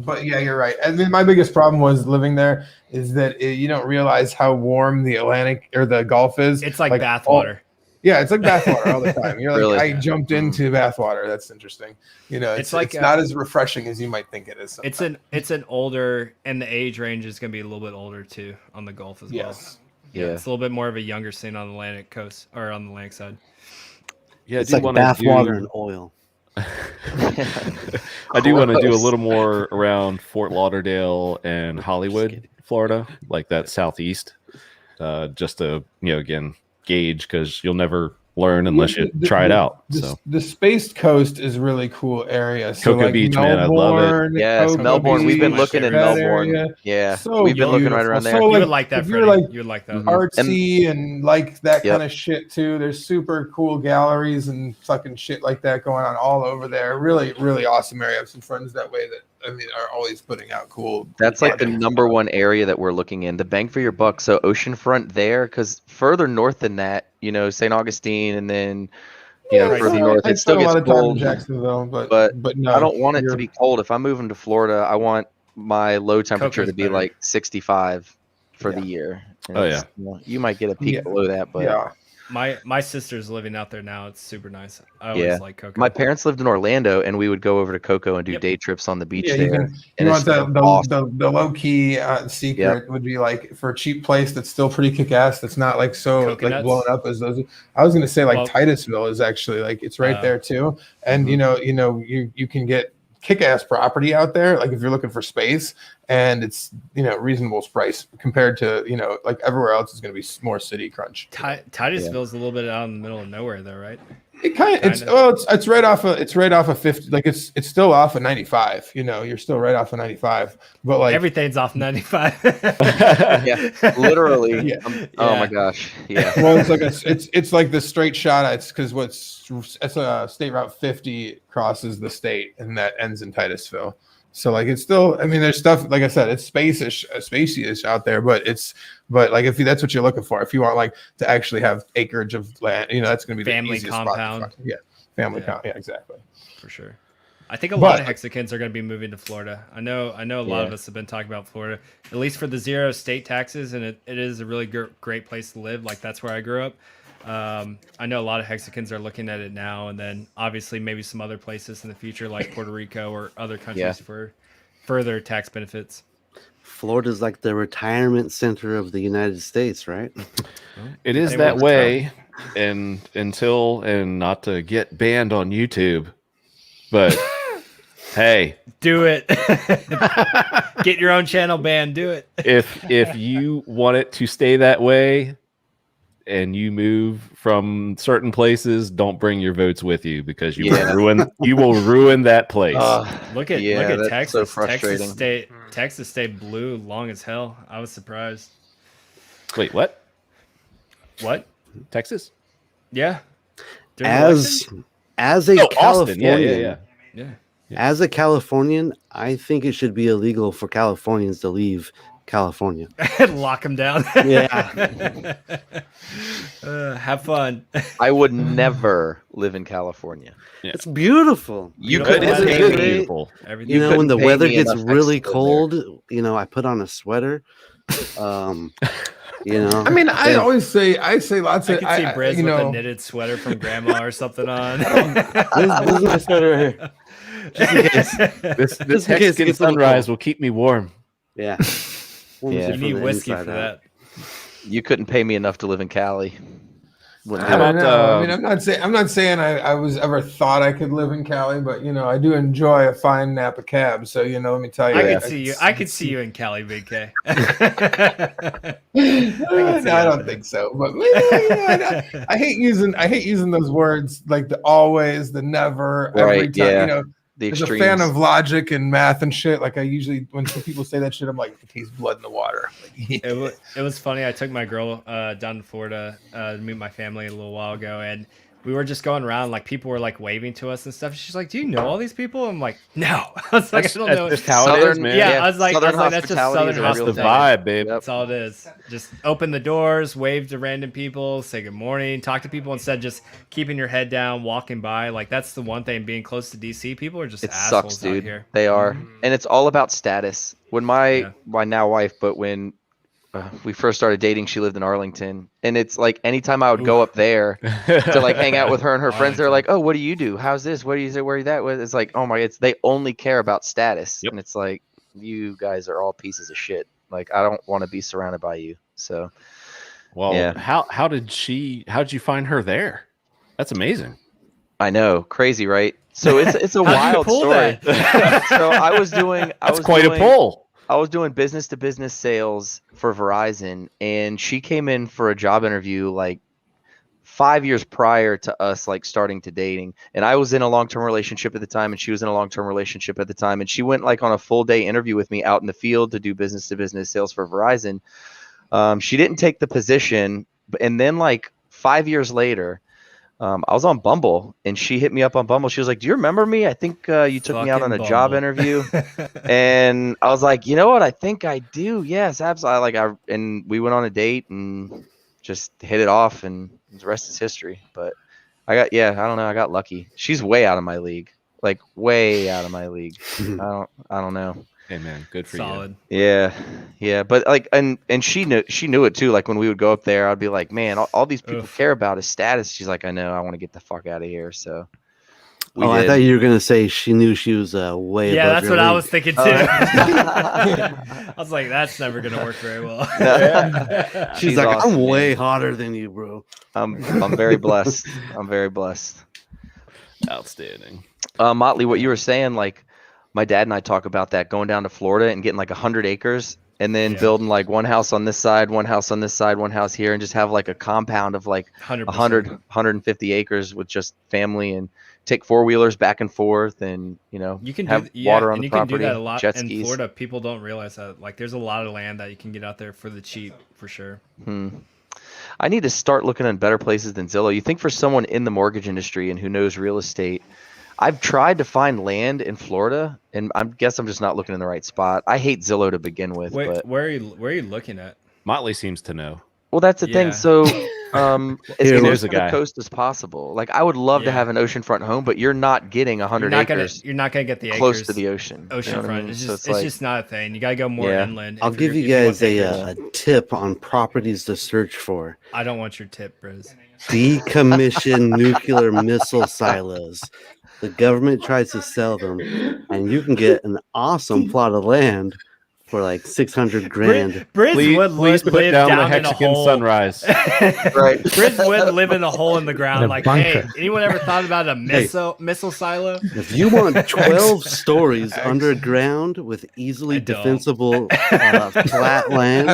But yeah, you're right. And then my biggest problem was living there is that you don't realize how warm the Atlantic or the Gulf is. It's like all- bathwater. Yeah, it's like bathwater all the time. You're like, Really? I jumped into bathwater. That's interesting. It's like, not as refreshing as you might think it is. It's an older, and the age range is going to be a little bit older too on the Gulf as well. Yes. Yeah. It's a little bit more of a younger scene on the Atlantic coast or on the Atlantic side. Yeah, It's like bathwater and oil. I do want to do a Gross. little more around Fort Lauderdale and Hollywood, Florida, like that southeast, just to again gauge, because you'll never learn unless you try it out. So The Spaced Coast is a really cool area. So Cocoa like Beach, man, I love it. Melbourne, Yes, Cocoa Melbourne. We've been Beach, looking in that Melbourne. area. Yeah, So we've been looking right beautiful. around there. So, You like, would like that, if you're Freddie. like You would like that. artsy and like that Yep. kind of shit too. There's super cool galleries and fucking shit like that going on all over there. Really, really awesome area. I have some friends that way that are always putting out cool. That's like the projects. number one area that we're looking in. The bang for your buck. So oceanfront there, because further north than that, St. Augustine, and then further north, I it still spent a lot gets of time in cold. Jacksonville, but But no, I don't want it to you're- be cold. If I'm moving to Florida, I want my low temperature Coco's to be better. like 65 for Yeah. the year. And Oh, it's, you might get a peak Yeah. below that, but yeah. My sister's living out there now. It's super nice. I always Yeah. like Cocoa. my parents lived in Orlando, and we would go over to Cocoa and do Yep. day trips on the beach Yeah, there. you and want it's awesome. the low key secret would be like for a cheap place that's still pretty kick ass. That's not like so like Coconuts? blown up as those. I was gonna say like Well- Titusville is actually like it's right there too, and you can get kick ass property out there. Like if you're looking for space, and it's reasonable price compared to like everywhere else is gonna be more city crunch. Titusville's a little bit out in the middle of nowhere, though, right? It it's right off of 50. Like it's still off of 95. You're still right off of 95. But like Everything's off 95. Yeah, literally. Yeah. Oh Yeah. my gosh. Yeah. well, it's like it's like the straight shot. It's because it's State Route 50 crosses the state and that ends in Titusville. So like it's still, there's stuff, like I said, it's spacey-ish out there, but like if that's what you're looking for, if you want like to actually have acreage of land, that's going to be Family the easiest spot to compound. find. Yeah, family Yeah. compound. Yeah, exactly. For sure. I think a lot of But- Hexicans are going to be moving to Florida. I know a lot of us have been talking about Florida, at least for the zero state taxes, and it is a really great place to live. Like that's where I grew up. I know a lot of Hexicans are looking at it now, and then obviously maybe some other places in the future, like Puerto Rico or other countries for further tax benefits. Florida's like the retirement center of the United States, right? It is that way, and not to get banned on YouTube, but hey, do it. Get your own channel banned. Do it. If you want it to stay that way, and you move from certain places, don't bring your votes with you because you will ruin that place. Look at Texas. So frustrating. Texas stayed blue long as hell. I was surprised. Wait, what? What? Texas? Yeah. As a Californian, yeah. As a Californian, I think it should be illegal for Californians to leave California. Lock them down. Yeah. Have fun. I would never live in California. Yeah. It's beautiful. You couldn't pay me. Beautiful. You know, when the weather gets really cold, you know, I put on a sweater. You know, I mean, I say lots of. I can see Briz with a knitted sweater from grandma or something on. This is my sweater right here. Just in case. This Hexican Sunrise will keep me warm. Yeah. You need whiskey for that. You couldn't pay me enough to live in Cali. I mean, I'm not saying I was ever thought I could live in Cali, but you know, I do enjoy a fine Napa cab. So you know, let me tell you, I could see you in Cali, Big K. I don't think so, but I hate using those words like the always, the never, every time. You know, as a fan of logic and math and shit, like I usually when people say that shit, I'm like, it tastes blood in the water. It was funny. I took my girl down to Florida to meet my family a little while ago, and we were just going around, like people were like waving to us and stuff. She's like, "Do you know all these people?" I'm like, "No." I was like, "I don't know." Just how it is, man. Yeah, I was like, that's just Southern That's the vibe, babe. That's all it is. Just open the doors, wave to random people, say good morning, talk to people instead of just keeping your head down, walking by. Like that's the one thing. Being close to DC, people are just assholes sucks, dude. out here. They are, and it's all about status. When my now wife, but when we first started dating, she lived in Arlington, and it's like anytime I would go up there to like hang out with her and her friends, they're like, "Oh, what do you do? How's this? What do you say? Where are you that with?" It's like, oh my, they only care about status, and it's like, you guys are all pieces of shit. Like, I don't want to be surrounded by you. So, well, how did you find her there? That's amazing. I know, crazy, right? So it's a wild story. So I was doing a pull. I was doing business to business sales for Verizon, and she came in for a job interview like 5 years prior to us like starting to dating. And I was in a long-term relationship at the time, and she was in a long-term relationship at the time. And she went like on a full day interview with me out in the field to do business to business sales for Verizon. She didn't take the position, and then like 5 years later, I was on Bumble, and she hit me up on Bumble. She was like, "Do you remember me? I think you took me out on a job interview." And I was like, "You know what? I think I do. Yes, absolutely." And we went on a date and just hit it off, and the rest is history. But I don't know. I got lucky. She's way out of my league, like way out of my league. I don't know. Hey man, good for Solid. you. Yeah, but like, and she knew it too. Like when we would go up there, I'd be like, "Man, all these people care about is status." She's like, "I know, I want to get the fuck out of here." So, I thought you were gonna say she knew she was way. Yeah, above that's your what league. I was thinking too. I was like, that's never gonna work very well. She's like, awesome, "I'm way hotter than you, bro." I'm very blessed. I'm very blessed. Outstanding. Motley, what you were saying, like. My dad and I talk about that, going down to Florida and getting like 100 acres and then building like one house on this side, one house on this side, one house here, and just have like a compound of like 150 acres with just family, and take four-wheelers back and forth, and you can have water on the property. You can do that a lot jet in skis. Florida. People don't realize that. Like there's a lot of land that you can get out there for the cheap, for sure. I need to start looking at better places than Zillow. You think for someone in the mortgage industry and who knows real estate, I've tried to find land in Florida, and I guess I'm just not looking in the right spot. I hate Zillow to begin with. Wait, but where are you looking at? Motley seems to know. Well, that's the thing. So, as close to the guy. coast as possible. Like, I would love to have an oceanfront home, but you're not getting 100 acres. You're not gonna get the close acres to the ocean. Oceanfront. I mean? It's So just it's just not a thing. You gotta go more inland. I'll give you guys a tip on properties to search for. I don't want your tip, Briz. decommissioned nuclear missile silos. The government tries to sell them, and you can get an awesome plot of land for like 600 grand. Briz would Please put live down the in a Hexican hole. Sunrise. Right. Briz would live in a hole in the In ground. a Like, bunker. hey, anyone ever thought about a missile silo? If you want 12 stories underground with easily I don't. defensible flat land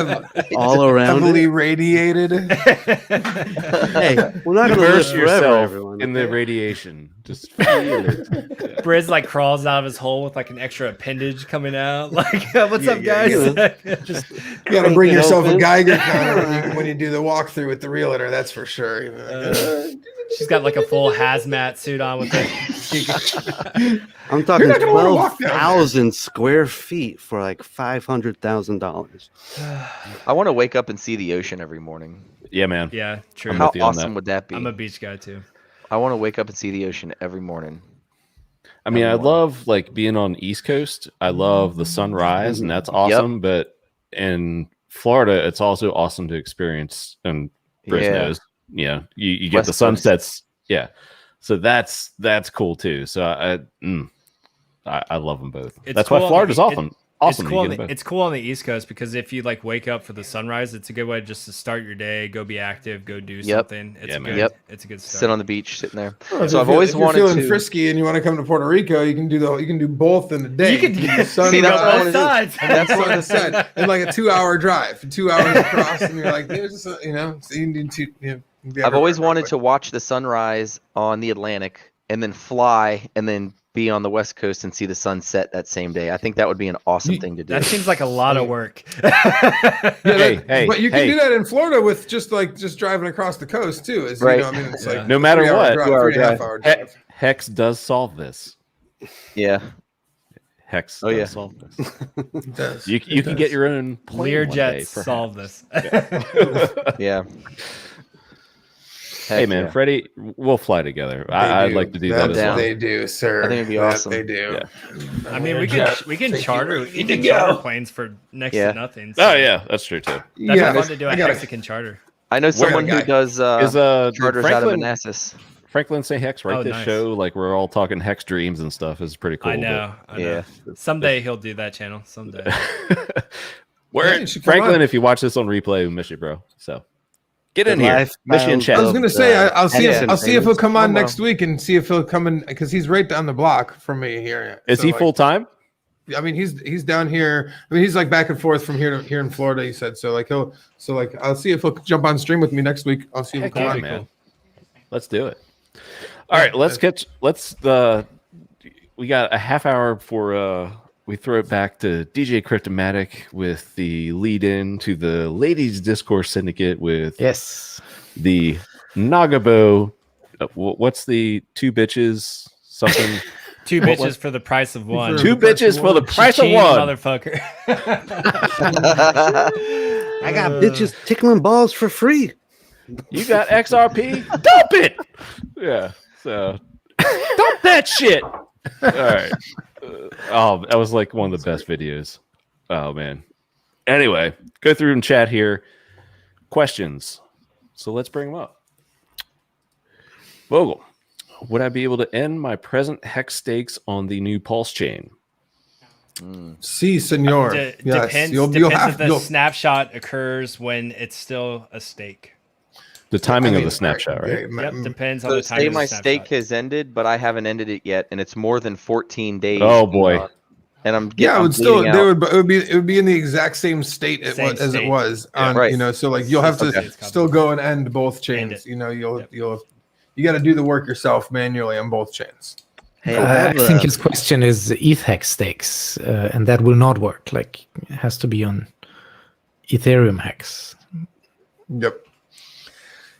all around Heavily it, radiated. hey, we're not going to live Immerse forever, yourself everyone. in the radiation. Just feel it. Briz like crawls out of his hole with like an extra appendage coming out. Like, what's up, Yeah, guys? you Just You got to bring Crank it yourself a open. Geiger counter when you do the walkthrough with the realtor. That's for sure. She's got like a full hazmat suit on with it. I'm talking not gonna wanna walk down there. 12,000 square feet for like $500,000. I want to wake up and see the ocean every morning. Yeah, man. Yeah, true. I'm How with you on awesome that. would that be? I'm a beach guy too. I want to wake up and see the ocean every morning. I mean, I Everyone. love like being on the East Coast. I love the sunrise, and that's awesome. But in Florida, it's also awesome to experience. And Briz Yeah. knows, you get West the Coast. sunsets. Yeah, so that's cool too. So I love them both. It's That's cool why on Florida's the- awesome. Awesome. It's that you cool. get them both. It's cool on the East Coast because if you like wake up for the sunrise, it's a good way just to start your day, go be active, go do something. It's Yeah, a man. good. Yep. It's a good start. Sit on the beach, sitting there. Oh, if So you I've feel- always if you're wanted feeling to. frisky and you want to come to Puerto Rico, you can do both in a day. You can do the sun See, that's what I rise wanna do. sides. and that's what I said. In like a 2-hour drive, 2 hours across, and you're like, there's just so you need to. Be I've always everywhere wanted quick. to watch the sunrise on the Atlantic and then fly and then be on the West Coast and see the sunset that same day. I think that would be an awesome thing to do. That seems like a lot of work. Yeah, Hey, but you can hey. do that in Florida with just driving across the coast too. Is Right. You know, I mean, it's Yeah. like No matter 3-hour what. drive, 2-hour 3.5 drive. hour He- drive. Hex does solve this. Yeah. Hex Oh, does yeah. solve this. It does. You It can does. get your own plane Lear one jets day, solve perhaps. this. Yeah. Hey Heck man, yeah. Freddie, we'll fly together. They I'd do. like to do that as down. well. They do, sir. I think it'd be That awesome. They do. Yeah. I mean, we can charter planes for next Yeah. to nothing. Oh yeah, that's true too. That'd Yeah, be fun to do a I gotta- Hexican charter. I know someone guy. who does Is charters out of Franklin Manassas. Franklin say Hex right Oh, this nice. show? Like we're all talking Hex dreams and stuff is pretty cool. I know. Yeah. Someday he'll do that channel. Someday. but- Where Yeah, you should come Franklin, on. if you watch this on replay, we miss you, bro. So get in here. Miss you in Lifestyles chat. I was gonna say I'll see Hexagon I'll see if he'll come on Promo. next week and see if he'll come in because he's right down the block from me here. Is So, he like, full time? I mean, he's down here. I mean, he's like back and forth from here in Florida. He said so. I'll see if he'll jump on stream with me next week. I'll see if he'll Heck come yeah, on. man. Let's do it. All right, we got a half hour before we throw it back to DJ Cryptomatic with the lead in to the Ladies Discourse Syndicate with Yes. the Nagabo. What's the two bitches? Something. Two What bitches was- for the price of one. Two bitches for the price of Cha-ching, one. motherfucker. I got bitches tickling balls for free. You got XRP? Dump it. Yeah. So dump that shit. All right. Oh, that was like one of the best videos. Oh man. Anyway, go through and chat here. Questions. So let's bring them up. Vogel, would I be able to end my present hex stakes on the new PulseChain? See, senor. Yes, Depends if the snapshot occurs when it's still a stake. The timing of the snapshot, right? Yep, depends on So the time. say of the my snapshot. stake has ended, but I haven't ended it yet, and it's more than 14 days. Oh boy. And I'm Yeah, I'm it would still bleeding they out. it would be in the exact same state as it state. was on Right. you know, so like you'll have to Okay. still go and end both chains. it. You know, you Yep. got to do the work yourself manually on both chains. Hey, I think his question is ETH hex stakes, and that will not work. Like, it has to be on Ethereum hex.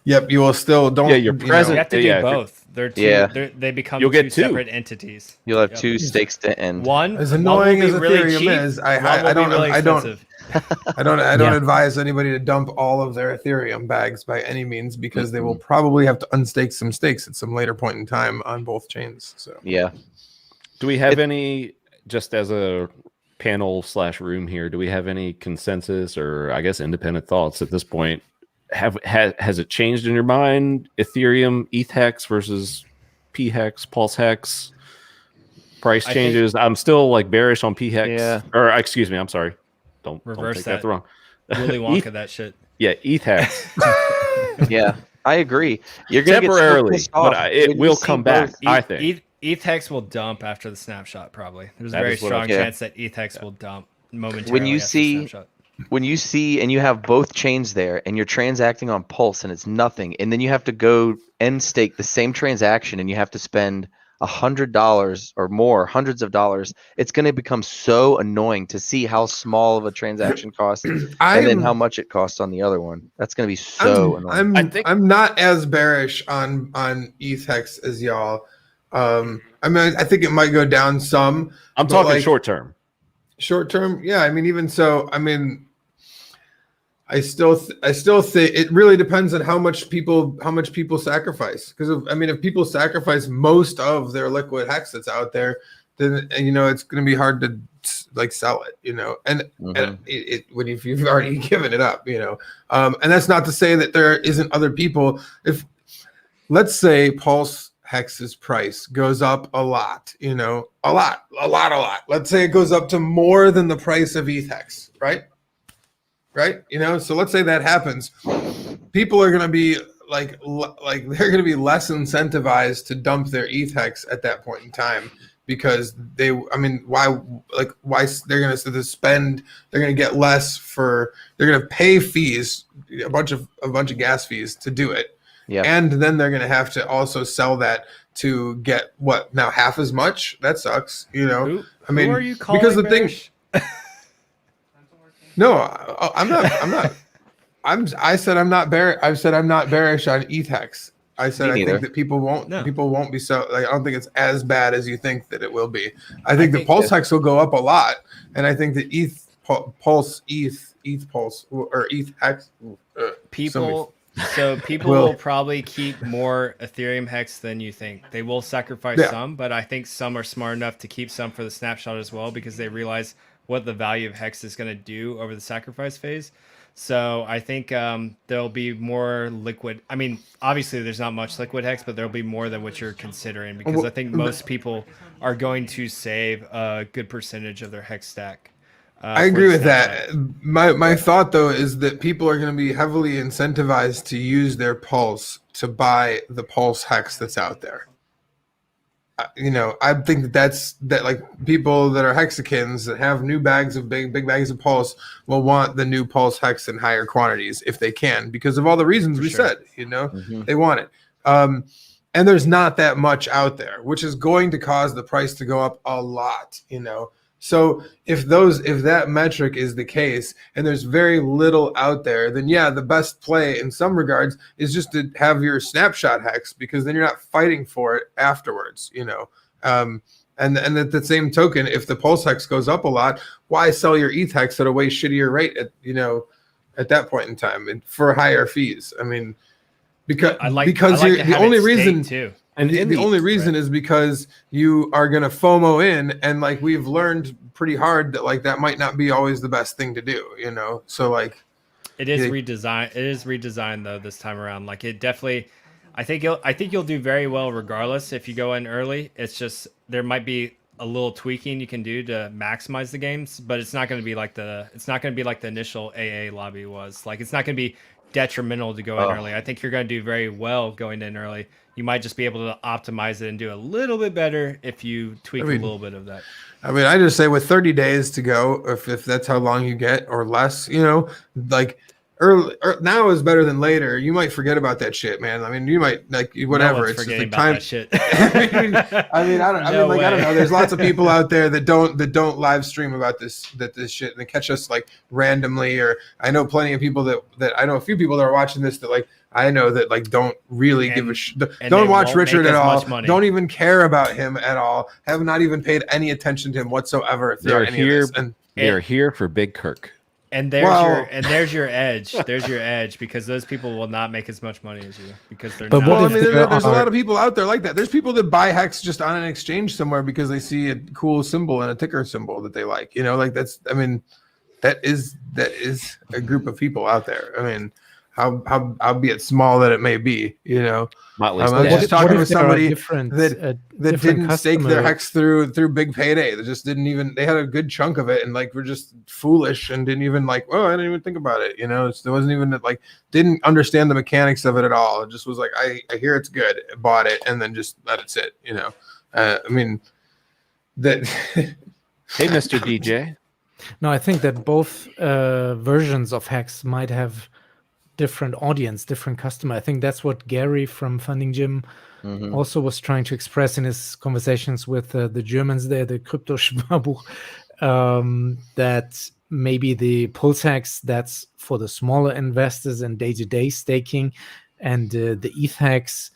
Yep, you will still don't. Yeah, your you know, present- You have to do Yeah, if you're- both. They're two. Yeah. They become You'll two get two. separate entities. You'll have Yep. two stakes to end. One As one annoying will as be really Ethereum cheap, is, one will be really expensive. I don't Yeah. advise anybody to dump all of their Ethereum bags by any means because they will probably have to unstake some stakes at some later point in time on both chains. So Yeah. Do we have any, just as a panel / room here, do we have any consensus or I guess independent thoughts at this point has it changed in your mind? Ethereum, ETH HEX versus PHEX, Pulse HEX, price changes. I'm still like bearish on PHEX. Or excuse me, I'm sorry. Don't take that wrong. Willy Wonka that shit. Yeah, ETH HEX. Yeah, I agree. You're gonna temporarily, get so pissed off but it will come back. I think ETH HEX will dump after the snapshot. Probably there's a very strong chance that ETH HEX will dump momentarily. When you see and you have both chains there and you're transacting on Pulse and it's nothing, and then you have to go and stake the same transaction and you have to spend $100 or more, hundreds of dollars, it's going to become so annoying to see how small of a transaction costs and then how much it costs on the other one. That's going to be so annoying. I'm not as bearish on ETH HEX as y'all. I mean, I think it might go down some. I'm talking like, short term. Short term, yeah. I mean, even so, I mean, I still think it really depends on how much people sacrifice. Because I mean, if people sacrifice most of their liquid hex that's out there, then it's going to be hard to like sell it. And it when if you've already given it up, and that's not to say that there isn't other people. If let's say Pulse Hex's price goes up a lot, a lot. Let's say it goes up to more than the price of ETH HEX, right? So let's say that happens. People are going to be like they're going to be less incentivized to dump their ETH HEX at that point in time because why they're going to spend, they're going to get less they're going to pay fees, a bunch of gas fees to do it. Yeah. And then they're going to have to also sell that to get what now half as much. That sucks, Who are you calling because the bearish? thing. No, I'm not. I said I'm not bearish. I've said I'm not bearish on ETH HEX. I said I think that people won't be so. Like, I don't think it's as bad as you think that it will be. I think the Pulse HEX will go up a lot, and I think the ETH Pulse or ETH HEX people will probably keep more Ethereum HEX than you think. They will sacrifice some, but I think some are smart enough to keep some for the snapshot as well because they realize what the value of HEX is going to do over the sacrifice phase. So I think there'll be more liquid. I mean, obviously there's not much liquid HEX, but there'll be more than what you're considering because I think most people are going to save a good percentage of their HEX stack. I agree with that. My thought though is that people are going to be heavily incentivized to use their Pulse to buy the Pulse HEX that's out there. I think that like people that are Hexicans that have new bags of big bags of Pulse will want the new Pulse HEX in higher quantities if they can because of all the reasons said. They want it. And there's not that much out there, which is going to cause the price to go up a lot. So if that metric is the case and there's very little out there, then the best play in some regards is just to have your snapshot hex because then you're not fighting for it afterwards, and at the same token, if the Pulse HEX goes up a lot, why sell your ETH HEX at a way shittier rate at that point in time and for higher fees? I mean, because the only reason too. And the only reason is because you are going to FOMO in, and like we've learned pretty hard that like that might not be always the best thing to do, So like, it is redesigned. It is redesigned though this time around. Like it definitely, I think you'll do very well regardless if you go in early. It's just there might be a little tweaking you can do to maximize the games, but it's not going to be like the initial AA lobby was. Like it's not going to be detrimental to go in early. I think you're going to do very well going in early. You might just be able to optimize it and do a little bit better if you tweak a little bit of that. I mean, I just say with 30 days to go, if that's how long you get or less, like early now is better than later. You might forget about that shit, man. I mean, you might like whatever. It's just like time. That shit. I don't know. There's lots of people out there that don't live stream about this shit and they catch us like randomly. Or I know plenty of people that I know a few people that are watching this that like I know that like don't really give a shit. Don't watch Richard at all. Don't even care about him at all. Have not even paid any attention to him whatsoever. They're here. They're here for Big Kirk. And there's your edge. There's your edge because those people will not make as much money as you because they're not. Well, I mean, there's a lot of people out there like that. There's people that buy hex just on an exchange somewhere because they see a cool symbol and a ticker symbol that they like. Like that is a group of people out there. I mean, albeit small that it may be, you know. Motley I was Investor. just talking if with there are somebody different, that different didn't stake their customer- hex through big payday. They just didn't even, they had a good chunk of it and like were just foolish and didn't even like, oh, I didn't even think about it, you know. There wasn't even like, didn't understand the mechanics of it at all. It just was like, I hear it's good, bought it, and then just let it sit, you know. I mean that. Hey, Mr. DJ. No, I think that both versions of Hex might have different audience, different customer. I think that's what Gary from Funding Gym also was trying to express in his conversations with the Germans there, the Crypto Sparbuch, that maybe the PulseHex, that's for the smaller investors and day-to-day staking, and the ETH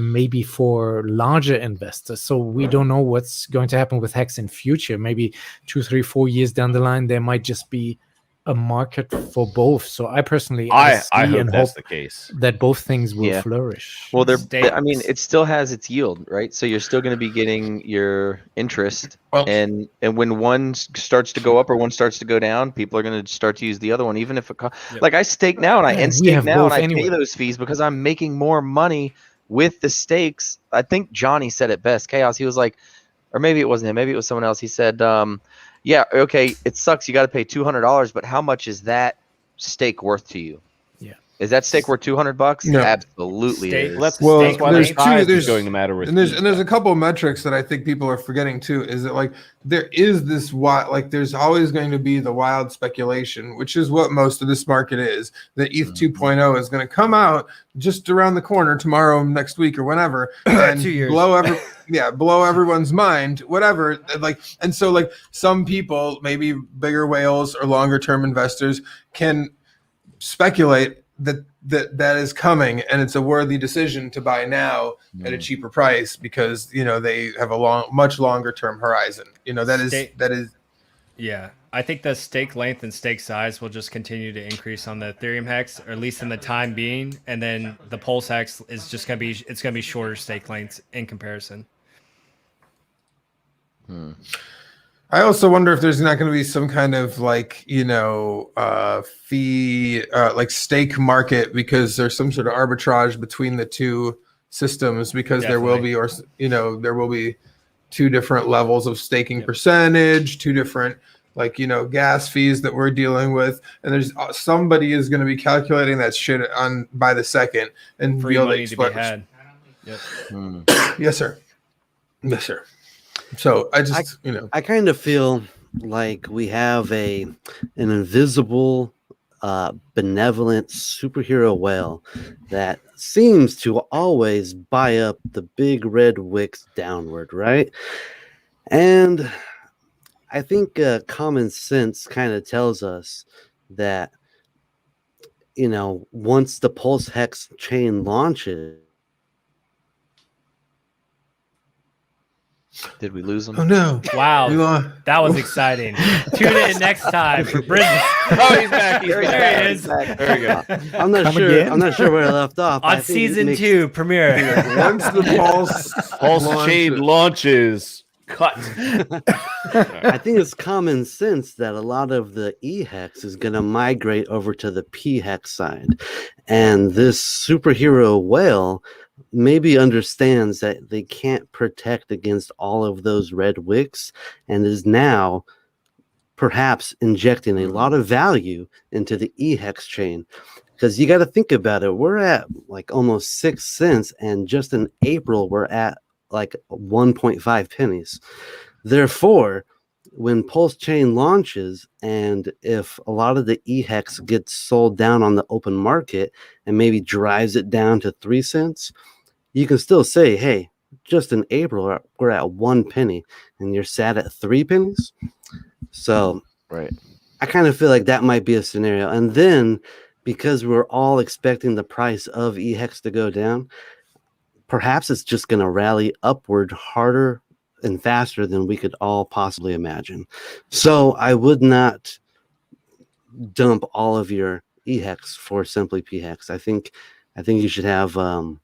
maybe for larger investors. So we don't know what's going to happen with Hex in future. Maybe 2, 3, 4 years down the line, there might just be a market for both. So I personally, I see hope and that's hope the case. that both things will Yeah. flourish. Well, Stakes. I mean, it still has its yield, right? So you're still going to be getting your interest, Well- and when one starts to go up or one starts to go down, people are going to start to use the other one, even if it like I stake now and I Yeah, end we stake have now and both I anyway. pay those fees because I'm making more money with the stakes. I think Johnny said it best, Chaos. He was like, or maybe it wasn't him, maybe it was someone else. He said, yeah, okay, it sucks. You got to pay $200, but how much is that stake worth to you? Yeah. Is that stake worth $200? No. Absolutely. Stake- It is. let's- Well, Stake That's why their there's two. size is There's going to matter with and there's ETH. a couple of metrics that I think people are forgetting too. Is that like there is this wild, like there's always going to be the wild speculation, which is what most of this market is. That ETH 2.0 is going to come out just around the corner tomorrow, next week, or whenever, and 2 years. blow everyone's mind, whatever. Like, and so like some people, maybe bigger whales or longer term investors, can speculate that is coming, and it's a worthy decision to buy now at a cheaper price because you know they have a much longer term horizon. You know that is. Yeah, I think the stake length and stake size will just continue to increase on the Ethereum hex, or at least in the time being, and then the Pulse hex is just gonna be shorter stake lengths in comparison. I also wonder if there's not going to be some kind of like, you know, fee, like stake market because there's some sort of arbitrage between the two systems because there will be, or, you know, there will be two different levels of staking percentage, two different, like, you know, gas fees that we're dealing with. And there's somebody is going to be calculating that shit on by the second and Free be able money to be had. Yep. Yes, sir. Yes, sir. So I just, you know, I kind of feel like we have an invisible, benevolent superhero whale that seems to always buy up the big red wicks downward, right? And I think common sense kind of tells us that, you know, once the Pulse Hex chain launches. Did we lose them? oh no. Wow, We lost. that was exciting. Tune in next time for Brisbane. Oh, he's back. He's There he back. is. There you go. I'm not Come sure. again? I'm not sure where I left off. I On think it season makes- 2 premiere. Once the Pulse chain launches. Cut. I think it's common sense that a lot of the E-Hex is going to migrate over to the P-Hex side. And this superhero whale maybe understands that they can't protect against all of those red wicks and is now perhaps injecting a lot of value into the E-Hex chain. Because you got to think about it. We're at like almost 6 cents, and just in April, we're at like 1.5 pennies. Therefore, when PulseChain launches, and if a lot of the E-Hex gets sold down on the open market and maybe drives it down to 3 cents, you can still say, hey, just in April, we're at 1 penny, and you're sat at 3 pennies. So Right. I kind of feel like that might be a scenario. And then because we're all expecting the price of E-Hex to go down, perhaps it's just going to rally upward harder and faster than we could all possibly imagine. So I would not dump all of your E-Hex for simply P-Hex. I think you should have, you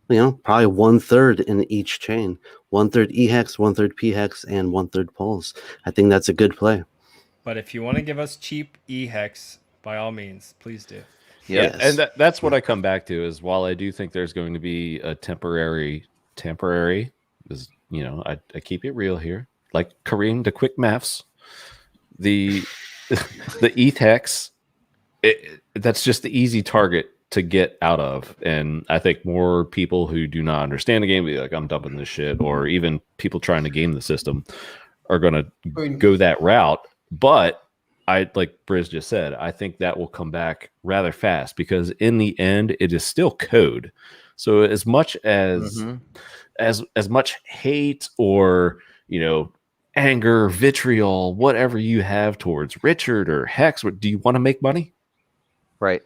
know, probably 1/3 in each chain. 1/3 E-Hex, 1/3 P-Hex, and 1/3 Pulse. I think that's a good play. But if you want to give us cheap E-Hex, by all means, please do. Yes. And that's what I come back to is while I do think there's going to be a temporary is, you know, I keep it real here. Like Kareem, the quick maths, the HEX, that's just the easy target to get out of. And I think more people who do not understand the game, be like, I'm dumping this shit, or even people trying to game the system are going to go that route. But I, like Briz just said, I think that will come back rather fast because in the end, it is still code. So as much as as much hate or, you know, anger, vitriol, whatever you have towards Richard or Hex, do you want to make money? Right.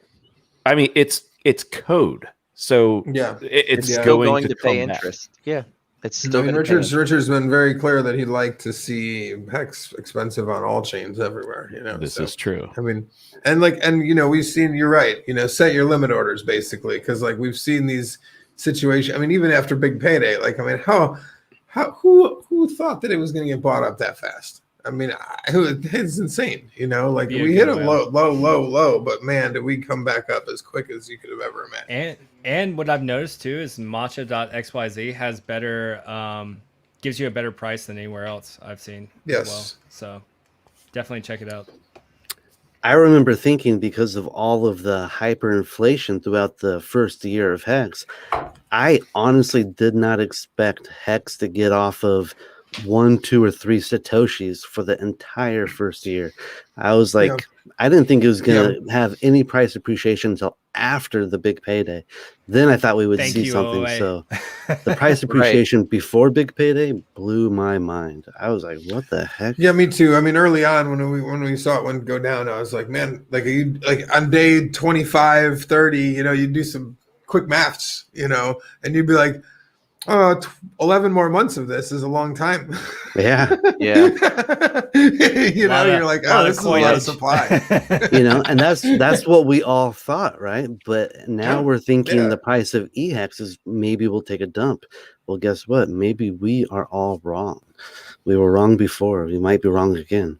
I mean, it's code. So Yeah, it's still going to pay come interest. Back. Yeah. It's I still mean, going to Richard's been very clear that he'd like to see Hex expensive on all chains everywhere. You know, This is true. I mean, and you know, we've seen. You're right. You know, set your limit orders basically, because like we've seen these situations. I mean, even after big payday, like I mean, who thought that it was going to get bought up that fast? I mean, it's insane. You know, like we hit a low, but man, did we come back up as quick as you could have ever imagined. And what I've noticed too is matcha.xyz has better, gives you a better price than anywhere else I've seen. Yes. As well. So definitely check it out. I remember thinking because of all of the hyperinflation throughout the first year of Hex, I honestly did not expect Hex to get off of 1, 2, or 3 Satoshis for the entire first year. I was like, I didn't think it was going to have any price appreciation until after the big payday. Then I thought we would see something. OA. So the price appreciation before big payday blew my mind. I was like, what the heck? Yeah, me too. I mean, early on when we saw it go down, I was like, man, like on day 25, 30, you know, you do some quick maths, you know, and you'd be like, 11 more months of this is a long time. Yeah. Yeah. You know, you're like, oh, this is a lot of supply. You know, and that's what we all thought, right? But now we're thinking the price of EHEX is maybe we'll take a dump. Well, guess what? Maybe we are all wrong. We were wrong before. We might be wrong again.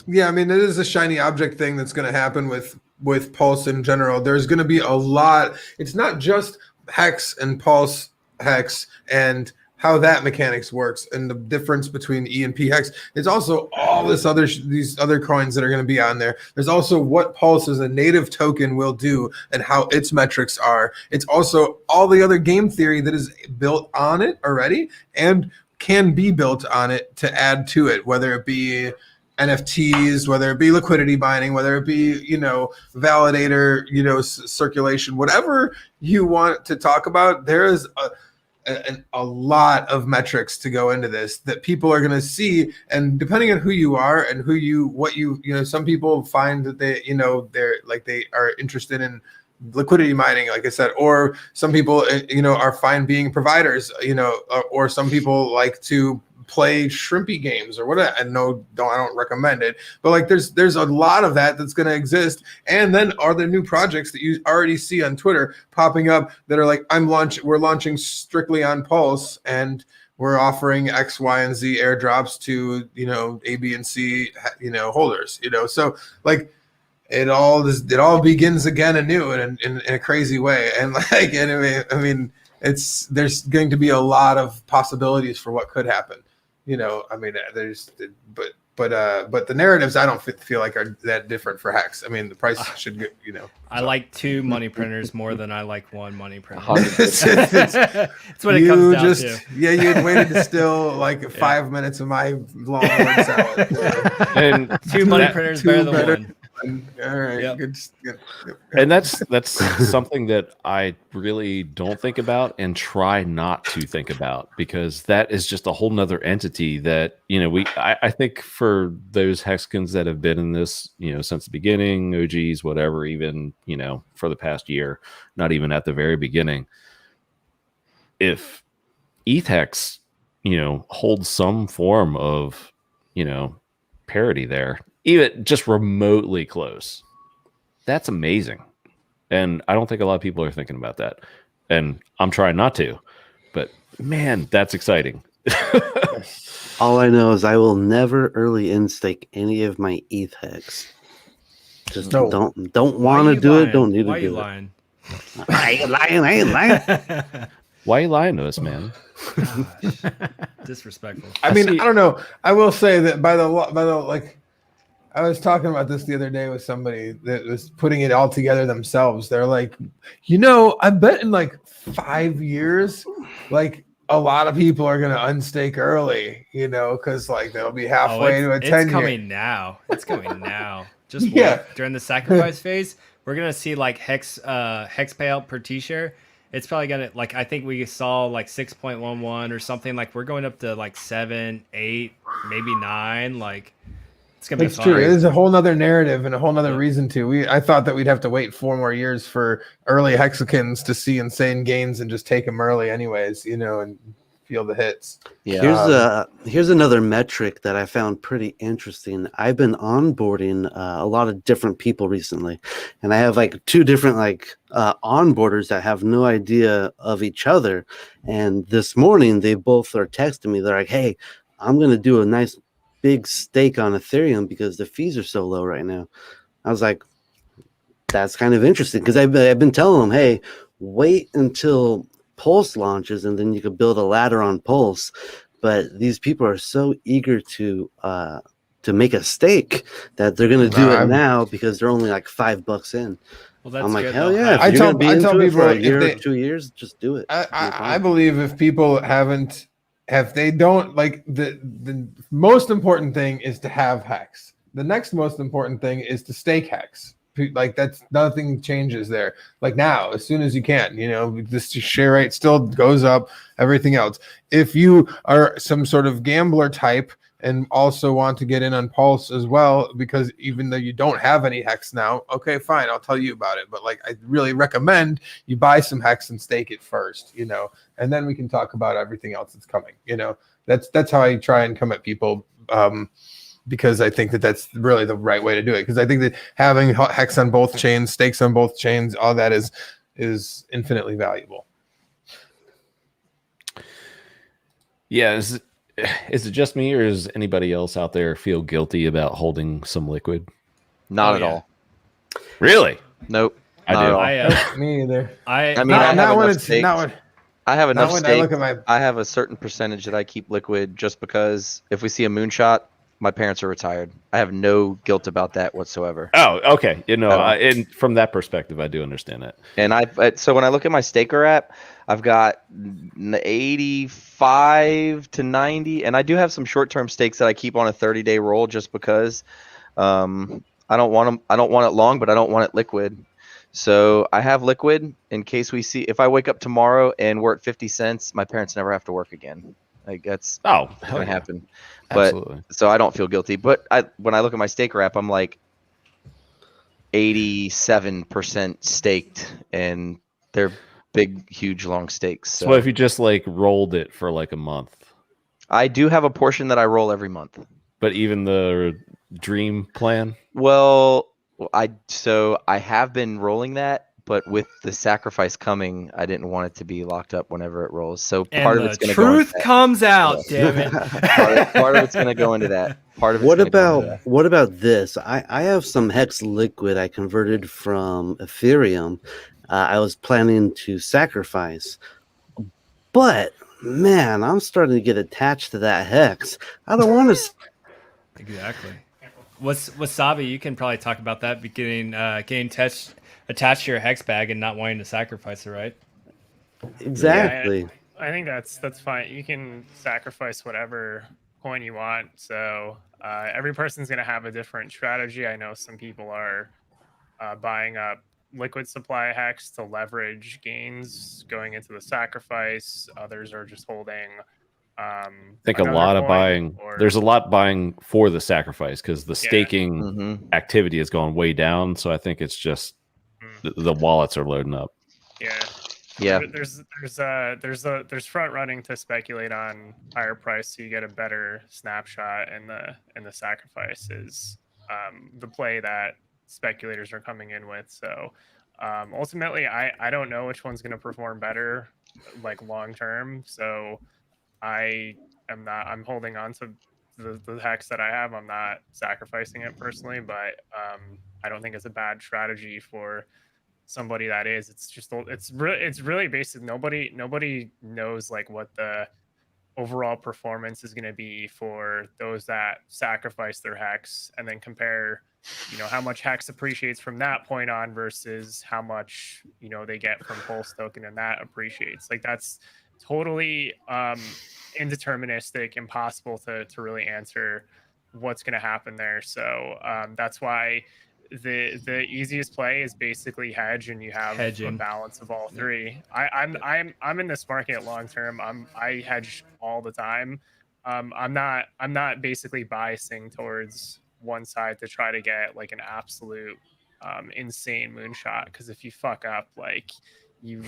Yeah, I mean, it is a shiny object thing that's going to happen with Pulse in general. There's going to be a lot. It's not just Hex and Pulse Hex and how that mechanics works and the difference between E and P Hex. It's also all these other coins that are going to be on there. There's also what Pulse as a native token will do and how its metrics are. It's also all the other game theory that is built on it already and can be built on it to add to it, whether it be NFTs, whether it be liquidity mining, whether it be, you know, validator, you know, circulation, whatever you want to talk about. There is a lot of metrics to go into this that people are going to see, and depending on who you are and what you know, some people find that they, you know, they are interested in liquidity mining, like I said, or some people, you know, are fine being providers, you know, or some people like to play shrimpy games or whatever. And I don't recommend it, but like there's a lot of that's going to exist. And then are there new projects that you already see on Twitter popping up that are like, we're launching strictly on Pulse and we're offering X, Y, and Z airdrops to, you know, A, B, and C, you know, holders, you know, so like it all begins again anew in a crazy way. And like, anyway, I mean, there's going to be a lot of possibilities for what could happen. You know, I mean, but the narratives I don't feel like are that different for Hex. I mean, the price should get, you know. I like 2 money printers more than I like 1 money printer. It's what it comes down to. Yeah, you had waited to still like 5 minutes of my long word salad. And 2 money printers better than 1. All right, Yep. good. And that's something that I really don't think about and try not to think about, because that is just a whole nother entity that, you know, I think for those Hexicans that have been in this, you know, since the beginning, OGs, whatever, even, you know, for the past year, not even at the very beginning, if ETHEX, you know, holds some form of, you know, parity there, even just remotely close, that's amazing. And I don't think a lot of people are thinking about that. And I'm trying not to, but man, that's exciting. All I know is I will never early in stake any of my ETHEX. Just No. don't want to do it. Don't need Why to you do it. lying? I ain't lying. I ain't lying. Why are you lying to us, man? Gosh, disrespectful. I mean, see- I don't know. I will say that by the like, I was talking about this the other day with somebody that was putting it all together themselves. They're like, I bet in like 5 years, like a lot of people are gonna unstake early, because like they'll be halfway to a 10 It's coming now. It's coming now. Just Yeah. wait. During the sacrifice phase, we're gonna see like hex payout per T-share. It's probably gonna, like, I think we saw like 6.11 or something. Like we're going up to like 7, 8, maybe 9. Like it's gonna be It's fun. true. There's a whole nother narrative and a whole nother reason to. I thought that we'd have to wait 4 more years for early Hexicans to see insane gains and just take them early, anyways. And feel the hits. Yeah. Here's another metric that I found pretty interesting. I've been onboarding a lot of different people recently, and I have like 2 different onboarders that have no idea of each other. And this morning they both are texting me. They're like, "Hey, I'm gonna do a nice big stake on Ethereum because the fees are so low right now." I was like, "That's kind of interesting," because I've been telling them, "Hey, wait until Pulse launches, and then you could build a ladder on Pulse." But these people are so eager to make a stake that they're going to do it now because they're only like $5 in. Well, that's I'm like, good, hell though. yeah! If I you're tell- gonna be I into tell it for a people year if or 2 years, just do it. I believe if people if they don't like the most important thing is to have Hex. The next most important thing is to stake Hex. Like that's nothing changes there. Like now, as soon as you can, this share rate still goes up. Everything else. If you are some sort of gambler type and also want to get in on Pulse as well, because even though you don't have any Hex now, okay, fine, I'll tell you about it. But like, I really recommend you buy some Hex and stake it first, and then we can talk about everything else that's coming. That's how I try and come at people. Because I think that that's really the right way to do it. Because I think that having Hex on both chains, stakes on both chains, all that is infinitely valuable. Yeah, is it just me, or does anybody else out there feel guilty about holding some liquid? Not at all. Really? Nope. I not do. at all. Me either. I mean, Not, I have not when enough it's stakes. not when. I have enough when I look stakes. at I have a certain percentage that I keep liquid just because if we see a moonshot, my parents are retired. I have no guilt about that whatsoever. Oh, okay. And from that perspective, I do understand that. And so when I look at my staker app, I've got 85 to 90, and I do have some short-term stakes that I keep on a 30-day roll just because I don't want them. I don't want it long, but I don't want it liquid. So I have liquid in case we see. If I wake up tomorrow and we're at 50 cents, my parents never have to work again. Like that's gonna happen. Absolutely. But so I don't feel guilty. But when I look at my staker app, I'm like 87% staked, and they're big, huge, long stakes. So what if you just like rolled it for like a month? I do have a portion that I roll every month. But even the dream plan? Well, I have been rolling that, but with the sacrifice coming, I didn't want it to be locked up whenever it rolls. So part of it's going to go into truth that. comes out, damn it. part of it's going to go into that. Part of it's What gonna go into that. about this? I have some Hex liquid I converted from Ethereum. I was planning to sacrifice, but man, I'm starting to get attached to that Hex. I don't want to. Exactly. Wasabi, you can probably talk about that, getting attached to your Hex bag and not wanting to sacrifice it, right? Exactly. Yeah, I think that's fine. You can sacrifice whatever coin you want. So every person's going to have a different strategy. I know some people are buying up liquid supply Hex to leverage gains going into the sacrifice. Others are just holding. I think a lot of buying. There's a lot buying for the sacrifice because the staking activity has gone way down. So I think it's just the wallets are loading up. Yeah. There's front running to speculate on higher price, so you get a better snapshot, and the sacrifice is the play that speculators are coming in with. So ultimately, I don't know which one's going to perform better, like long term. So I'm holding on to the hex that I have, I'm not sacrificing it personally, but I don't think it's a bad strategy for somebody that is. It's really basic. Nobody knows like what the overall performance is going to be for those that sacrifice their hex, and then compare, how much hex appreciates from that point on versus how much they get from Pulse token, and that appreciates. Like, that's totally indeterministic, impossible to really answer what's going to happen there. So that's why the easiest play is basically hedge, and you have a balance of all three. I'm in this market long term. I hedge all the time. I'm not basically biasing towards one side to try to get like an absolute insane moonshot, because if you fuck up, like you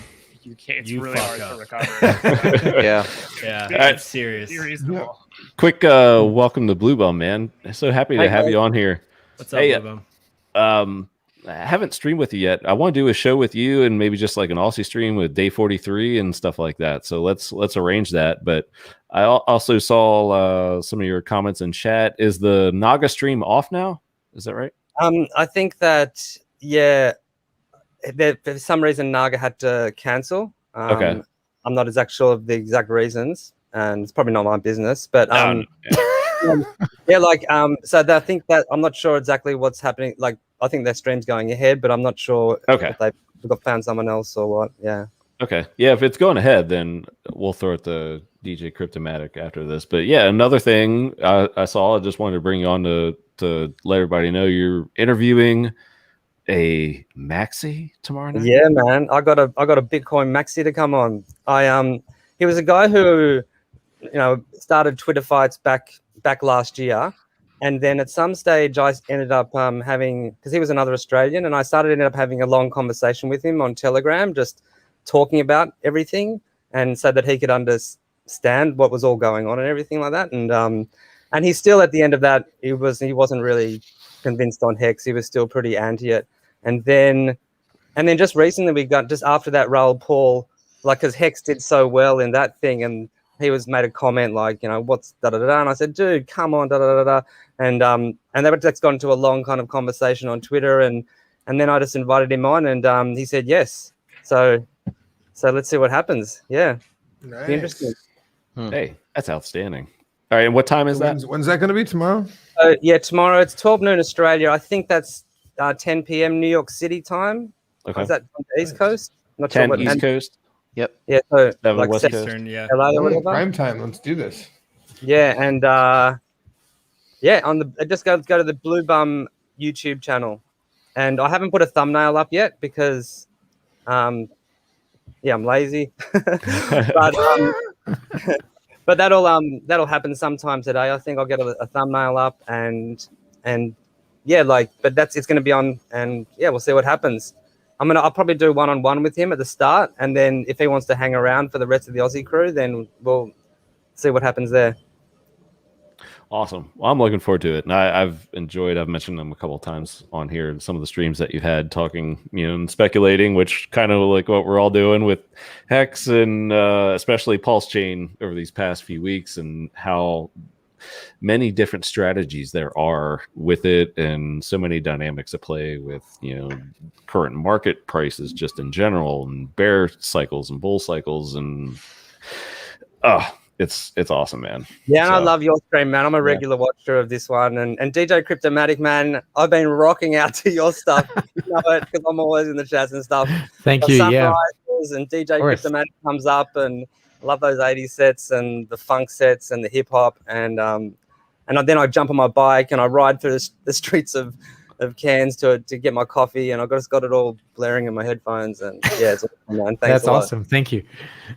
can't, it's really hard to recover. Yeah. That's serious. Reasonable. Quick welcome to Blue Bum, man. So happy to have you on here. What's up, Blue Bum? I haven't streamed with you yet. I want to do a show with you and maybe just like an Aussie stream with Day 43 and stuff like that. So let's arrange that. But I also saw some of your comments in chat. Is the Naga stream off now? Is that right? I think that, yeah, for some reason Naga had to cancel. Okay. I'm not exactly sure of the exact reasons, and it's probably not my business, but yeah, like so I think that I'm not sure exactly what's happening. Like, I think their stream's going ahead, but I'm not sure if they've found someone else or what. Yeah. Okay. Yeah, if it's going ahead, then we'll throw it to DJ CRYPTOMATic after this. But yeah, another thing I saw, I just wanted to bring you on to let everybody know you're interviewing a maxi tomorrow night. Yeah, man. I got a Bitcoin maxi to come on. He was a guy who, started Twitter fights back last year. And then at some stage, I ended up having, because he was another Australian, and I ended up having a long conversation with him on Telegram, just talking about everything, and so that he could understand what was all going on and everything like that. And he's still, at the end of that, he wasn't really convinced on Hex. He was still pretty anti it. And then just recently, we got, just after that, Raoul Paul, like, because Hex did so well in that thing, and he made a comment like, what's da da da, and I said, dude, come on, da da da da, and that's gone into a long kind of conversation on Twitter, and then I just invited him on, and he said yes. So let's see what happens. Yeah, nice. Be interesting. Hey, that's outstanding. All right, and what time is that? When's that going to be? Tomorrow? Yeah, tomorrow it's 12 noon Australia. I think that's 10 p.m. New York City time. Okay. Is that on the East Coast? Not 10 sure East Coast. Yep. Yeah, so 7 like West Coast. Eastern, yeah. LA or whatever. Prime time. Let's do this. Yeah, and just go to the Blue Bum YouTube channel, and I haven't put a thumbnail up yet because, I'm lazy. But that'll happen sometime today. I think I'll get a thumbnail up, and yeah, but it's going to be on, and yeah, we'll see what happens. I'll probably do one-on-one with him at the start, and then if he wants to hang around for the rest of the Aussie crew, then we'll see what happens there. Awesome. Well, I'm looking forward to it. And I've mentioned them a couple of times on here, some of the streams that you've had talking, and speculating, which kind of like what we're all doing with Hex and especially PulseChain over these past few weeks, and how many different strategies there are with it, and so many dynamics at play with, current market prices just in general, and bear cycles and bull cycles, and it's awesome, man. Yeah, and I love your stream, man. I'm a regular watcher of this one, and DJ CRYPTOMATic, man. I've been rocking out to your stuff, because I'm always in the chats and stuff. Thank you. Yeah. And DJ CRYPTOMATic comes up, and I love those 80s sets and the funk sets and the hip hop, and then I jump on my bike and I ride through the streets of Cairns to get my coffee, and I've just got it all blaring in my headphones, and yeah, it's awesome, man. Thanks. That's awesome. Thank you.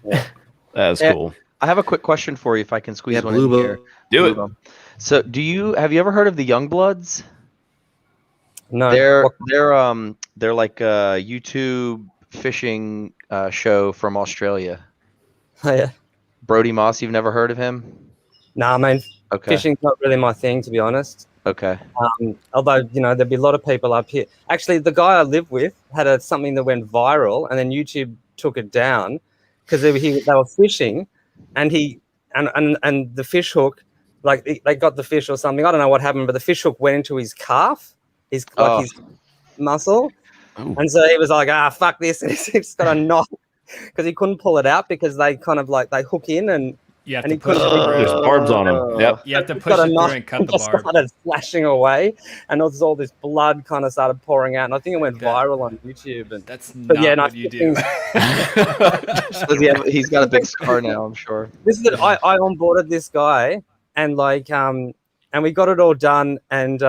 Yeah. That's cool. I have a quick question for you, if I can squeeze one in here. Do it. So, have you ever heard of the Youngbloods? No. They're like a YouTube fishing show from Australia. Oh, yeah. Brody Moss, you've never heard of him? Nah, I mean, Okay. fishing's not really my thing, to be honest. Okay. Although, there'd be a lot of people up here. Actually, the guy I live with had something that went viral, and then YouTube took it down because they were fishing, and the fish hook like they got the fish or something. I don't know what happened, but the fish hook went into his calf, his muscle. Oh. And so he was like, fuck this. And he's got a knot because he couldn't pull it out because they kind of like they hook in and You have and to he push it couldn't. through. There's barbs on him. Yep. You have to He's push got a it through knot and cut the just barb. started flashing away, and there's all this blood kind of started pouring out. And I think it went viral on YouTube. And That's but not no, what you do. He's got a big scar now, I'm sure. This is it. I onboarded this guy, and like and we got it all done, and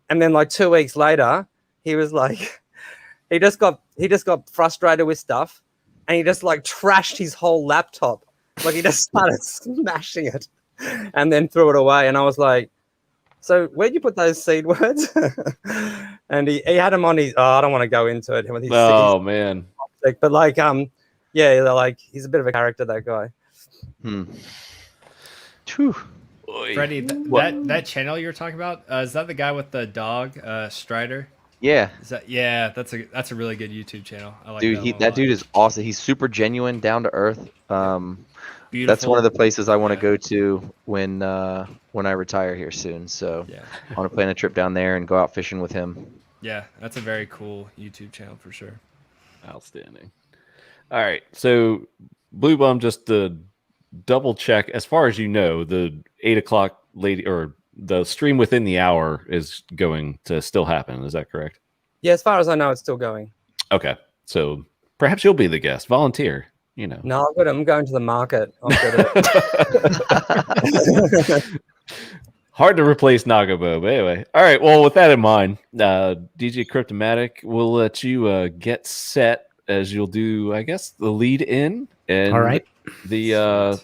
then like 2 weeks later, he was like, he just got frustrated with stuff, and he just like trashed his whole laptop. Like he just started smashing it, and then threw it away. And I was like, "So where'd you put those seed words?" And he had them on his. Oh, I don't want to go into it. Man. But like yeah, like he's a bit of a character, that guy. Freddie, that channel you're talking about, is that the guy with the dog, Strider? Yeah. Is that that's a really good YouTube channel. I like Dude, that that dude is awesome. He's super genuine, down to earth. Beautiful. That's one of the places I want to go to when I retire here soon. So I want to plan a trip down there and go out fishing with him. Yeah, that's a very cool YouTube channel for sure. Outstanding. All right, so Blue Bum, just to double check, as far as you know, the 8 o'clock lady or the stream within the hour is going to still happen. Is that correct? Yeah, as far as I know, it's still going. Okay, so perhaps you'll be the guest, volunteer. You know. No, I'm going to the market. Hard to replace Nagabo, but anyway. All right, well, with that in mind, DJ CRYPTOMATic, we'll let you get set as you'll do, I guess, the lead in. And all right. The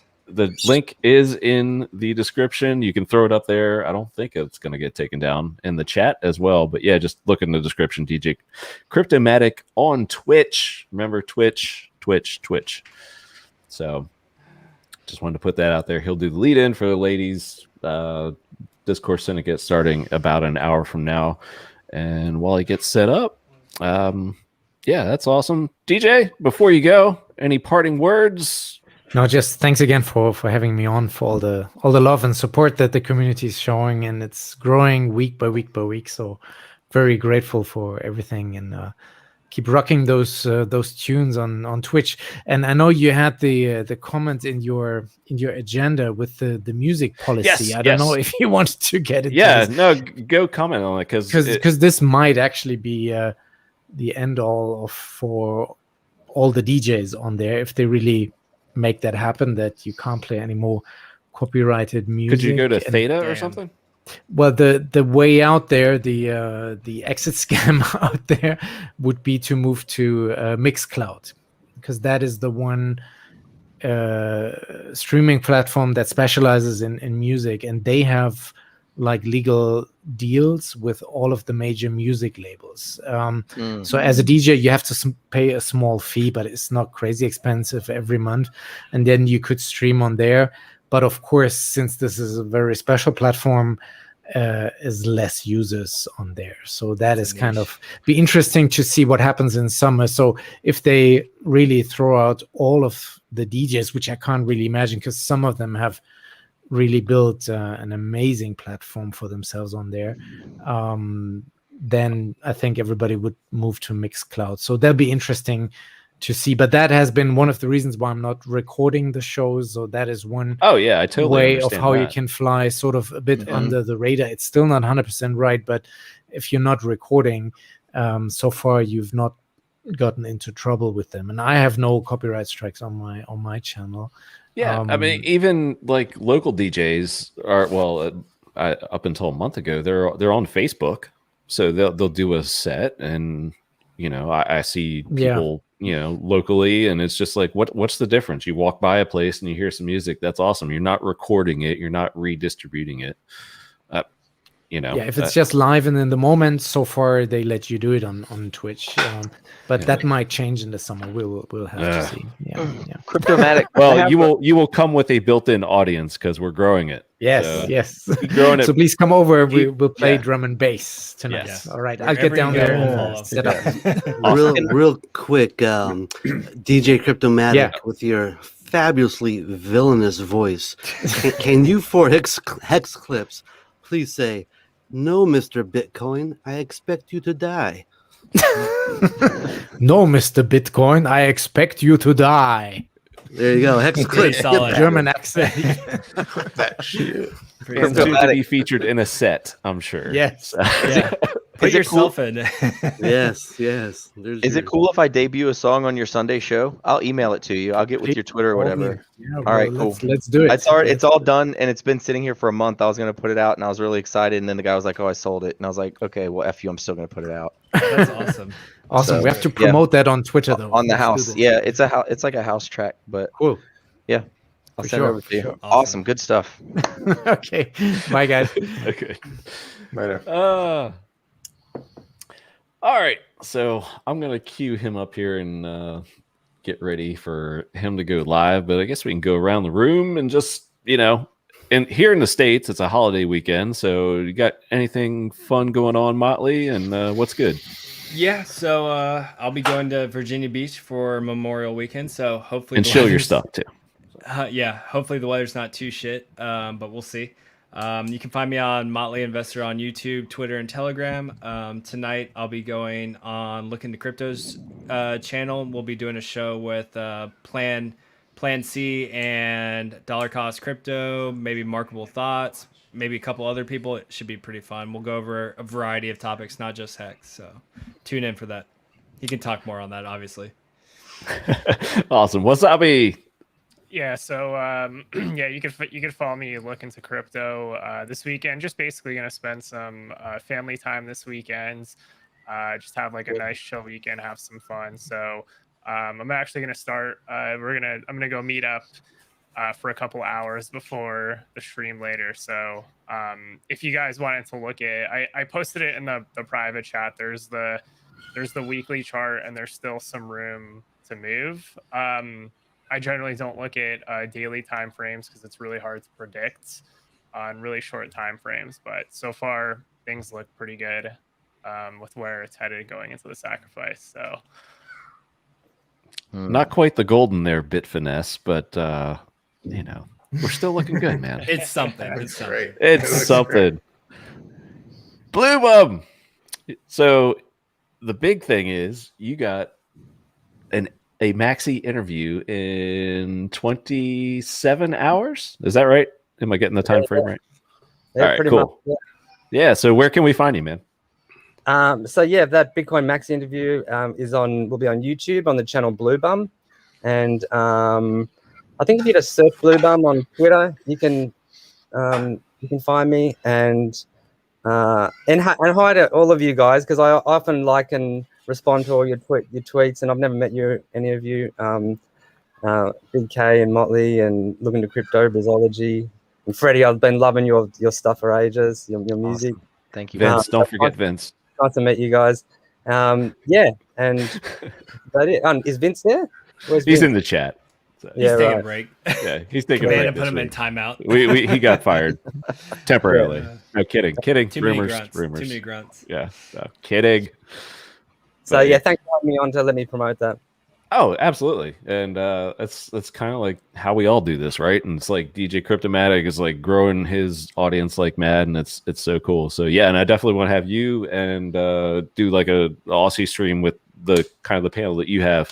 link is in the description. You can throw it up there. I don't think it's going to get taken down in the chat as well. But yeah, just look in the description. DJ CRYPTOMATic on Twitch. Remember Twitch. So just wanted to put that out there. He'll do the lead in for the ladies. Discourse Syndicate starting about an hour from now. And while he gets set up, yeah, that's awesome. DJ, before you go, any parting words? No, just thanks again for having me on, for all the love and support that the community is showing, and it's growing week by week by week. So very grateful for everything, and keep rocking those tunes on Twitch. And I know you had the comment in your agenda with the music policy. Yes, I don't know if you wanted to get it. Yeah, no, go comment on it because this might actually be the end all for all the DJs on there if they really make that happen, that you can't play any more copyrighted music. Could you go to Theta or something? Well, the way out there, the exit scam out there would be to move to Mixcloud, because that is the one streaming platform that specializes in music, and they have like legal deals with all of the major music labels. So as a DJ, you have to pay a small fee, but it's not crazy expensive every month, and then you could stream on there. But of course, since this is a very special platform, is less users on there. So that is kind of be interesting to see what happens in summer. So if they really throw out all of the DJs, which I can't really imagine, because some of them have really built an amazing platform for themselves on there, then I think everybody would move to Mixcloud. So that'll be interesting to see. But that has been one of the reasons why I'm not recording the shows. So that is one I totally way of how that. you can fly sort of a bit under the radar. It's still not 100% right, but if you're not recording, so far you've not gotten into trouble with them. And I have no copyright strikes on my channel. Yeah, I mean, even like local DJs are up until a month ago, they're on Facebook, so they'll do a set, and I see people locally, and it's just like, what's the difference? You walk by a place and you hear some music, that's awesome. You're not recording it, you're not redistributing it. If it's just live and in the moment, so far they let you do it on Twitch, but that might change in the summer. We'll have to see. CRYPTOMATic. Well, you will come with a built-in audience because we're growing it. Yes. Growing it. So please come over. We'll play drum and bass tonight. Yes. All right, I'll get down there and set up. Real quick, DJ CRYPTOMATic, with your fabulously villainous voice. Can you, for Hex Clips, please say, "No, Mr. Bitcoin, I expect you to die"? No, Mr. Bitcoin, I expect you to die. There you go. Hex Clips. Solid. German accent. That shit. Soon to be featured in a set, I'm sure. Yes. Yeah. Put Is it yourself in. Yes. There's Is it cool if I debut a song on your Sunday show? I'll email it to you. I'll get with your Twitter or whatever. Yeah, All right, well, cool. Let's do it. It's all done, and it's been sitting here for a month. I was gonna put it out, and I was really excited, and then the guy was like, "Oh, I sold it," and I was like, "Okay, well, f you, I'm still gonna put it out." That's awesome. Awesome. So, we have to promote that on Twitter, though. On the Let's do house. that. Yeah, it's a house. It's like a house track, but Cool. yeah, I'll For send it sure, over to you. for sure. Awesome, good stuff. Okay. Bye, guys. Okay. Later. All right. So I'm gonna cue him up here and get ready for him to go live. But I guess we can go around the room and just, and here in the States, it's a holiday weekend. So you got anything fun going on, Motley? And what's good? Yeah, so I'll be going to Virginia Beach for Memorial Weekend. So hopefully, And the show your weather's- stuff too. Yeah, hopefully the weather's not too shit, but we'll see. You can find me on Motley Investor on YouTube, Twitter, and Telegram. Tonight I'll be going on Look Into Crypto's channel. We'll be doing a show with Plan C and Dollar Cost Crypto, maybe Marketable Thoughts, maybe a couple other people. It should be pretty fun. We'll go over a variety of topics, not just Hex. So tune in for that. He can talk more on that, obviously. Awesome. Wasabi. Yeah, so yeah, you could follow me, Look Into Crypto this weekend. Just basically gonna spend some family time this weekend. Just have like a nice chill weekend, have some fun. So I'm actually gonna start. I'm gonna go meet up for a couple hours before the stream later. So if you guys wanted to look at it, I posted it in the private chat. There's the weekly chart, and there's still some room to move. I generally don't look at daily time frames because it's really hard to predict on really short time frames. But so far, things look pretty good with where it's headed going into the sacrifice. So Not quite the golden there, bit finesse, but we're still looking good, man. It's something. That's It's something. great. It's Looks something. Blue Bum. So the big thing is you got a maxi interview in 27 hours. Is that right? Am I getting the time frame right? Yeah, All right, pretty cool. much, Yeah. So where can we find you, man? So yeah, that Bitcoin Max interview will be on YouTube on the channel Blue Bum, and I think if you just search Blue Bum on Twitter, you can find me and hi to all of you guys, because I often like and respond to all your tweets, and I've never met any of you, Big K and Motley and Look Into Crypto, Brisology, and Freddie. I've been loving your stuff for ages, your music. Awesome. Thank you. Vince, don't forget Vince. Nice to meet you guys. Yeah, and that it. Is Vince there? Where's He's Vince? in the chat. So, He's Yeah, taking a right. break. yeah, he's taking a Cabana break put this him in week. timeout. He got fired temporarily. No, kidding. Too many Rumors. grunts. Rumors. Too many grunts. Yeah, so, kidding. So But, yeah, thanks for having me on to let me promote that. Oh, absolutely. And that's kind of like how we all do this, right? And it's like DJ Kryptomatic is like growing his audience like mad, and it's so cool. So yeah, and I definitely want to have you and do like a Aussie stream with the kind of the panel that you have.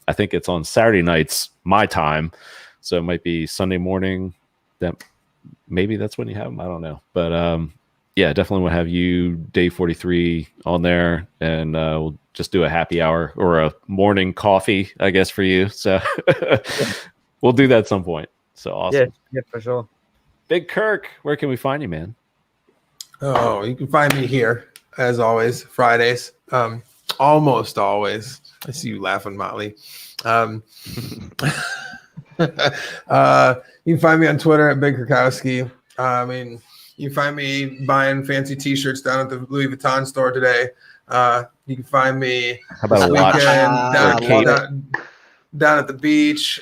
I think it's on Saturday nights my time, so it might be Sunday morning. That maybe that's when you have them. I don't know, but yeah, definitely want to have you, Day 43, on there, and we'll just do a happy hour or a morning coffee, I guess, for you. So we'll do that at some point. So awesome. Yeah, for sure. Big Kirk, where can we find you, man? Oh, you can find me here as always, Fridays. Almost always. I see you laughing, Motley. You can find me on Twitter at Big Kurkowski. You can find me buying fancy T-shirts down at the Louis Vuitton store today. You can find me How about this a watch? weekend down at the beach.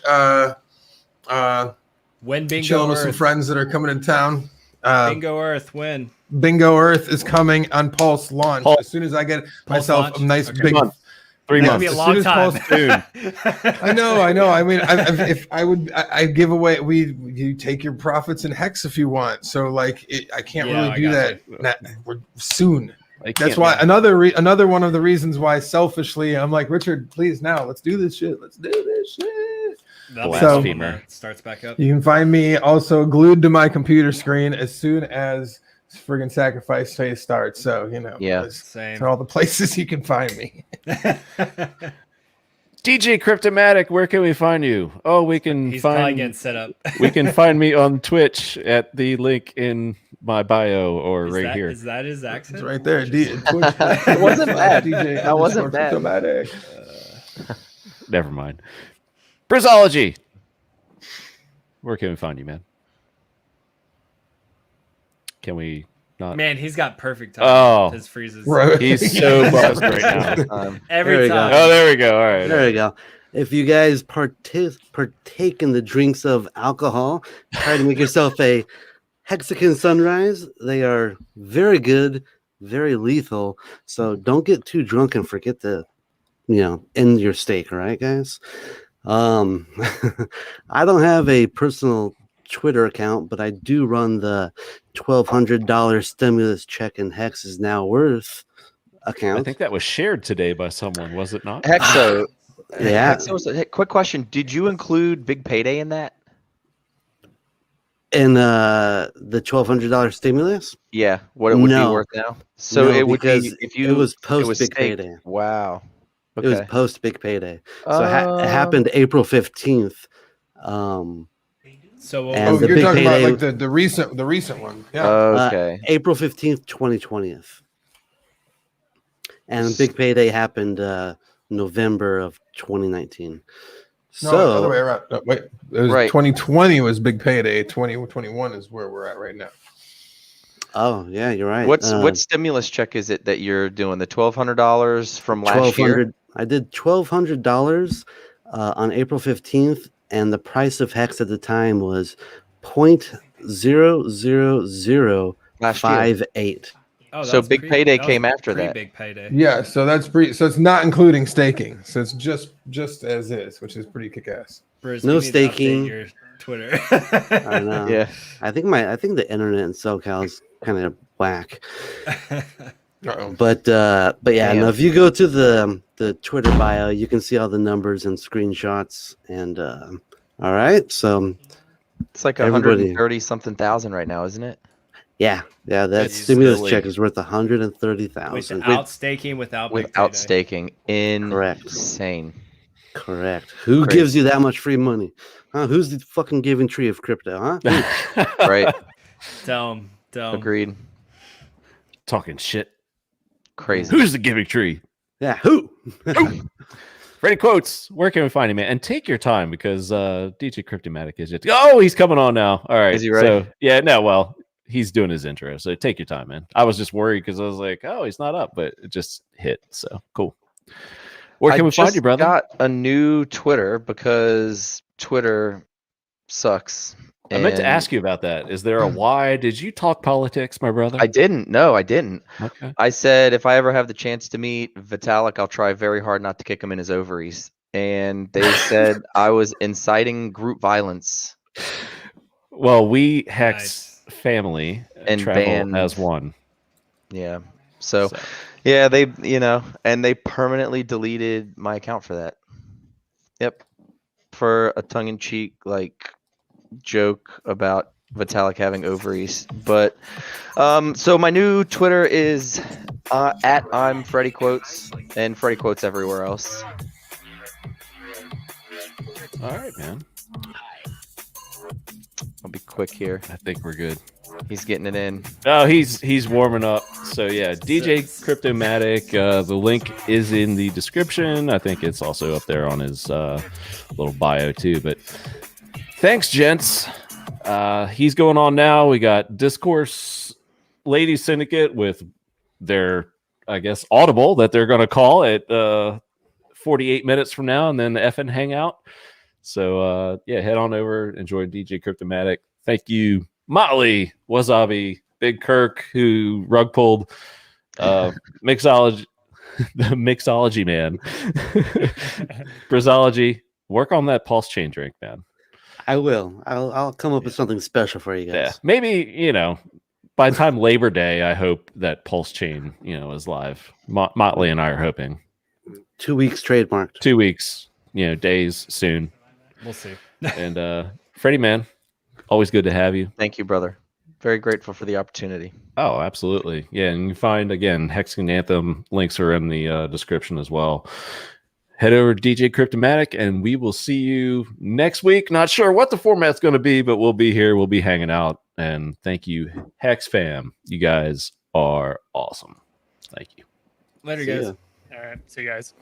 When Bingo Chilling with some Earth. friends that are coming in town. Bingo Earth, when? Bingo Earth is coming on Pulse launch. Pulse. As soon as I get Pulse myself launch? a nice Okay. big 3 That'd months. be a As long soon as time. Pulse- I know. I mean, if I give away, you take your profits in Hex if you want. So like, I can't Yeah, really I do got that. We're soon. Like, That's can't- why another one of the reasons why selfishly I'm like, Richard, please now let's do this shit. Let's do this shit. That'll be So- fun when that starts back up. You can find me also glued to my computer screen as soon as friggin' sacrifice phase starts. So Yeah. those Same. are all the places you can find me. DJ Kryptomatic, where can we find you? Oh, we can He's probably find getting set up. we can find me on Twitch at the link in my bio or right here. Is that his accent? It's right there. Twitch. It wasn't bad. DJ That wasn't bad. Cryptomatic. Never mind. Brisology. Where can we find you, man? Can we not? Man, he's got perfect time. Oh. His freezes. Right. He's so buzzed right now. There we Every go. time. Oh, there we go. All right. There we go. If you guys partake in the drinks of alcohol, try to make yourself a Hexican Sunrise. They are very good, very lethal. So don't get too drunk and forget to, end your steak. All right, guys. I don't have a personal Twitter account, but I do run the $1,200 stimulus check and Hex is now worth account. I think that was shared today by someone, was it not? Hexo. Yeah. Hexo, quick question: did you include Big Payday in that? In the $1,200 stimulus? Yeah, what it would No. be worth now. So No, it would be because if you. it was post was Big staked. Payday. Wow. It was Okay. post Big Payday. So it happened April 15th. So And Oh, the you're big talking about payday- like the recent one. Yeah. Okay. April 15th, 2020th. And Big Payday happened November of 2019. No, the other So way around. No, wait, it was Right. 2020 was big payday. 2021 is where we're at right now. oh yeah, you're right. What stimulus check is it that you're doing? The $1,200 from last year. I did $1,200 on April 15th, and the price of Hex at the time was Last year. .00058. Oh, So that's Big Payday that was came after that. Big payday. Yeah, so that's so it's not including staking. So it's just as is, which is pretty kick ass. Bruce, No you need to update staking. Your Twitter. I know. Yeah. I think the internet in SoCal is kind of whack. Uh-oh. But yeah, Damn. no, if you go to the Twitter bio, you can see all the numbers and screenshots. And all right, so It's like Everybody- 130 something thousand right now, isn't it? yeah, that It's stimulus silly. check is worth 130,000. Without staking, without Big Without payday. staking. Correct. Insane. Correct. Who Crazy. gives you that much free money? Huh? Who's the fucking giving tree of crypto? Huh? Who? Right. Dumb. Agreed. Talking shit. Crazy. Who's the giving tree? Yeah, who? Freddie Quotes, where can we find him, man? And take your time because DJ Kryptomatic is just. Oh, he's coming on now. All right. Is he ready? So, yeah, no, well, he's doing his intro. So take your time, man. I was just worried because I was like, oh, he's not up, but it just hit. So cool. Where can we find you, brother? I got a new Twitter because Twitter sucks. I meant to And ask you about that. Is there a why? Did you talk politics, my brother? I didn't. No, I didn't. Okay. I said if I ever have the chance to meet Vitalik, I'll try very hard not to kick him in his ovaries. And they said I was inciting group violence. Well, we Hex family And travel banned- as one. Yeah. So, yeah, they, and they permanently deleted my account for that. Yep. For a tongue-in-cheek, joke about Vitalik having ovaries. But, so my new Twitter is at I'm Freddie Quotes and Freddie Quotes everywhere else. All right, man. I'll be quick here. I think we're good. He's getting it in. Oh, he's warming up. So yeah, DJ Kryptomatic. The link is in the description. I think it's also up there on his little bio too. But thanks, gents. He's going on now. We got Discourse Lady Syndicate with their, I guess, Audible that they're going to call at 48 minutes from now, and then the FN Hangout. So yeah, head on over, enjoy DJ Kryptomatic. Thank you, Motley, Wasabi, Big Kirk, who rug pulled mixology. the mixology man. Brisology, work on that PulseChain drink, man. I will. I'll come up with something special for you guys. Yeah, maybe by the time Labor Day, I hope that PulseChain is live. Motley and I are hoping 2 weeks trademarked. 2 weeks, days soon. We'll see. And Freddie, man, always good to have you. Thank you, brother. Very grateful for the opportunity. Oh, absolutely. Yeah, and you find, again, Hexican Anthem links are in the description as well. Head over to DJ Cryptomatic, and we will see you next week. Not sure what the format's going to be, but we'll be here. We'll be hanging out. And thank you, Hex fam. You guys are awesome. Thank you. Later, guys. All right. See you guys.